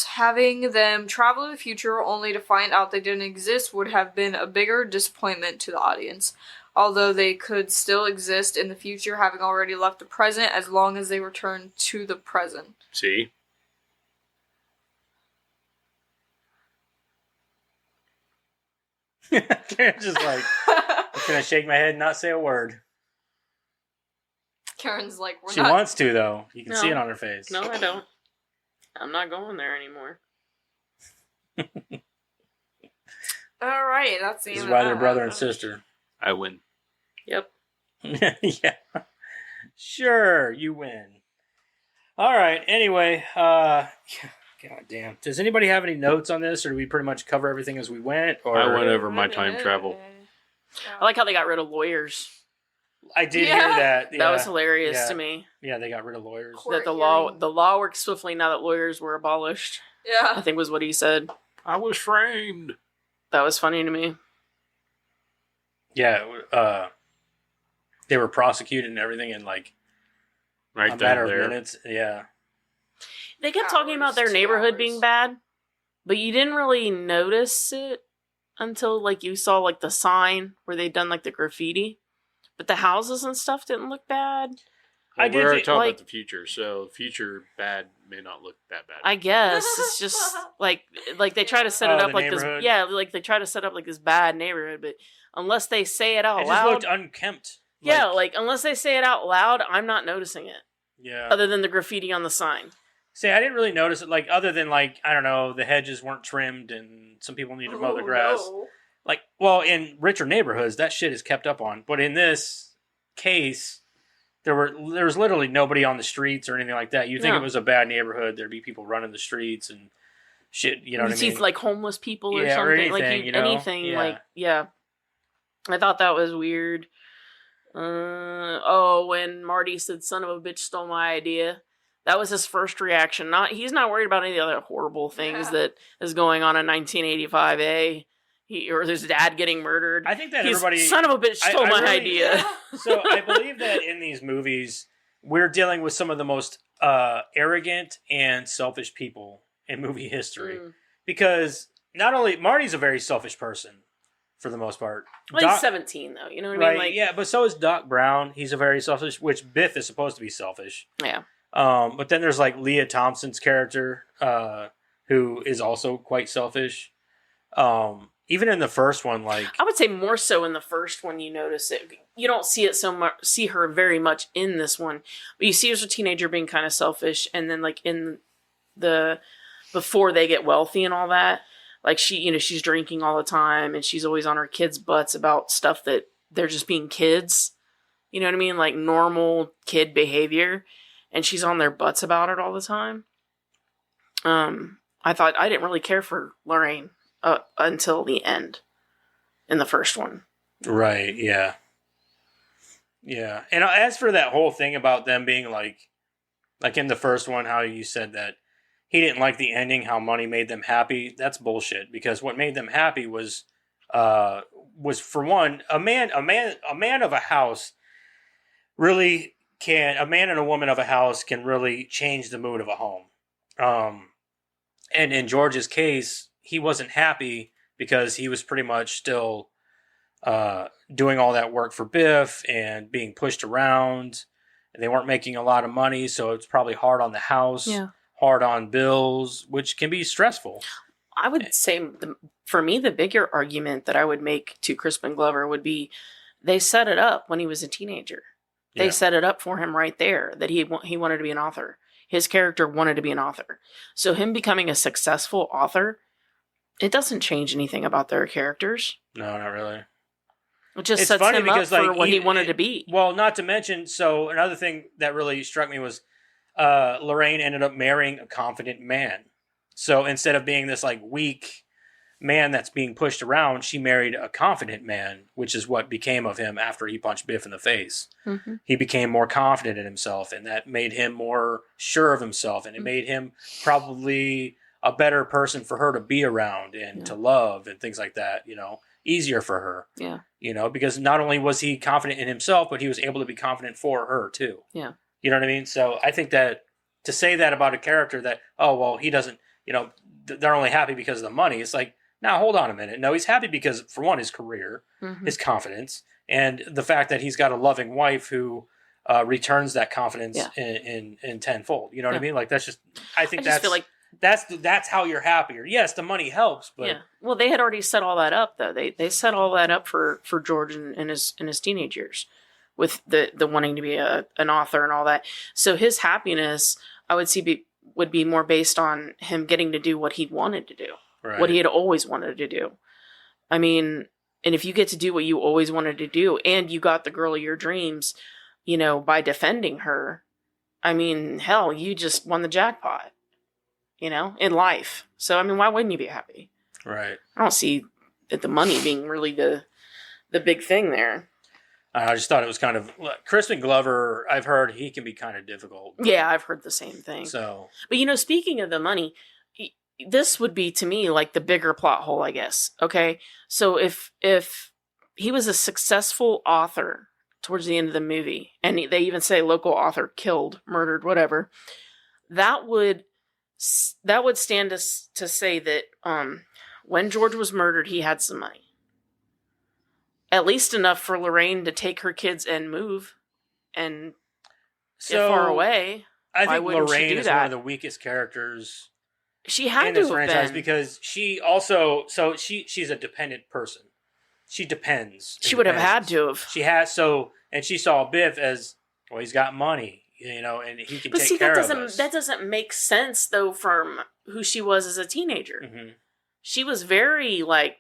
Having them travel to the future only to find out they didn't exist would have been a bigger disappointment to the audience. Although they could still exist in the future, having already left the present, as long as they return to the present. See? Karen's just like, I'm gonna shake my head and not say a word. Karen's like, She wants to, though. You can see it on her face. No, I don't. I'm not going there anymore. Alright, that's the This end is of why that. they're brother and sister. I win. Yep. Yeah. Sure, you win. All right. Anyway, God damn. Does anybody have any notes on this, or do we pretty much cover everything as we went? Or I went over my time travel. I like how they got rid of lawyers. I did Yeah. hear that. That was hilarious Yeah. to me. Yeah, they got rid of lawyers. Court That the hearing. law works swiftly now that lawyers were abolished. I Yeah. think was what he said. I was framed. That was funny to me. Yeah, they were prosecuted and everything in like Right a then matter there. of minutes. Yeah. They kept talking about their 2 neighborhood hours. being bad, but you didn't really notice it until like you saw like the sign where they'd done like the graffiti. But the houses and stuff didn't look bad. Well, I did we're already think, talking like- about the future, so future bad may not look that bad. I guess it's just like they try to set it Oh, up the like this. neighborhood? Yeah, like they try to set up like this bad neighborhood, but unless they say it out It just loud, looked unkempt. yeah, like unless they say it out loud, I'm not noticing it. Yeah. Other than the graffiti on the sign. See, I didn't really notice it. Like, other than like, I don't know, the hedges weren't trimmed and some people need to mow the Oh, grass. no. Like, well, in richer neighborhoods, that shit is kept up on. But in this case, there was literally nobody on the streets or anything like that. You think No. it was a bad neighborhood? There'd be people running the streets and shit. You know what I see mean? like homeless people or Yeah, or something. Like anything, you know? anything. Yeah. Like yeah. I thought that was weird. When Marty said "son of a bitch stole my idea," that was his first reaction. He's not worried about any other horrible things Yeah. that is going on in 1985. Or his dad getting murdered. I think that He's, everybody. son of a bitch stole I my really- idea. So I believe that in these movies, we're dealing with some of the most arrogant and selfish people in movie history. Mm. Because not only Marty's a very selfish person for the most part. Well, Doc- he's 17 though. You know what I right? mean? Like Yeah, but so is Doc Brown. He's a very selfish. Which Biff is supposed to be selfish. yeah. But then there's like Leah Thompson's character, who is also quite selfish. Even in the first one, like I would say more so in the first one. You notice it. You don't see it so much. See her very much in this one, but you see her as a teenager being kind of selfish, and then like in the before they get wealthy and all that, like she's drinking all the time, and she's always on her kids' butts about stuff that they're just being kids. You know what I mean? Like normal kid behavior, and she's on their butts about it all the time. I thought I didn't really care for Lorraine until the end in the first one. right, yeah, yeah. And as for that whole thing about them being like in the first one, how you said that he didn't like the ending, how money made them happy. That's bullshit. Because what made them happy was for one, a man of a house really can. A man and a woman of a house can really change the mood of a home. And in George's case, he wasn't happy because he was pretty much still doing all that work for Biff and being pushed around. And they weren't making a lot of money, so it's probably hard on the house, hard on bills, which can be stressful. I would say, for me, the bigger argument that I would make to Crispin Glover would be they set it up when he was a teenager. They Yeah. set it up for him right there that he wanted to be an author. His character wanted to be an author. So him becoming a successful author, it doesn't change anything about their characters. No, not really. It just It's sets funny him because, up for like, what he wanted to be. Well, not to mention, so another thing that really struck me was Lorraine ended up marrying a confident man. So instead of being this like weak man that's being pushed around, she married a confident man, which is what became of him after he punched Biff in the face. Mm-hmm. He became more confident in himself, and that made him more sure of himself, and it made him probably a better person for her to be around and to love and things like that, you know, easier for her. Yeah. You know, because not only was he confident in himself, but he was able to be confident for her too. Yeah. You know what I mean? So I think that to say that about a character that, oh, well, he doesn't, you know, they're only happy because of the money. It's like, now hold on a minute. No, he's happy because, for one, his career, his confidence, and the fact that he's got a loving wife who returns that confidence in tenfold. You know what I mean? Like, that's just, I think feel like that's how you're happier. Yes, the money helps, but yeah. Well, they had already set all that up, though. They set all that up for George in his teenage years, with the wanting to be an author and all that. So his happiness, I would see, would be more based on him getting to do what he wanted to do, right. what he had always wanted to do. I mean, and if you get to do what you always wanted to do, and you got the girl of your dreams, you know, by defending her, I mean, hell, you just won the jackpot. You know, in life. So, I mean, why wouldn't you be happy? Right. I don't see that the money being really the big thing there. I just thought it was kind of, Crispin Glover, I've heard he can be kind of difficult. Yeah, I've heard the same thing. So, but you know, speaking of the money, this would be to me like the bigger plot hole, I guess. Okay, so if he was a successful author towards the end of the movie, and they even say local author killed, murdered, whatever, that would stand us to say that when George was murdered, he had some money. At least enough for Lorraine to take her kids and move and get far away. I Why think wouldn't she Lorraine do is that? one of the weakest characters She had in to this have franchise been. because she also, so she's a dependent person. She depends. She would have had to have. She has, and she saw Biff as, well, he's got money, you know, and he can But take see, care that of us. doesn't make sense though from who she was as a teenager. Mm-hmm. She was very like,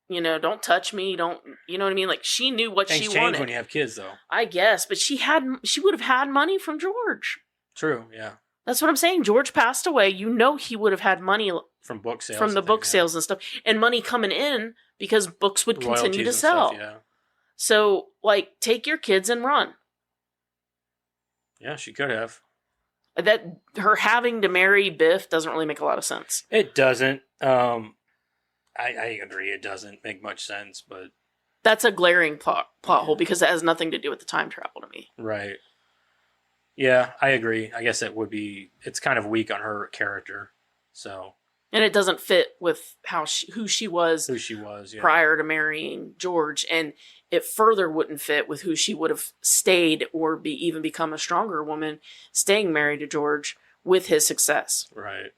you know, don't touch me, don't, you know what I mean? Like she knew what Things she change wanted. when you have kids, though. I guess, but she would have had money from George. True, yeah. That's what I'm saying. George passed away. You know, he would have had money from book sales, from the book sales and stuff, and money coming in because books would continue to sell. Stuff, yeah. So, like, take your kids and run. Yeah, she could have. That her having to marry Biff doesn't really make a lot of sense. It doesn't. I agree. It doesn't make much sense, but that's a glaring plot hole because it has nothing to do with the time travel to me. Right. Yeah, I agree. I guess it's kind of weak on her character. So. And it doesn't fit with who she was yeah. prior to marrying George, and it further wouldn't fit with who she would have stayed or even become a stronger woman, staying married to George with his success. Right.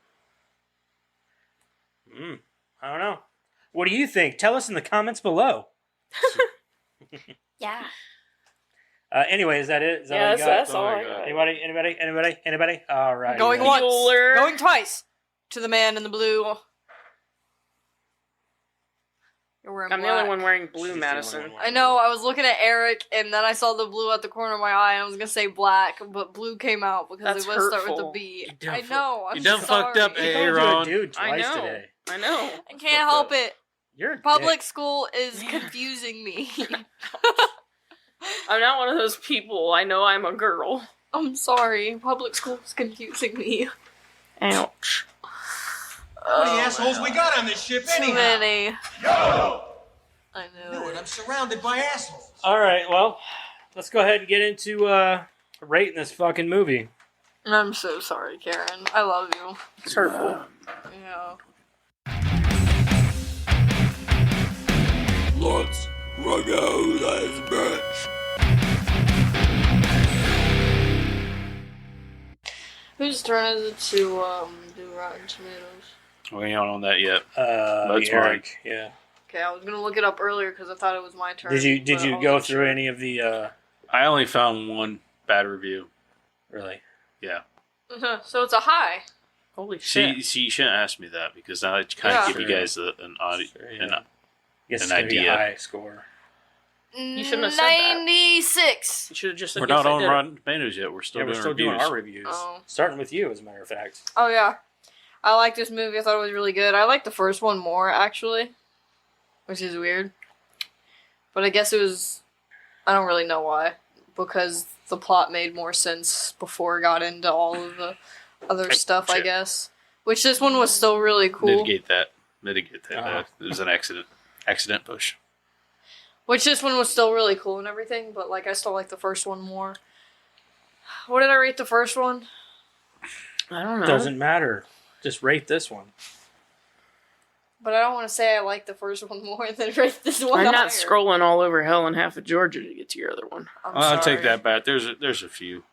I don't know. What do you think? Tell us in the comments below. Yeah. Anyway, is that it? Is that all you got? That's all I got. Anybody? All right. Going once. Bueller. Going twice. To the man in the blue. You're wearing I'm black. the only one wearing blue, She's the Madison. only one. I know, I was looking at Eric, and then I saw the blue at the corner of my eye, and I was gonna say black, but blue came out because That's it was start with a hurtful. B. You done I know, I'm you done sorry. fucked up, You Aaron. called you a dude I twice know. today. I know. I can't help it. You're a Public dick. school is confusing me. I'm not one of those people. I know I'm a girl. I'm sorry. Public school is confusing me. Ouch. How many assholes we got on this ship Too anyhow? many. I Knew know it. it. I'm surrounded by assholes. All right, well, let's go ahead and get into rating this fucking movie. I'm so sorry, Karen. I love you. It's hurtful. Yeah. Let's go, this bitch. Whose turn is it to do Rotten Tomatoes? We ain't on that yet. That's Eric. Yeah. Okay, I was gonna look it up earlier because I thought it was my turn. Did you but I go wasn't through sure. any of the? I only found one bad review. Really? Yeah. So it's a high. Holy shit. See, you shouldn't ask me that because now I kind of Yeah. give you guys an audio. Sure, yeah. an Guess an it's gonna be a idea. high score. You shouldn't have said that. 96. You should have just said We're yes, not I on did it. Rotten Tomatoes yet. We're still Yeah, we're doing still doing reviews. our reviews. Oh. Starting with you, as a matter of fact. Oh, yeah. I like this movie. I thought it was really good. I like the first one more, actually. Which is weird. But I guess it was... I don't really know why. Because the plot made more sense before it got into all of the other stuff, I Shit. guess. Which this one was still really cool. Mitigate that. Uh-huh. It was an accident push. Which this one was still really cool and everything, but like I still like the first one more. What did I rate the first one? I don't know. Doesn't matter. Just rate this one. But I don't want to say I like the first one more than rate this one I'm higher. not scrolling all over hell and half of Georgia to get to your other one. I'll take sorry. that back. There's a few.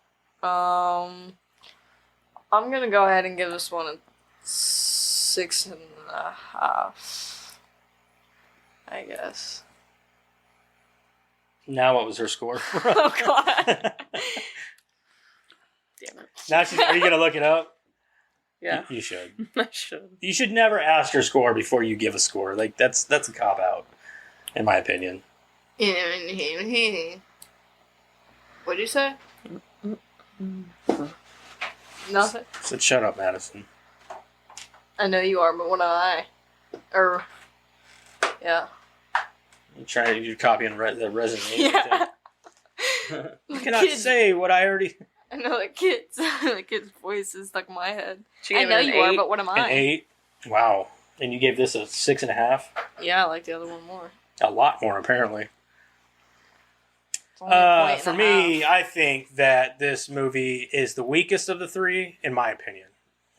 I'm gonna go ahead and give this one a 6.5. I guess. Now, what was her score? Oh god. Damn it. Now are you gonna look it up? Yeah, You should. I should. You should never ask your score before you give a score. Like that's a cop out, in my opinion. What'd you say? Nothing. So shut up, Madison. I know you are, but what am I? Yeah. I'm trying to do copying the Resident Evil Yeah. thing. You cannot say what I already. I know the kid's voice is stuck in my head. She I gave know it an you are, 8. but what am An I? 8. Wow. And you gave this a 6.5. Yeah, I like the other one more. A lot more, apparently. It's only a point For and a me, half. I think that this movie is the weakest of the three, in my opinion.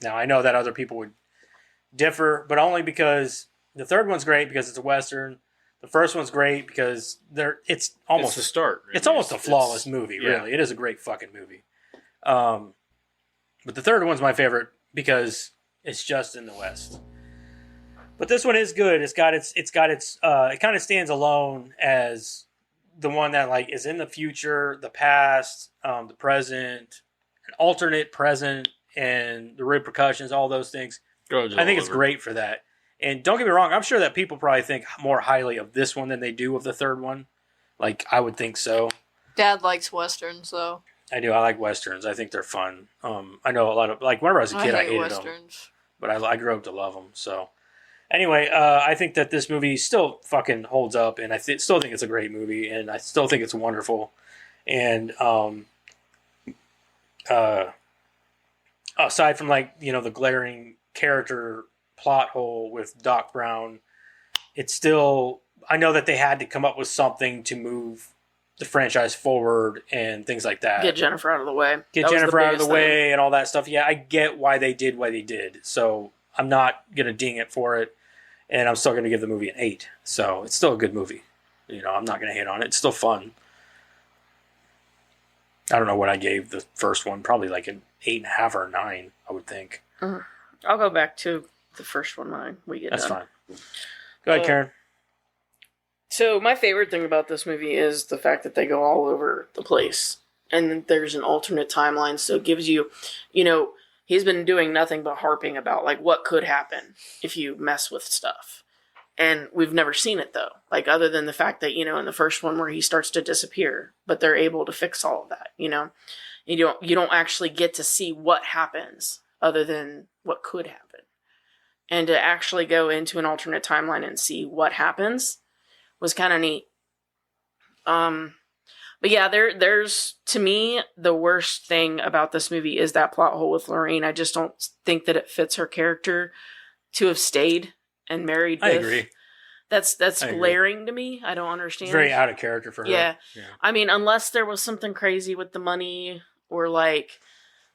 Now, I know that other people would differ, but only because the third one's great because it's a Western. The first one's great because it's almost It's the start. It's almost a flawless movie, yeah. really. It is a great fucking movie. But the third one's my favorite because it's just in the West. But this one is good. It kind of stands alone as the one that like is in the future, the past, the present, an alternate present, and the repercussions, all those things. I think it's great for that. And don't get me wrong, I'm sure that people probably think more highly of this one than they do of the third one. Like, I would think so. Dad likes westerns, so I do. I like westerns. I think they're fun. I know a lot of like whenever I was a kid, I hate hated them, westerns. but I grew up to love them. So anyway, I think that this movie still fucking holds up, and I still think it's a great movie, and I still think it's wonderful. And aside from like the glaring character plot hole with Doc Brown, it's still, I know that they had to come up with something to move the franchise forward and things like that. Get Jennifer out of the way. Get That was Jennifer out of the biggest way thing. and all that stuff. Yeah, I get why they did what they did. So I'm not going to ding it for it. And I'm still going to give the movie an 8. So it's still a good movie. I'm not going to hate on it. It's still fun. I don't know what I gave the first one. Probably like an 8.5 or a 9, I would think. I'll go back to the first one when we get That's done. fine. Go ahead, Karen. So my favorite thing about this movie is the fact that they go all over the place. And there's an alternate timeline, so it gives you, he's been doing nothing but harping about like what could happen if you mess with stuff. And we've never seen it though. Like other than the fact that, in the first one where he starts to disappear, but they're able to fix all of that, You don't actually get to see what happens other than what could happen. And to actually go into an alternate timeline and see what happens was kind of neat. But yeah, there's to me the worst thing about this movie is that plot hole with Lorraine. I just don't think that it fits her character to have stayed and married I Biff. agree. That's I agree. glaring to me. I don't understand. It's very out of character for her. Yeah. I mean, unless there was something crazy with the money or like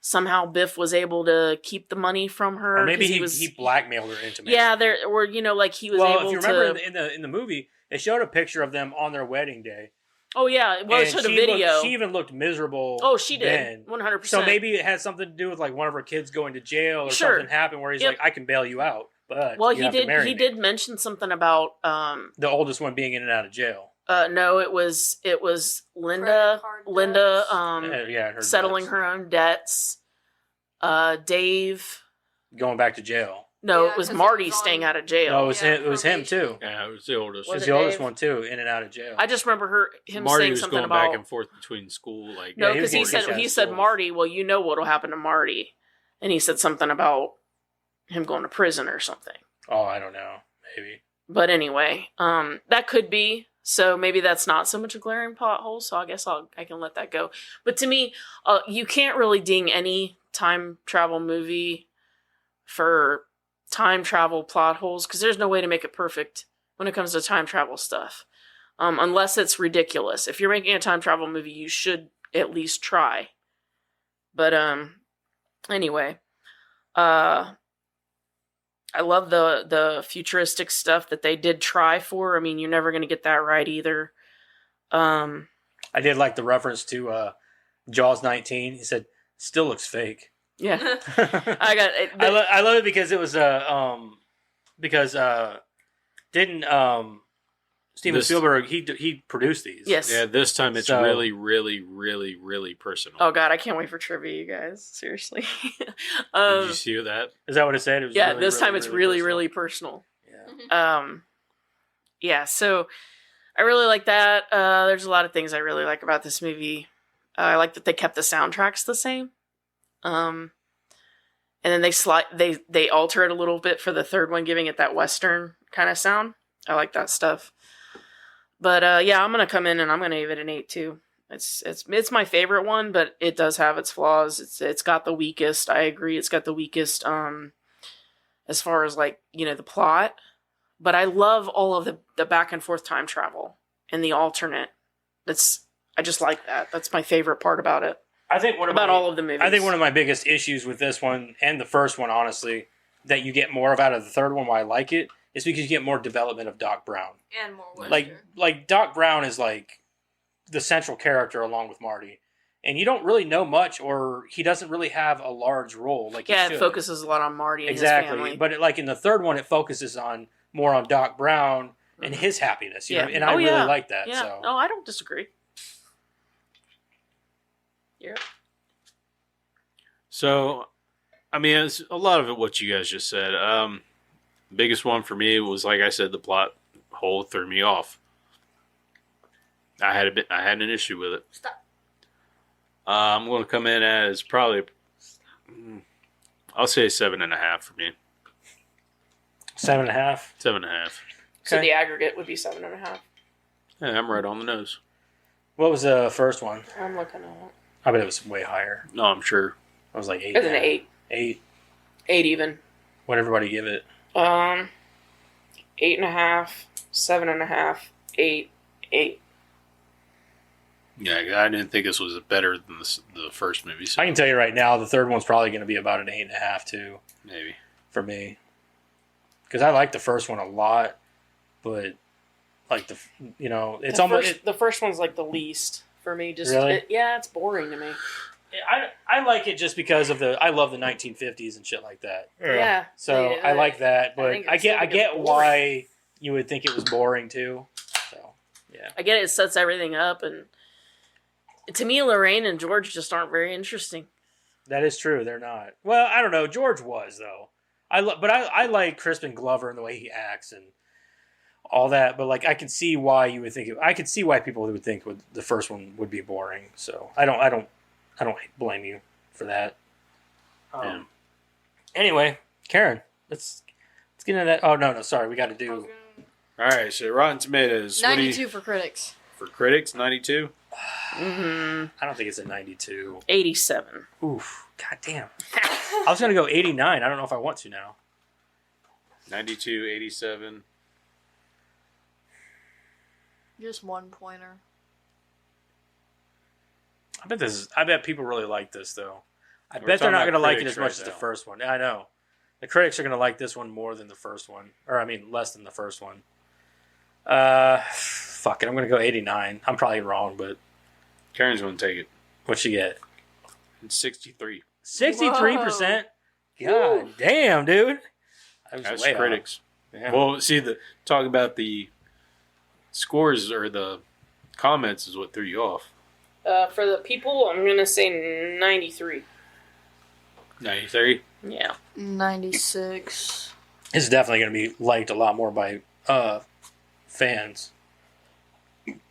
somehow Biff was able to keep the money from her. Or maybe 'cause he blackmailed her into marriage. Yeah, there or like he was Well, able if you remember to. in the movie, they showed a picture of them on their wedding day. Oh yeah, well, it and showed a she video. she even looked miserable. Oh, she did. then. 100%. So maybe it had something to do with like one of her kids going to jail or Sure. something happened where he's Yep. like, I can bail you out, but Well, you have to marry he me. did mention something about The oldest one being in and out of jail. no, it was Linda Credit card Her settling debts. her own debts. Dave going back to jail. No, Yeah, it was 'cause Marty he was on- staying out of jail. No, it was Yeah, him. It was him too. Yeah, it was the oldest. It Was was it the oldest Dave? one too, in and out of jail. I just remember him Marty saying was something going about back and forth between school. Like, no, Yeah, because he he was said getting he his said schools. Marty. Well, you know what'll happen to Marty, and he said something about him going to prison or something. Oh, I don't know. Maybe. But anyway, that could be. So maybe that's not so much a glaring plot hole. So I guess I can let that go. But to me, you can't really ding any time travel movie for time travel plot holes because there's no way to make it perfect when it comes to time travel stuff, unless it's ridiculous. If you're making a time travel movie, you should at least try. But anyway, I love the futuristic stuff that they did try for. I mean, you're never going to get that right either. I did like the reference to Jaws 19. He said, "Still looks fake." Yeah, I I got it. I love it because it was didn't Steven This- Spielberg he produced these. Yes. yeah, this time it's So- really, really, really, really personal. Oh god, I can't wait for trivia, you guys. Seriously. Did you see that? Is that what it said? It was yeah, really, this really, time it's really, personal. really personal. Yeah. Yeah, so I really like that. There's a lot of things I really like about this movie. I like that they kept the soundtracks the same. And then they alter it a little bit for the third one, giving it that Western kind of sound. I like that stuff. But yeah, I'm gonna come in and I'm gonna give it an 8 too. It's my favorite one, but it does have its flaws. It's got the weakest. I agree. It's got the weakest as far as like, you know, the plot. But I love all of the back and forth time travel and the alternate. I just like that. That's my favorite part about it. I think All of the movies. I think one of my biggest issues with this one and the first one, honestly, that you get more of out of the third one, why I like it, is because you get more development of Doc Brown. And more Western. Like Doc Brown is like the central character along with Marty, and you don't really know much, or he doesn't really have a large role. Like he yeah, should. it focuses a lot on Marty and exactly, his family. but like in the third one, it focuses on more on Doc Brown and his happiness. You know? And I really like that. Yeah, So. no, I don't disagree. Yeah. So, I mean, it's a lot of it what you guys just said. Biggest one for me was, like I said, the plot hole threw me off. I had an issue with it. Stop. I'm going to come in as probably, I'll say 7.5 for me. 7.5. 7.5. So Okay. the aggregate would be 7.5. Yeah, I'm right on the nose. What was the first one? I'm looking at it. I bet it was way higher. No, I'm sure. I was like 8. It's an 8. 8. 8 even. What everybody give it? 8.5, 7.5, 8, 8. Yeah, I didn't think this was better than the first movie. So I can tell you right now, the third one's probably going to be about an 8.5 too maybe. for me, because I like the first one a lot, but like it's almost. The first one's like the least for me. Just Really? yeah, it's boring to me. I like it just because of I love the 1950s and shit like that. Yeah. So Yeah, I like that, but think I it's still get boring. why you would think it was boring too. So yeah, I get it sets everything up, and to me, Lorraine and George just aren't very interesting. that is true. They're not. Well, I don't know. George was though. I like Crispin Glover and the way he acts and all that. But like, I can see why you would think I could see why people would think the first one would be boring. So I don't blame you for that. Yeah. Anyway, Karen, let's get into that. Oh no, sorry, we got to do. All right, so Rotten Tomatoes. what do you- 92 for critics. for critics, 92. Mm-hmm. I don't think it's a 92. 87. Oof, god damn. I was gonna go 89. I don't know if I want to now. 92, 87. Just 1 pointer. I bet people really like this though. I We're bet they're talking not about gonna like it critics as much right as the now. first one. I know. The critics are gonna like this one more than the first one, or I mean, less than the first one. Fuck it. I'm gonna go 89. I'm probably wrong, but Karen's going to take it. what you get? It's 63. 63%. God damn, dude. I was That's way critics. off. Yeah. Well, see, talking about the scores or the comments is what threw you off. For the people, I'm gonna say 93. 93. Yeah. 96. It's definitely going to be liked a lot more by fans.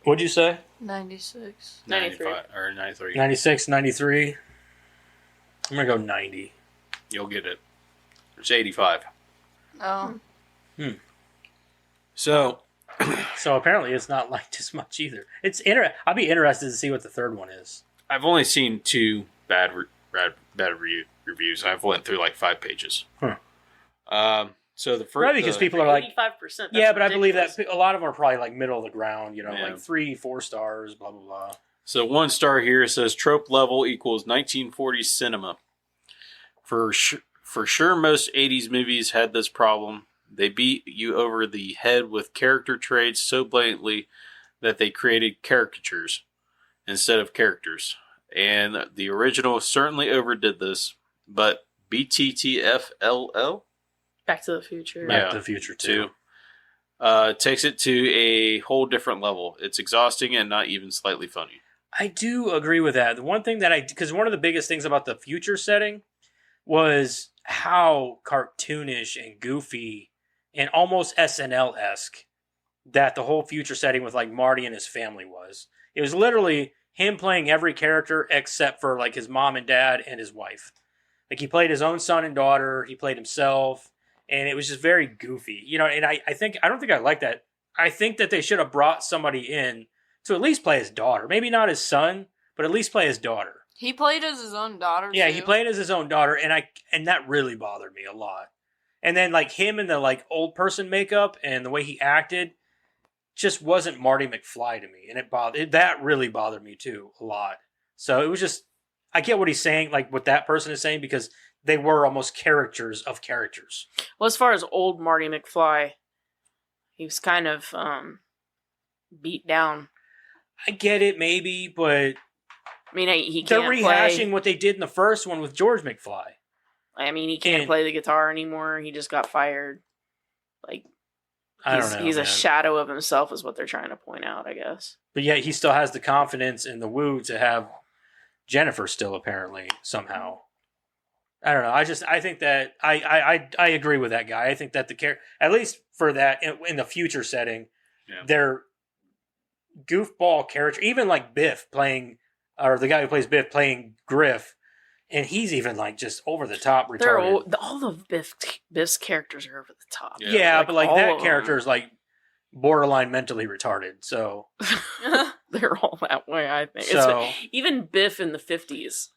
What'd you say? 96. 93. 95 or 93. 96, 93. I'm going to go 90. You'll get it. It's 85. Oh. So, So apparently it's not liked as much either. I'll be interested to see what the third one is. I've only seen 2 bad reviews. I've went through like 5 pages. Huh. So the first, Probably because people are like, 85%. yeah, but I believe that a lot of them are probably like middle of the ground, Yeah. like 3-4 stars, blah, blah, blah. So 1 star here says trope level equals 1940s cinema. For sure, most 80s movies had this problem. They beat you over the head with character traits so blatantly that they created caricatures instead of characters. And the original certainly overdid this, but BTTFLL? Back to the Future. Back to the Future, too. Takes it to a whole different level. It's exhausting and not even slightly funny. I do agree with that. The one thing because one of the biggest things about the future setting was how cartoonish and goofy and almost SNL-esque that the whole future setting with like Marty and his family was. It was literally him playing every character except for like his mom and dad and his wife. Like he played his own son and daughter, he played himself, and it was just very goofy. And I don't think I like that. I think that they should have brought somebody in to at least play his daughter. Maybe not his son, but at least play his daughter. He played as his own daughter. Yeah, too. he played as his own daughter, and that really bothered me a lot. And then like him in the like old person makeup and the way he acted just wasn't Marty McFly to me, and that really bothered me too a lot. So it was just, I get what he's saying, like what that person is saying, because they were almost characters of characters. Well, as far as old Marty McFly, he was kind of beat down. I get it, maybe, but I mean, he they're can't rehashing play. what they did in the first one with George McFly. I mean, he can't And- play the guitar anymore. He just got fired. Like, I don't know. he's a man. shadow of himself, is what they're trying to point out, I guess. But yet he still has the confidence and the woo to have Jennifer still, apparently, somehow. I don't know. I think that I agree with that guy. I think that at least for that in the future setting, their goofball character, even like Biff playing, or the guy who plays Biff playing Griff, and he's even like just over the top retarded. All of Biff's characters are over the top. Yeah, but like all that of character is like borderline mentally retarded. So they're all that way, I think. So- Even Biff in the 50s.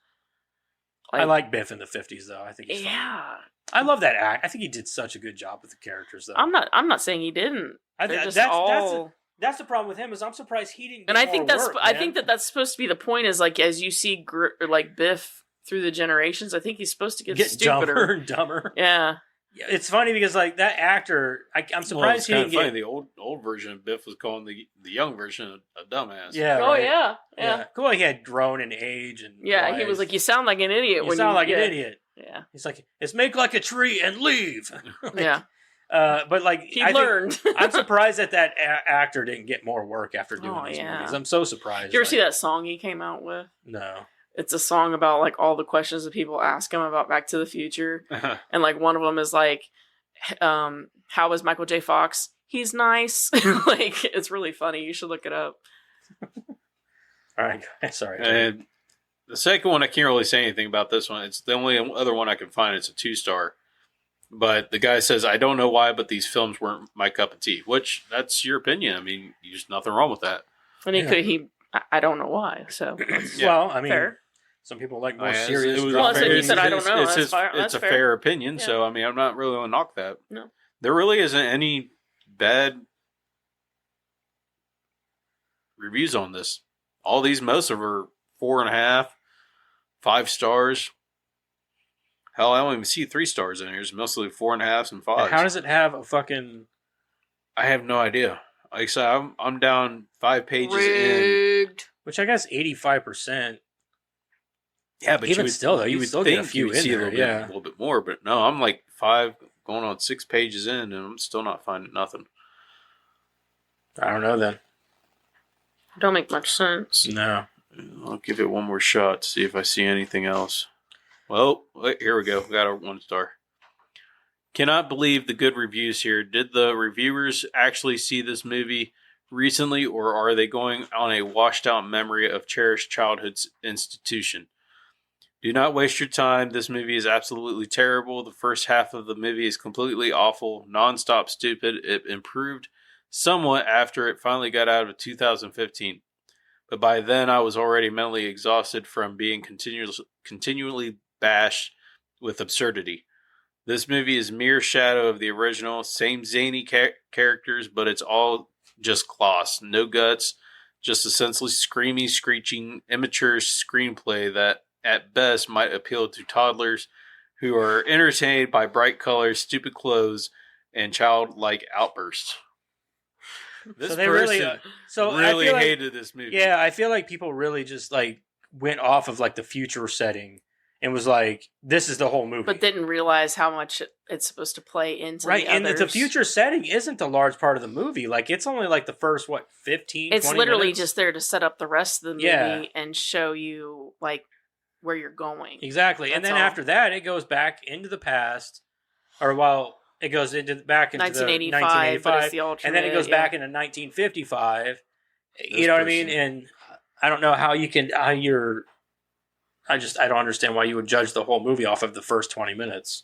I like Biff in the 50s though. I think he's funny. Yeah. I love that act. I think he did such a good job with the characters though. I'm not saying he didn't. They're just That's the problem with him, is I'm surprised he didn't. and get I think more that's work, I man. think that's supposed to be the point, is like as you see like Biff through the generations, I think he's supposed to get stupider. dumber and dumber. Yeah. Yeah, it's funny because like that actor, I'm surprised he didn't funny. get. The old version of Biff was calling the young version a dumbass. Yeah. Oh right. yeah. Cool. He had grown in age and. Yeah, he was like, "You sound like an idiot." You when sound you like yeah. an idiot. Yeah. He's like, "It's make like a tree and leave." Yeah. But like He I think- learned. I'm surprised that actor didn't get more work after doing Oh, these yeah. movies. I'm so surprised. You ever see that song he came out with? No. It's a song about like all the questions that people ask him about Back to the Future, and like one of them is like, "How is Michael J. Fox? He's nice." Like it's really funny. You should look it up. All right. Sorry. And the second one, I can't really say anything about this one. It's the only other one I can find. It's a 2-star. But the guy says, "I don't know why, but these films weren't my cup of tea." Which, that's your opinion. I mean, there's nothing wrong with that. And I don't know why. So Well, I mean, fair. some people like more It's- serious. it was Well, a so fair- he said, "I don't know." It's, That's fair. it's That's a fair. fair opinion. Yeah. So, I mean, I'm not really going to knock that. No. There really isn't any bad reviews on this. All these, most of them are 4.5, 5 stars. Hell, I don't even see 3 stars in here. It's mostly 4.5s and 5s. And how does it have a fucking? I have no idea. Like I said, I'm down 5 pages in. Rigged. Which I guess 85%. Yeah, but Even you would, still, though, you you'd would still get a think few you would in see there, a little, yeah. bit, a little bit more. But no, I'm like 5 going on 6 pages in, and I'm still not finding nothing. I don't know then. Don't make much sense. No. I'll give it one more shot to see if I see anything else. Well, wait, here we go. We got our 1 star. Cannot believe the good reviews here. Did the reviewers actually see this movie recently, or are they going on a washed out memory of cherished childhood's institution? Do not waste your time. This movie is absolutely terrible. The first half of the movie is completely awful, non-stop stupid. It improved somewhat after it finally got out of 2015. But by then I was already mentally exhausted from being continually bashed with absurdity. This movie is mere shadow of the original, same zany characters, but it's all just gloss, no guts, just a senseless, screamy, screeching, immature screenplay that at best might appeal to toddlers who are entertained by bright colors, stupid clothes, and childlike outbursts. This so they person really I feel hated this movie. Yeah, I feel like people really just like went off of like the future setting and was like, "This is the whole movie," But didn't realize how much it's supposed to play into right. the And others. the future setting isn't a large part of the movie. Like it's only like the first 15. It's 20 literally minutes? just there to set up the rest of the movie Yeah. and show you like where you're going. Exactly. And That's then all. after that, it goes back into the past, or it goes back into 1985, the 1985, but it's the alternate. and then it goes back into 1955. You know what I mean? And I don't know how I don't understand why you would judge the whole movie off of the first 20 minutes.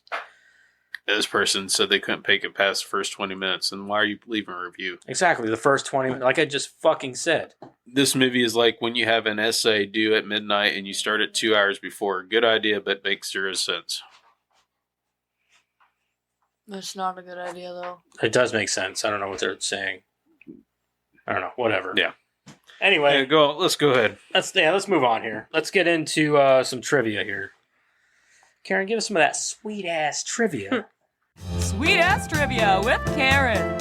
This person said they couldn't make it past the first 20 minutes, and why are you leaving a review? Exactly, the first 20 minutes, like I just fucking said. This movie is like when you have an essay due at midnight and you start it 2 hours before. Good idea, but makes zero sense. That's not a good idea, though. It does make sense. I don't know what they're saying. I don't know. Whatever. Yeah. Anyway, Yeah, let's go ahead. let's move on here. Let's get into some trivia here. Karen, give us some of that sweet ass trivia. Sweet ass trivia with Karen.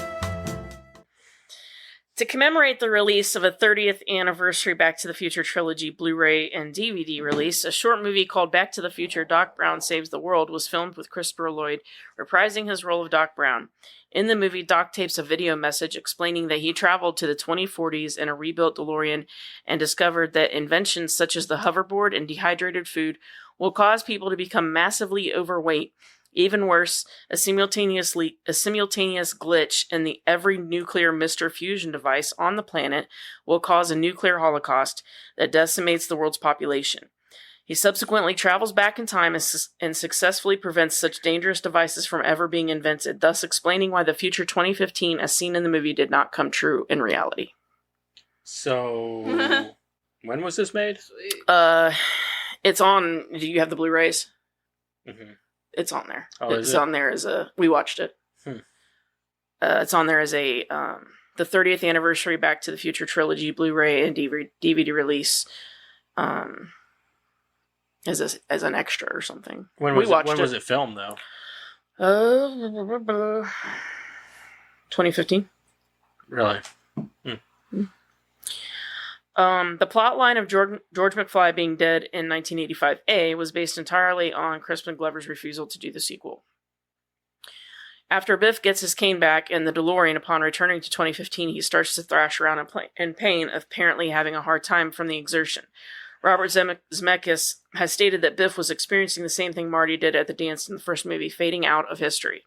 To commemorate the release of a 30th anniversary Back to the Future trilogy Blu-ray and DVD release, a short movie called Back to the Future: Doc Brown Saves the World was filmed with Christopher Lloyd reprising his role of Doc Brown. In the movie, Doc tapes a video message explaining that he traveled to the 2040s in a rebuilt DeLorean and discovered that inventions such as the hoverboard and dehydrated food will cause people to become massively overweight. Even worse, a simultaneous glitch in every nuclear Mr. Fusion device on the planet will cause a nuclear holocaust that decimates the world's population. He subsequently travels back in time and successfully prevents such dangerous devices from ever being invented, thus explaining why the future 2015 as seen in the movie did not come true in reality. So, when was this made? It's on. Do you have the Blu-rays? Mm-hmm. It's on there. Oh, It's on there as a. We watched it. It's on there as a the 30th anniversary Back to the Future trilogy Blu-ray and DVD release, as an extra or something. When was it filmed though? 2015. Really? The plot line of George McFly being dead in 1985A was based entirely on Crispin Glover's refusal to do the sequel. After Biff gets his cane back in the DeLorean upon returning to 2015, he starts to thrash around in pain, apparently having a hard time from the exertion. Robert Zemeckis has stated that Biff was experiencing the same thing Marty did at the dance in the first movie, fading out of history.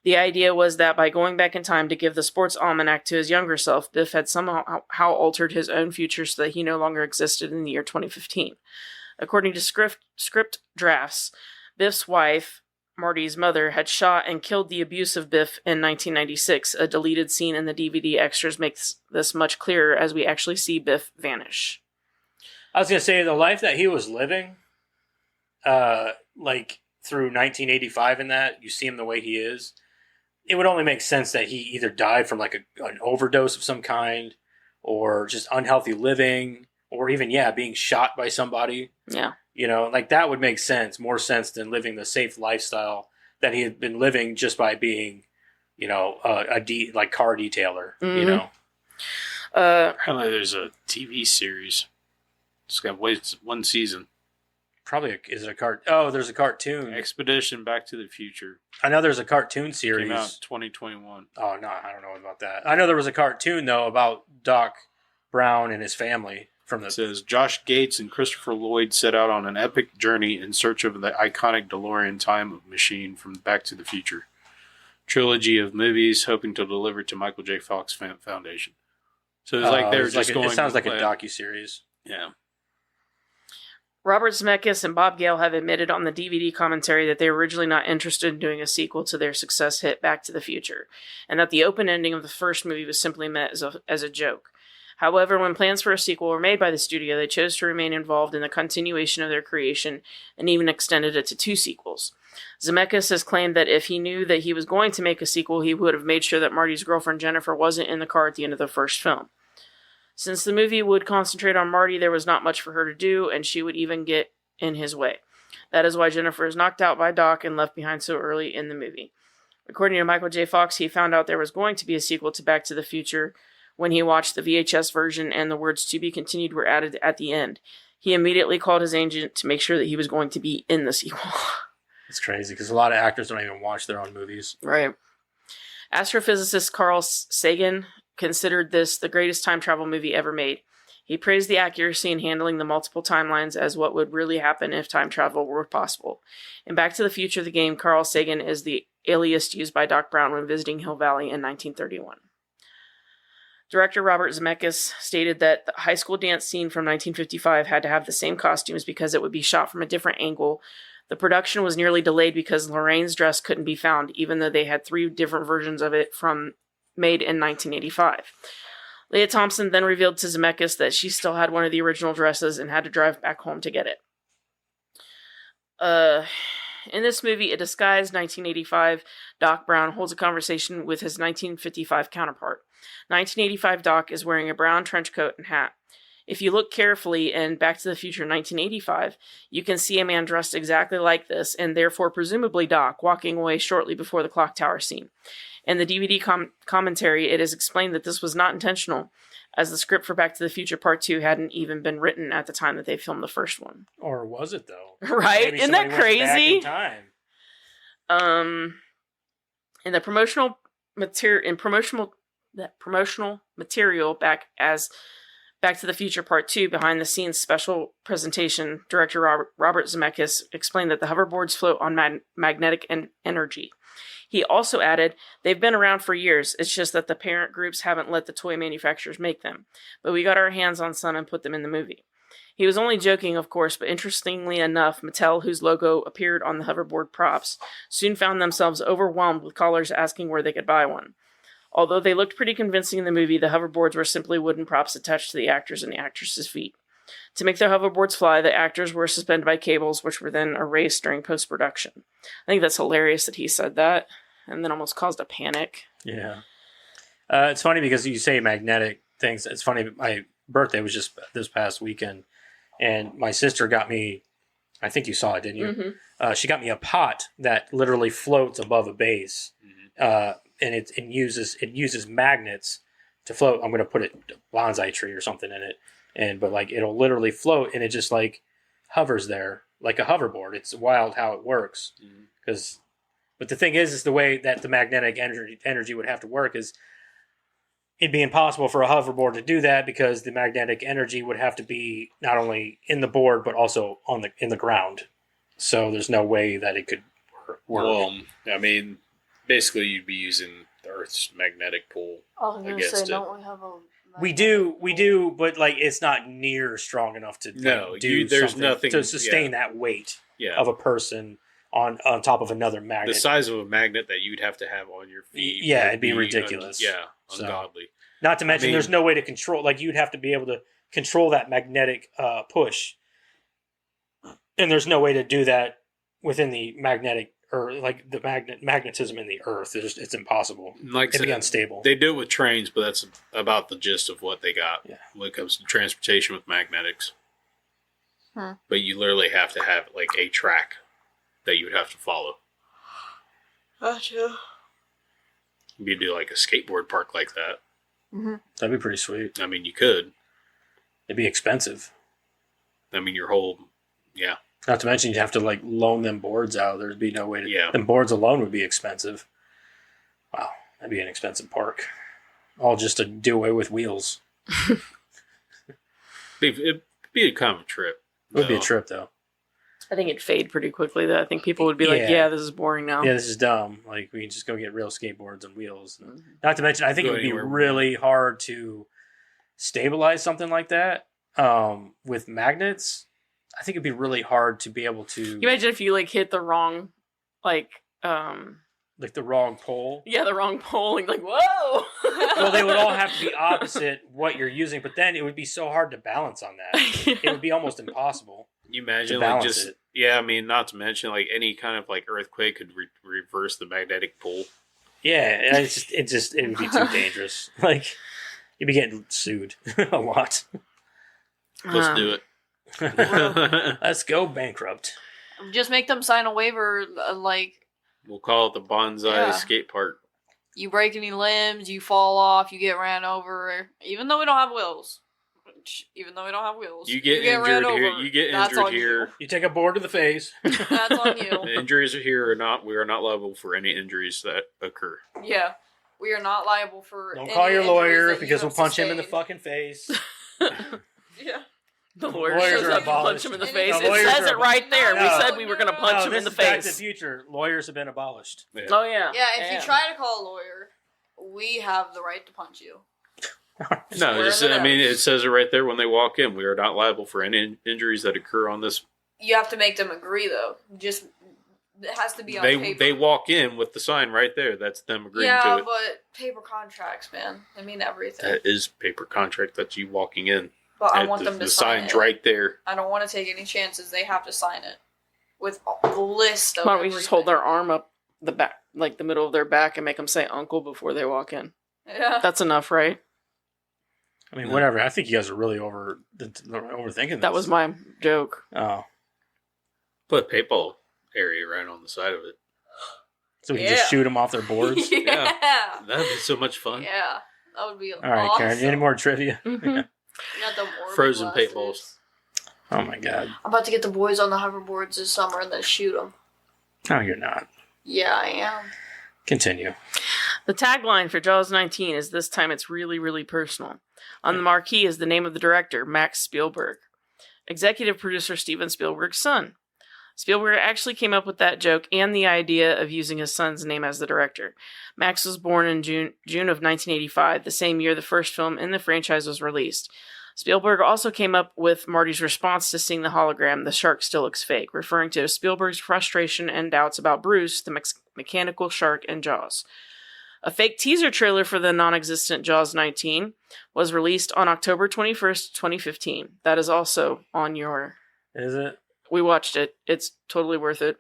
The idea was that by going back in time to give the sports almanac to his younger self, Biff had somehow altered his own future so that he no longer existed in the year 2015. According to script drafts, Biff's wife, Marty's mother, had shot and killed the abusive Biff in 1996. A deleted scene in the DVD extras makes this much clearer as we actually see Biff vanish. I was going to say, the life that he was living, like through 1985 and that, you see him the way he is, it would only make sense that he either died from like an overdose of some kind, or just unhealthy living, or even, being shot by somebody. Yeah. You know, like that would make sense, more sense than living the safe lifestyle that he had been living just by being, like car detailer, you know. Apparently there's a TV series. It's got one season. Probably is it a there's a cartoon. Expedition Back to the Future. I know there's a cartoon series. Came out 2021. Oh, no, I don't know about that. I know there was a cartoon, though, about Doc Brown and his family. It says, Josh Gates and Christopher Lloyd set out on an epic journey in search of the iconic DeLorean time machine from Back to the Future. trilogy of movies, hoping to deliver to Michael J. Fox Foundation. So it's like they're just going. It sounds like a docuseries. Yeah. Robert Zemeckis and Bob Gale have admitted on the DVD commentary that they were originally not interested in doing a sequel to their success hit Back to the Future, and that the open ending of the first movie was simply meant as a joke. However, when plans for a sequel were made by the studio, they chose to remain involved in the continuation of their creation and even extended it to 2 sequels. Zemeckis has claimed that if he knew that he was going to make a sequel, he would have made sure that Marty's girlfriend Jennifer wasn't in the car at the end of the first film. Since the movie would concentrate on Marty, there was not much for her to do, and she would even get in his way. That is why Jennifer is knocked out by Doc and left behind so early in the movie. According to Michael J. Fox, he found out there was going to be a sequel to Back to the Future when he watched the VHS version and the words "to be continued" were added at the end. He immediately called his agent to make sure that he was going to be in the sequel. It's crazy because a lot of actors don't even watch their own movies. Right. Astrophysicist Carl Sagan considered this the greatest time travel movie ever made. He praised the accuracy in handling the multiple timelines as what would really happen if time travel were possible. In Back to the Future, the game, Carl Sagan is the alias used by Doc Brown when visiting Hill Valley in 1931. Director Robert Zemeckis stated that the high school dance scene from 1955 had to have the same costumes because it would be shot from a different angle. The production was nearly delayed because Lorraine's dress couldn't be found, even though they had 3 different versions of it made in 1985. Leah Thompson then revealed to Zemeckis that she still had one of the original dresses and had to drive back home to get it. In this movie, a disguised 1985 Doc Brown holds a conversation with his 1955 counterpart. 1985 Doc is wearing a brown trench coat and hat. If you look carefully in Back to the Future 1985, you can see a man dressed exactly like this, and therefore presumably Doc, walking away shortly before the clock tower scene. In the DVD commentary, it is explained that this was not intentional, as the script for Back to the Future Part 2 hadn't even been written at the time that they filmed the first one. Or was it, though? Right? Maybe Isn't that somebody went back crazy? in time. In the promotional material Back to the Future Part 2 behind the scenes special presentation, director Robert Zemeckis explained that the hoverboards float on magnetic energy. He also added, "They've been around for years, it's just that the parent groups haven't let the toy manufacturers make them. But we got our hands on some and put them in the movie." He was only joking, of course, but interestingly enough, Mattel, whose logo appeared on the hoverboard props, soon found themselves overwhelmed with callers asking where they could buy one. Although they looked pretty convincing in the movie, the hoverboards were simply wooden props attached to the actors and the actresses' feet. To make their hoverboards fly, the actors were suspended by cables, which were then erased during post-production. I think that's hilarious that he said that, and then almost caused a panic. Yeah. It's funny because you say magnetic things. It's funny, my birthday was just this past weekend, and my sister got me, I think you saw it, didn't you? Mm-hmm. She got me a pot that literally floats above a base, and it uses magnets to float. I'm going to put a bonsai tree or something in it, but like it'll literally float, and it just like hovers there like a hoverboard. It's wild how it works. But the thing is the way that the magnetic energy would have to work is it'd be impossible for a hoverboard to do that because the magnetic energy would have to be not only in the board but also in the ground. So there's no way that it could work. Well, I mean, basically you'd be using the Earth's magnetic pull. I was gonna say, don't we have a? We do, but like it's not near strong enough to there's nothing to sustain that weight of a person on top of another magnet. The size of a magnet that you'd have to have on your feet. Yeah, it'd be ridiculous. Ungodly. Not to mention, there's no way to control. Like you'd have to be able to control that magnetic push, and there's no way to do that within the magnetic or like the magnetism in the Earth. It's impossible. Like it'd be unstable. They do it with trains, but that's about the gist of what they got when it comes to transportation with magnetics. But you literally have to have like a track that you would have to follow. Gotcha. You do like a skateboard park like that. Mm-hmm. That'd be pretty sweet. I mean, you could. It'd be expensive. I mean, your whole, Not to mention you'd have to like loan them boards out. There'd be no way to. Yeah. Them boards alone would be expensive. Wow, that'd be an expensive park. All just to do away with wheels. It'd be a kind of a trip. It would be a trip though. I think it'd fade pretty quickly, though. I think people would be like, Yeah. yeah, this is boring now. Yeah, this is dumb. Like, we can just go get real skateboards and wheels. Mhm. Not to mention, I think it Go would be anywhere. really hard to stabilize something like that with magnets. I think it'd be really hard to be able to, You imagine if you like hit the wrong, like, like the wrong pole. the wrong pole, and like, whoa. Well, they would all have to be opposite what you're using, but then it would be so hard to balance on that. It would be almost impossible. You imagine To like balance just it. yeah, I mean, not to mention like any kind of like earthquake could reverse the magnetic pull. Yeah, it would be too dangerous. Like, you'd be getting sued a lot. Let's do it. Let's go bankrupt. Just make them sign a waiver, like, We'll call it the Bonsai Yeah. Skate Park. you break any limbs, you fall off, you get ran over, even though we don't have wheels. Even though we don't have wheels. You get ran injured here. over, You get that's injured on you. here. You take a board to the face. That's on you. The injuries are here or not. We are not liable for any injuries that occur. Yeah. We are not liable for Don't any call your injuries lawyer that you because we'll have punch him in the sustained. fucking face. Yeah. The lawyer Lawyers shows are up and punch abolished. him in the No, face. It lawyers says are it right there. No. We said we were going to punch him this in the is Back to the face. Future. Lawyers have been abolished. Yeah. Oh, yeah. Yeah, if you try to call a lawyer, we have the right to punch you. No, Where just, are the I mean, notes? it says it right there when they walk in. We are not liable for any injuries that occur on this. You have to make them agree, though. Just, it has to be on paper. They walk in with the sign right there. That's them agreeing yeah, to it. but paper contracts, man. I mean everything. That is paper contract. That's you walking in. But I And want them to the sign sign's it. right there. I don't want to take any chances. They have to sign it with the list of. Why don't we just hold everything. their arm up the back, like the middle of their back, and make them say uncle before they walk in? Yeah. That's enough, right? I mean, whatever. I think you guys are really overthinking this. That was my joke. Oh. Put a paintball area right on the side of it. So we can just shoot them off their boards? Yeah. That'd be so much fun. Yeah. That would be All right, awesome. Karen. Any more trivia? Mhm. You got them Orby Frozen blasters. paintballs. Oh, my God. I'm about to get the boys on the hoverboards this summer and then shoot them. No, you're not. Yeah, I am. Continue. The tagline for Jaws 19 is "This time it's really, really personal." On the marquee is the name of the director, Max Spielberg. Executive producer Steven Spielberg's son. Spielberg actually came up with that joke and the idea of using his son's name as the director. Max was born in June of 1985, the same year the first film in the franchise was released. Spielberg also came up with Marty's response to seeing the hologram, "The shark still looks fake," referring to Spielberg's frustration and doubts about Bruce, the mechanical shark in Jaws. A fake teaser trailer for the non-existent Jaws 19 was released on October 21st, 2015. That is also on your... Is it? We watched it. It's totally worth it.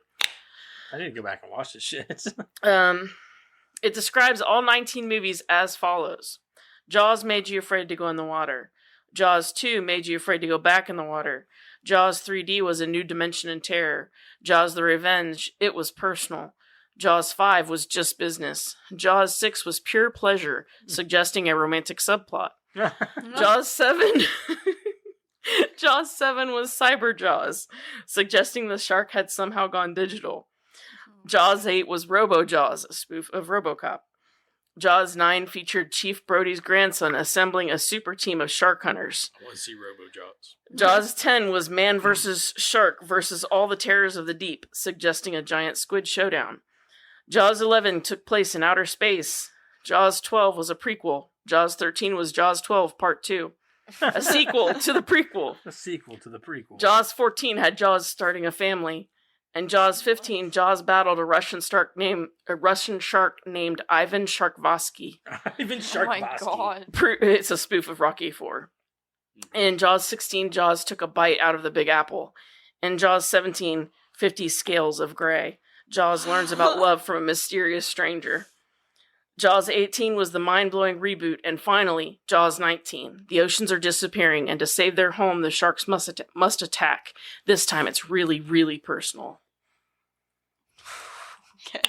I need to go back and watch this shit. It describes all 19 movies as follows. Jaws made you afraid to go in the water. Jaws 2 made you afraid to go back in the water. Jaws 3D was a new dimension in terror. Jaws the Revenge, it was personal. Jaws 5 was just business. Jaws 6 was pure pleasure, suggesting a romantic subplot. Jaws 7 Jaws 7 was Cyber Jaws, suggesting the shark had somehow gone digital. Jaws 8 was Robo Jaws, a spoof of RoboCop. Jaws 9 featured Chief Brody's grandson assembling a super team of shark hunters. I want to see Robo Jaws. Jaws 10 was man versus shark versus all the terrors of the deep, suggesting a giant squid showdown. Jaws 11 took place in outer space. Jaws 12 was a prequel. Jaws 13 was Jaws 12 Part 2, a sequel to the prequel. A sequel to the prequel. Jaws 14 had Jaws starting a family. And Jaws 15, Jaws battled a Russian shark named Ivan Sharkvosky. Ivan Oh my Sharkvosky. god. It's a spoof of Rocky IV. In Jaws 16, Jaws took a bite out of the Big Apple. In Jaws 17, 50 Scales of Grey, Jaws learns about love from a mysterious stranger. Jaws 18 was the mind-blowing reboot, and finally, Jaws 19. The oceans are disappearing, and to save their home, the sharks must attack. This time, it's really, really personal. Okay.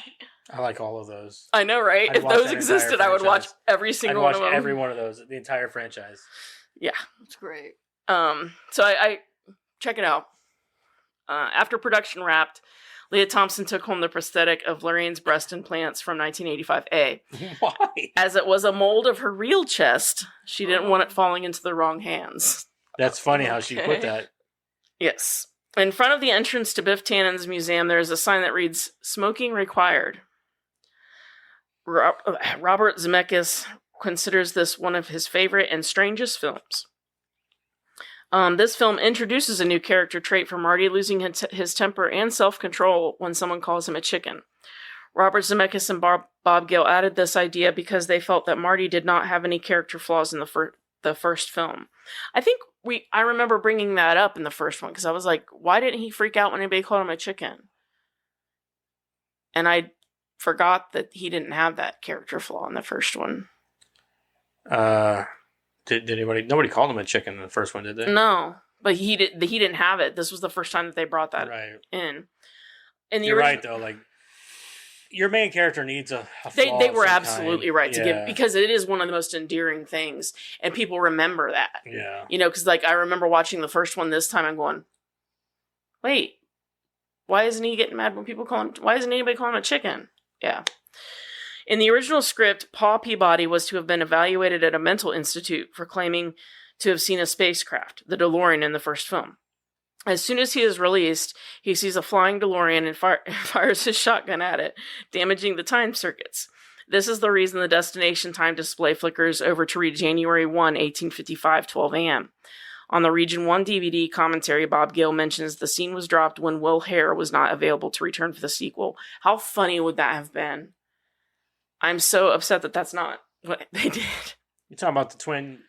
I like all of those. I know, right? I'd if watch those that existed, entire I would watch franchise. every I'd single watch one of them. every one of those, the entire franchise. Yeah. That's great. So I check it out. After production wrapped, Leah Thompson took home the prosthetic of Lorraine's breast implants from 1985A. Why? As it was a mold of her real chest, she didn't want it falling into the wrong hands. That's funny how she put Okay. that. Yes. In front of the entrance to Biff Tannen's museum, there is a sign that reads, "Smoking required." Robert Zemeckis considers this one of his favorite and strangest films. This film introduces a new character trait for Marty, losing his temper and self-control when someone calls him a chicken. Robert Zemeckis and Bob Gale added this idea because they felt that Marty did not have any character flaws in the first film. I think I remember bringing that up in the first one because I was like, why didn't he freak out when anybody called him a chicken? And I forgot that he didn't have that character flaw in the first one. Did nobody called him a chicken in the first one, did they? No, but he didn't have it. This was the first time that they brought that in. And you're right though. Like, your main character needs a flaw. They were absolutely right to give, because it is one of the most endearing things, and people remember that. Yeah. Because like I remember watching the first one this time and going, wait, why isn't he getting mad when people call him? Why isn't anybody calling him a chicken? Yeah. In the original script, Paul Peabody was to have been evaluated at a mental institute for claiming to have seen a spacecraft, the DeLorean, in the first film. As soon as he is released, he sees a flying DeLorean and fires his shotgun at it, damaging the time circuits. This is the reason the destination time display flickers over to read January 1, 1855, 12 a.m. On the Region 1 DVD commentary, Bob Gale mentions the scene was dropped when Will Hare was not available to return for the sequel. How funny would that have been? I'm so upset that that's not what they did. You're talking about the Twin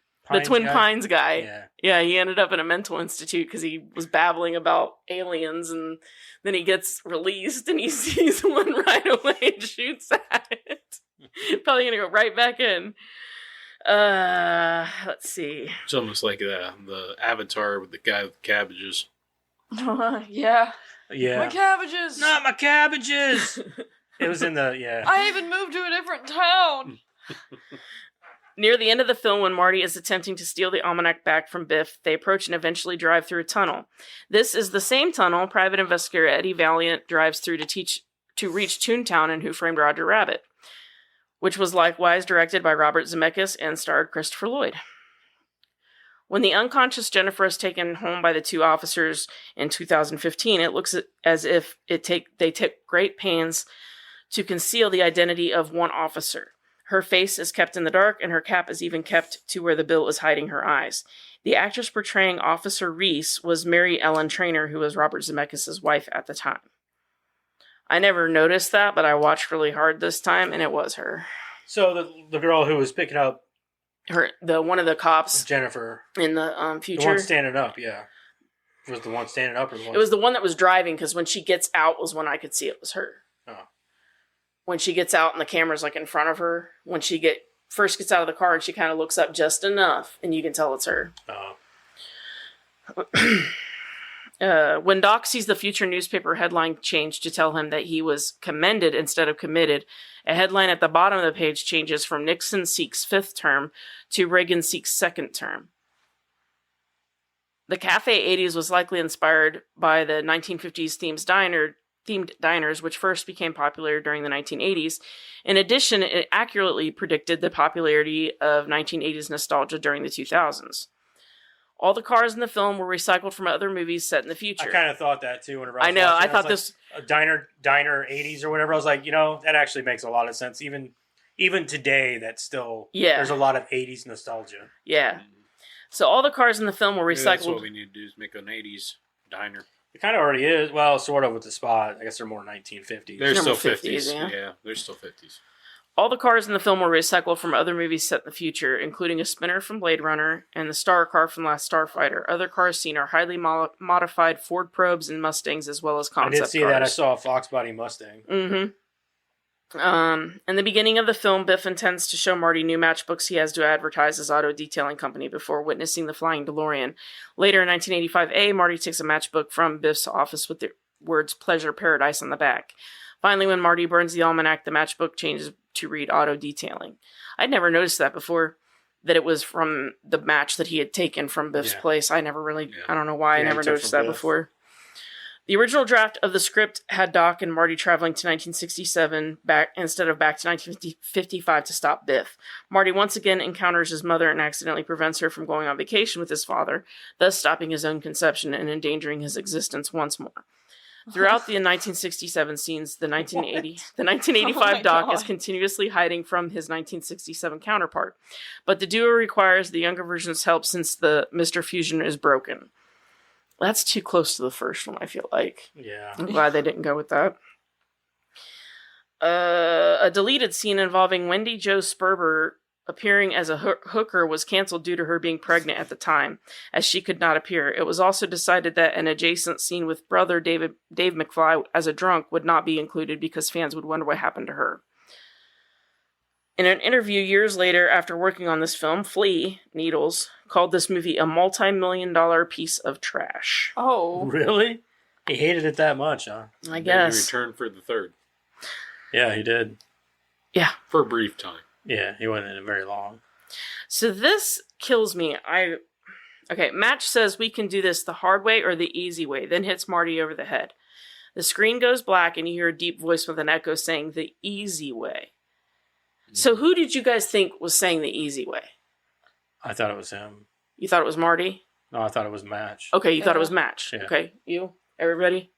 Pines guy. Yeah, he ended up in a mental institute because he was babbling about aliens, and then he gets released and he sees one right away and shoots at it. Probably gonna go right back in. Let's see. It's almost like the Avatar with the guy with the cabbages. Yeah. Yeah. My cabbages! Not my cabbages! It was in the, I even moved to a different town! Near the end of the film, when Marty is attempting to steal the almanac back from Biff, they approach and eventually drive through a tunnel. This is the same tunnel private investigator Eddie Valiant drives through to reach Toontown in Who Framed Roger Rabbit, which was likewise directed by Robert Zemeckis and starred Christopher Lloyd. When the unconscious Jennifer is taken home by the two officers in 2015, it looks as if they took great pains to conceal the identity of one officer. Her face is kept in the dark, and her cap is even kept to where the bill is hiding her eyes. The actress portraying Officer Reese was Mary Ellen Trainor, who was Robert Zemeckis' wife at the time. I never noticed that, but I watched really hard this time, and it was her. So the girl who was picking up one of the cops, Jennifer, in the future, the one standing up, yeah, was the one standing up, or the one? It was the one that was driving, because when she gets out was when I could see it was her. Oh. When she gets out and the camera's like in front of her, when she first gets out of the car and she kind of looks up just enough, and you can tell it's her. Oh. When Doc sees the future newspaper headline change to tell him that he was commended instead of committed, a headline at the bottom of the page changes from Nixon seeks 5th term to Reagan seeks 2nd term. The Cafe 80s was likely inspired by the 1950s themed diners, which first became popular during the 1980s. In addition, it accurately predicted the popularity of 1980s nostalgia during the 2000s. All the cars in the film were recycled from other movies set in the future. I kind of thought that too. Whenever I know, I thought like, this a diner 80s or whatever. I was like, that actually makes a lot of sense. Even today, that's still there's a lot of 80s nostalgia. Yeah. So all the cars in the film were recycled. Maybe that's what we need to do is make an 80s diner. It kind of already is. Well, sort of with the spot. I guess they're more 1950s. They're still 50s. Yeah, they're still 50s. All the cars in the film were recycled from other movies set in the future, including a Spinner from Blade Runner and the Star car from Last Starfighter. Other cars seen are highly modified Ford Probes and Mustangs, as well as concept cars. I did see that. I saw a Fox Body Mustang. Mm-hmm. In the beginning of the film, Biff intends to show Marty new matchbooks he has to advertise his auto detailing company before witnessing the flying DeLorean. Later in 1985A, Marty takes a matchbook from Biff's office with the words Pleasure Paradise on the back. Finally, when Marty burns the almanac, the matchbook changes to read auto detailing. I'd never noticed that before, that it was from the match that he had taken from Biff's place. I never really, I don't know why I never noticed that before. The original draft of the script had Doc and Marty traveling to 1967 instead of back to 1955 to stop Biff. Marty once again encounters his mother and accidentally prevents her from going on vacation with his father, thus stopping his own conception and endangering his existence once more. Throughout the 1967 scenes, the 1985 Doc is continuously hiding from his 1967 counterpart, but the duo requires the younger version's help since the Mr. Fusion is broken. That's too close to the first one, I feel like. Yeah. I'm glad they didn't go with that. A deleted scene involving Wendy Jo Sperber appearing as a hooker was canceled due to her being pregnant at the time, as she could not appear. It was also decided that an adjacent scene with brother Dave McFly as a drunk would not be included because fans would wonder what happened to her. In an interview years later, after working on this film, Flea, Needles, called this movie a multi-million-dollar piece of trash. Oh. Really? He hated it that much, huh? I guess. He returned for the third. Yeah, he did. Yeah. For a brief time. Yeah, he wasn't in it very long. So this kills me. Okay, Match says we can do this the hard way or the easy way, then hits Marty over the head. The screen goes black and you hear a deep voice with an echo saying the easy way. So who did you guys think was saying the easy way? I thought it was him. You thought it was Marty? No, I thought it was Match. Okay, you thought it was Match. Yeah. Okay, you? Everybody?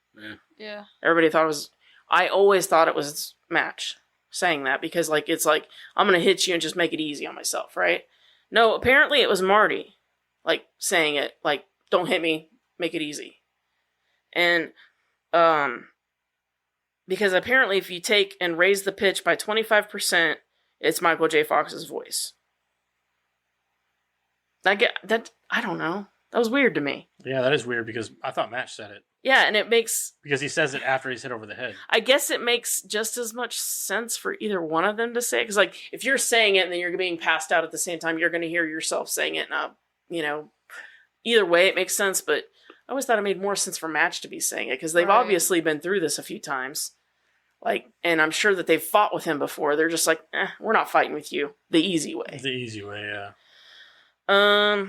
Yeah. Everybody thought it was... I always thought it was Match saying that because, like, it's like, I'm going to hit you and just make it easy on myself, right? No, apparently it was Marty, like, saying it, like, don't hit me, make it easy. And, because apparently if you take and raise the pitch by 25%, it's Michael J. Fox's voice. I don't know. That was weird to me. Yeah, that is weird because I thought Match said it. Yeah, and it makes... Because he says it after he's hit over the head. I guess it makes just as much sense for either one of them to say it. Because, like, if you're saying it and then you're being passed out at the same time, you're going to hear yourself saying it. And, either way, it makes sense. But I always thought it made more sense for Match to be saying it. Because they've obviously been through this a few times. Like, and I'm sure that they've fought with him before. They're just like, we're not fighting with you. The easy way. The easy way, yeah.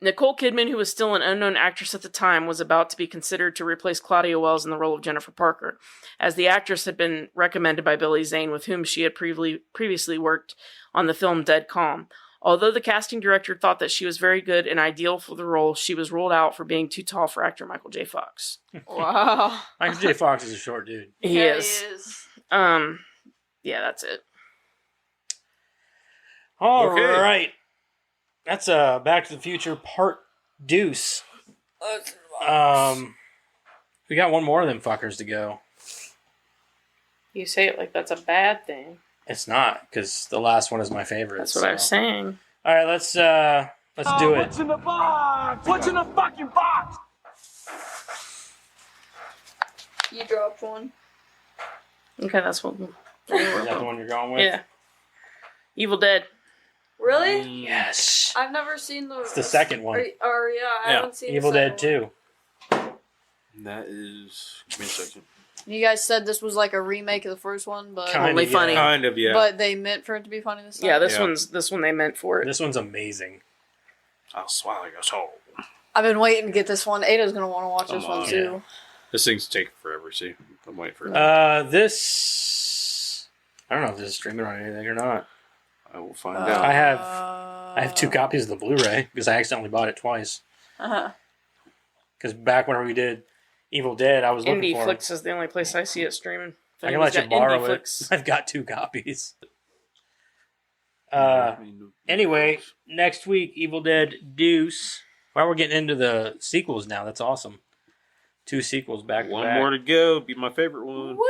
Nicole Kidman, who was still an unknown actress at the time, was about to be considered to replace Claudia Wells in the role of Jennifer Parker, as the actress had been recommended by Billy Zane, with whom she had previously worked on the film Dead Calm. Although the casting director thought that she was very good and ideal for the role, she was ruled out for being too tall for actor Michael J. Fox. Wow. Michael J. Fox is a short dude. He is. Yeah, that's it. All right. That's Back to the Future Part Deuce. We got one more of them fuckers to go. You say it like that's a bad thing. It's not, because the last one is my favorite. That's what I was saying. All right, let's do it. What's in the box? What's in the fucking box? You dropped one. Okay, that's what. Is that the one you're going with? Yeah. Evil Dead. Really? Yes. I've never seen the. It's the second one. I haven't seen Evil the Dead second 2. That is... Give me a second. You guys said this was like a remake of the first one, but Only funny. Kind of, yeah. But they meant for it to be funny this time. Yeah, this one they meant for it. This one's amazing. I'll swallow your soul. I've been waiting to get this one. Ada's gonna want to watch this one too. This thing's taking forever, see? I'm waiting for it. This... I don't know if this is streaming on anything or not. I will find out. I have 2 copies of the Blu-ray because I accidentally bought it twice. Because back whenever we did Evil Dead, I was looking for IndieFlix is the only place I see it streaming. I can let you borrow it. I've got 2 copies. Anyway, next week, Evil Dead Deuce. Well, we're getting into the sequels now. That's awesome. 2 sequels back to back. One more to go. Be my favorite one. Woo!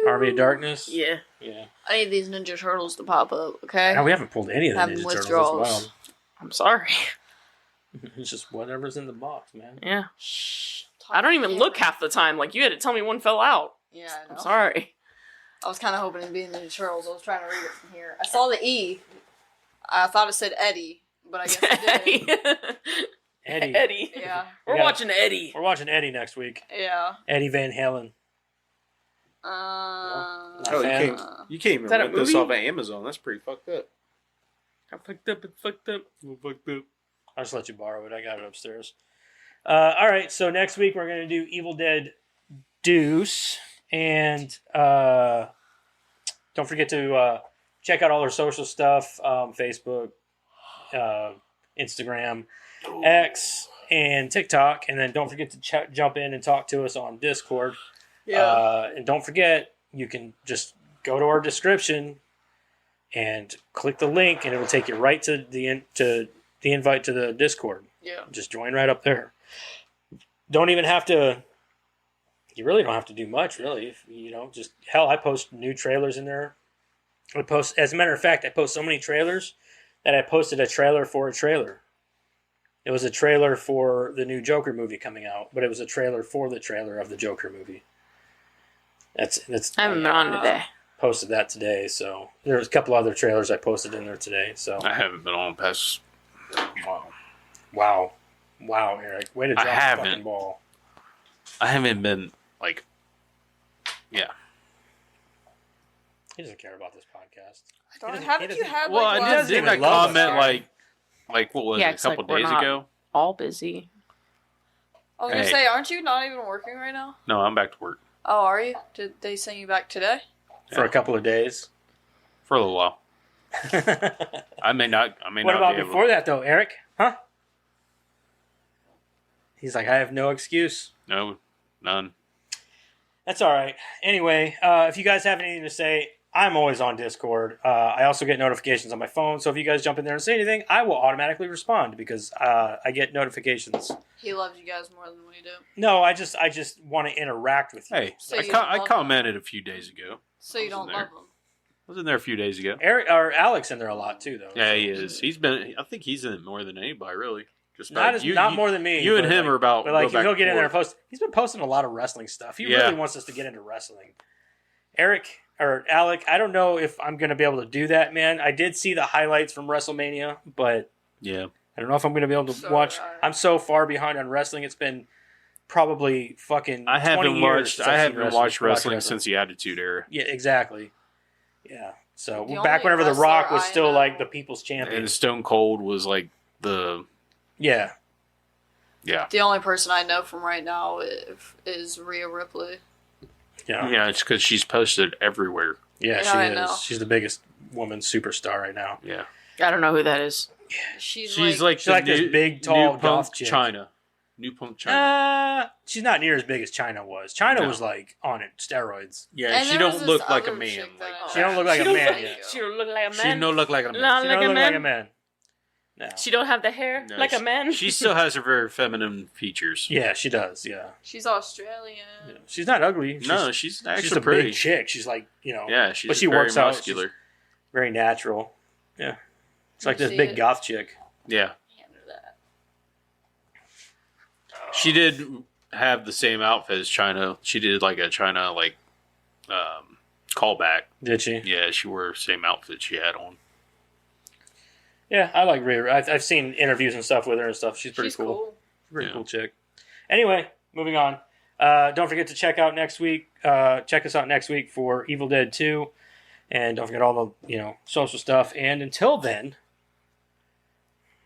Army of Darkness. Yeah. I need these Ninja Turtles to pop up. Okay. Now, we haven't pulled any of the Having Ninja Turtles. withdrawals. That's wild. I'm sorry. It's just whatever's in the box, man. Yeah. I don't even look half the time. Like, you had to tell me one fell out. Yeah, I know. I'm sorry. I was kind of hoping it'd be Ninja Turtles. I was trying to read it from here. I saw the E. I thought it said Eddie, but I guess it didn't. Eddie. Eddie. Yeah. We're watching Eddie. We're watching Eddie next week. Yeah. Eddie Van Halen. You can't even Is that a rent this movie? off of Amazon. That's pretty fucked up. I fucked up. It's fucked up. Fucked up. I'll just let you borrow it. I got it upstairs. All right, so next week we're going to do Evil Dead Deuce. And don't forget to check out all our social stuff, Facebook, Instagram, X, and TikTok. And then don't forget to jump in and talk to us on Discord. Yeah. And don't forget, you can just go to our description and click the link, and it will take you right to the invite to the Discord. Yeah. Just join right up there. Don't even have to. You really don't have to do much, really. If, just hell, I post new trailers in there. As a matter of fact, I post so many trailers that I posted a trailer for a trailer. It was a trailer for the new Joker movie coming out, but it was a trailer for the trailer of the Joker movie. That's. I haven't been on today. Posted that today, so there was a couple other trailers I posted in there today. So I haven't been on past. Wow, Eric, way to drop the haven't. fucking ball. I haven't been yeah. He doesn't care about this podcast. Haven't you had Well, like I last didn't even I love comment us. like what was Yeah, it, a it's like couple we're days not- ago? All busy. I was gonna Hey. say, aren't you not even working right now? No, I'm back to work Oh, are you? Did they send you back today? For a couple of days. for a little while. I may not. What not about be able before that, though, Eric? Huh? He's like, I have no excuse. No, none. That's all right. Anyway, if you guys have anything to say, I'm always on Discord. I also get notifications on my phone, so if you guys jump in there and say anything, I will automatically respond because I get notifications. He loves you guys more than we do. No, I just want to interact with you. Hey, So I you don't love commented a few days ago. So you I was don't in there. love him. I was in there a few days ago. Eric or Alex in there a lot too, though. Yeah, he is. He's been. I think he's in it more than anybody, really. Just Not more than me. You and but him like, are about. But like go back he'll get in there and forth. post. He's been posting a lot of wrestling stuff. He Yeah. really wants us to get into wrestling. Eric or Alec, I don't know if I'm going to be able to do that, man. I did see the highlights from WrestleMania, but Yeah. I don't know if I'm going to be able to So watch. did I. I'm so far behind on wrestling. It's been probably fucking. I 20 haven't years watched. since I I've seen haven't watched wrestling watched since the Attitude Era. Yeah, exactly. Yeah. So The back only whenever The Rock wrestler was I still know- like the people's champion. And Stone Cold was like the. Yeah. Yeah. The only person I know from right now is Rhea Ripley. Yeah. Yeah, it's because she's posted everywhere. Yeah, Yeah, I she know. is. She's the biggest woman superstar right now. Yeah. I don't know who that is. She's She's like like She's like this big, tall, new goth punk chick. China. New punk China. She's not near as big as China was. China No. was like on it, steroids. Yeah, and she there was don't this look like a other man. chick that Like, I She don't look like She a don't man look- yet. She don't look like a man. she don't look like a man. Not She like don't a look man. like a man. No. She don't have the hair No, like a man. She still has her very feminine features. Yeah, she does. Yeah. she's Australian. Yeah. She's not ugly. No, she's actually she's a pretty. big chick. She's like, Yeah, she's but she very works out. muscular. very natural. Yeah. It's like You this see big it? goth chick. Yeah, Can't do that. she did have the same outfit as China. She did like a China callback. Did she? Yeah, she wore the same outfit she had on. Yeah, I like Rhea. I've seen interviews and stuff with her and stuff. She's pretty She's cool. Pretty Yeah. cool chick. Anyway, moving on. Don't forget to check out next week. Check us out next week for Evil Dead 2. And don't forget all the, social stuff. And until then,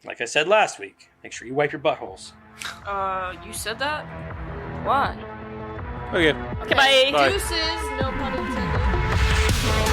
like I said last week, make sure you wipe your buttholes. You said that? Why? Okay. Okay, bye. Bye. Deuces, no pun intended.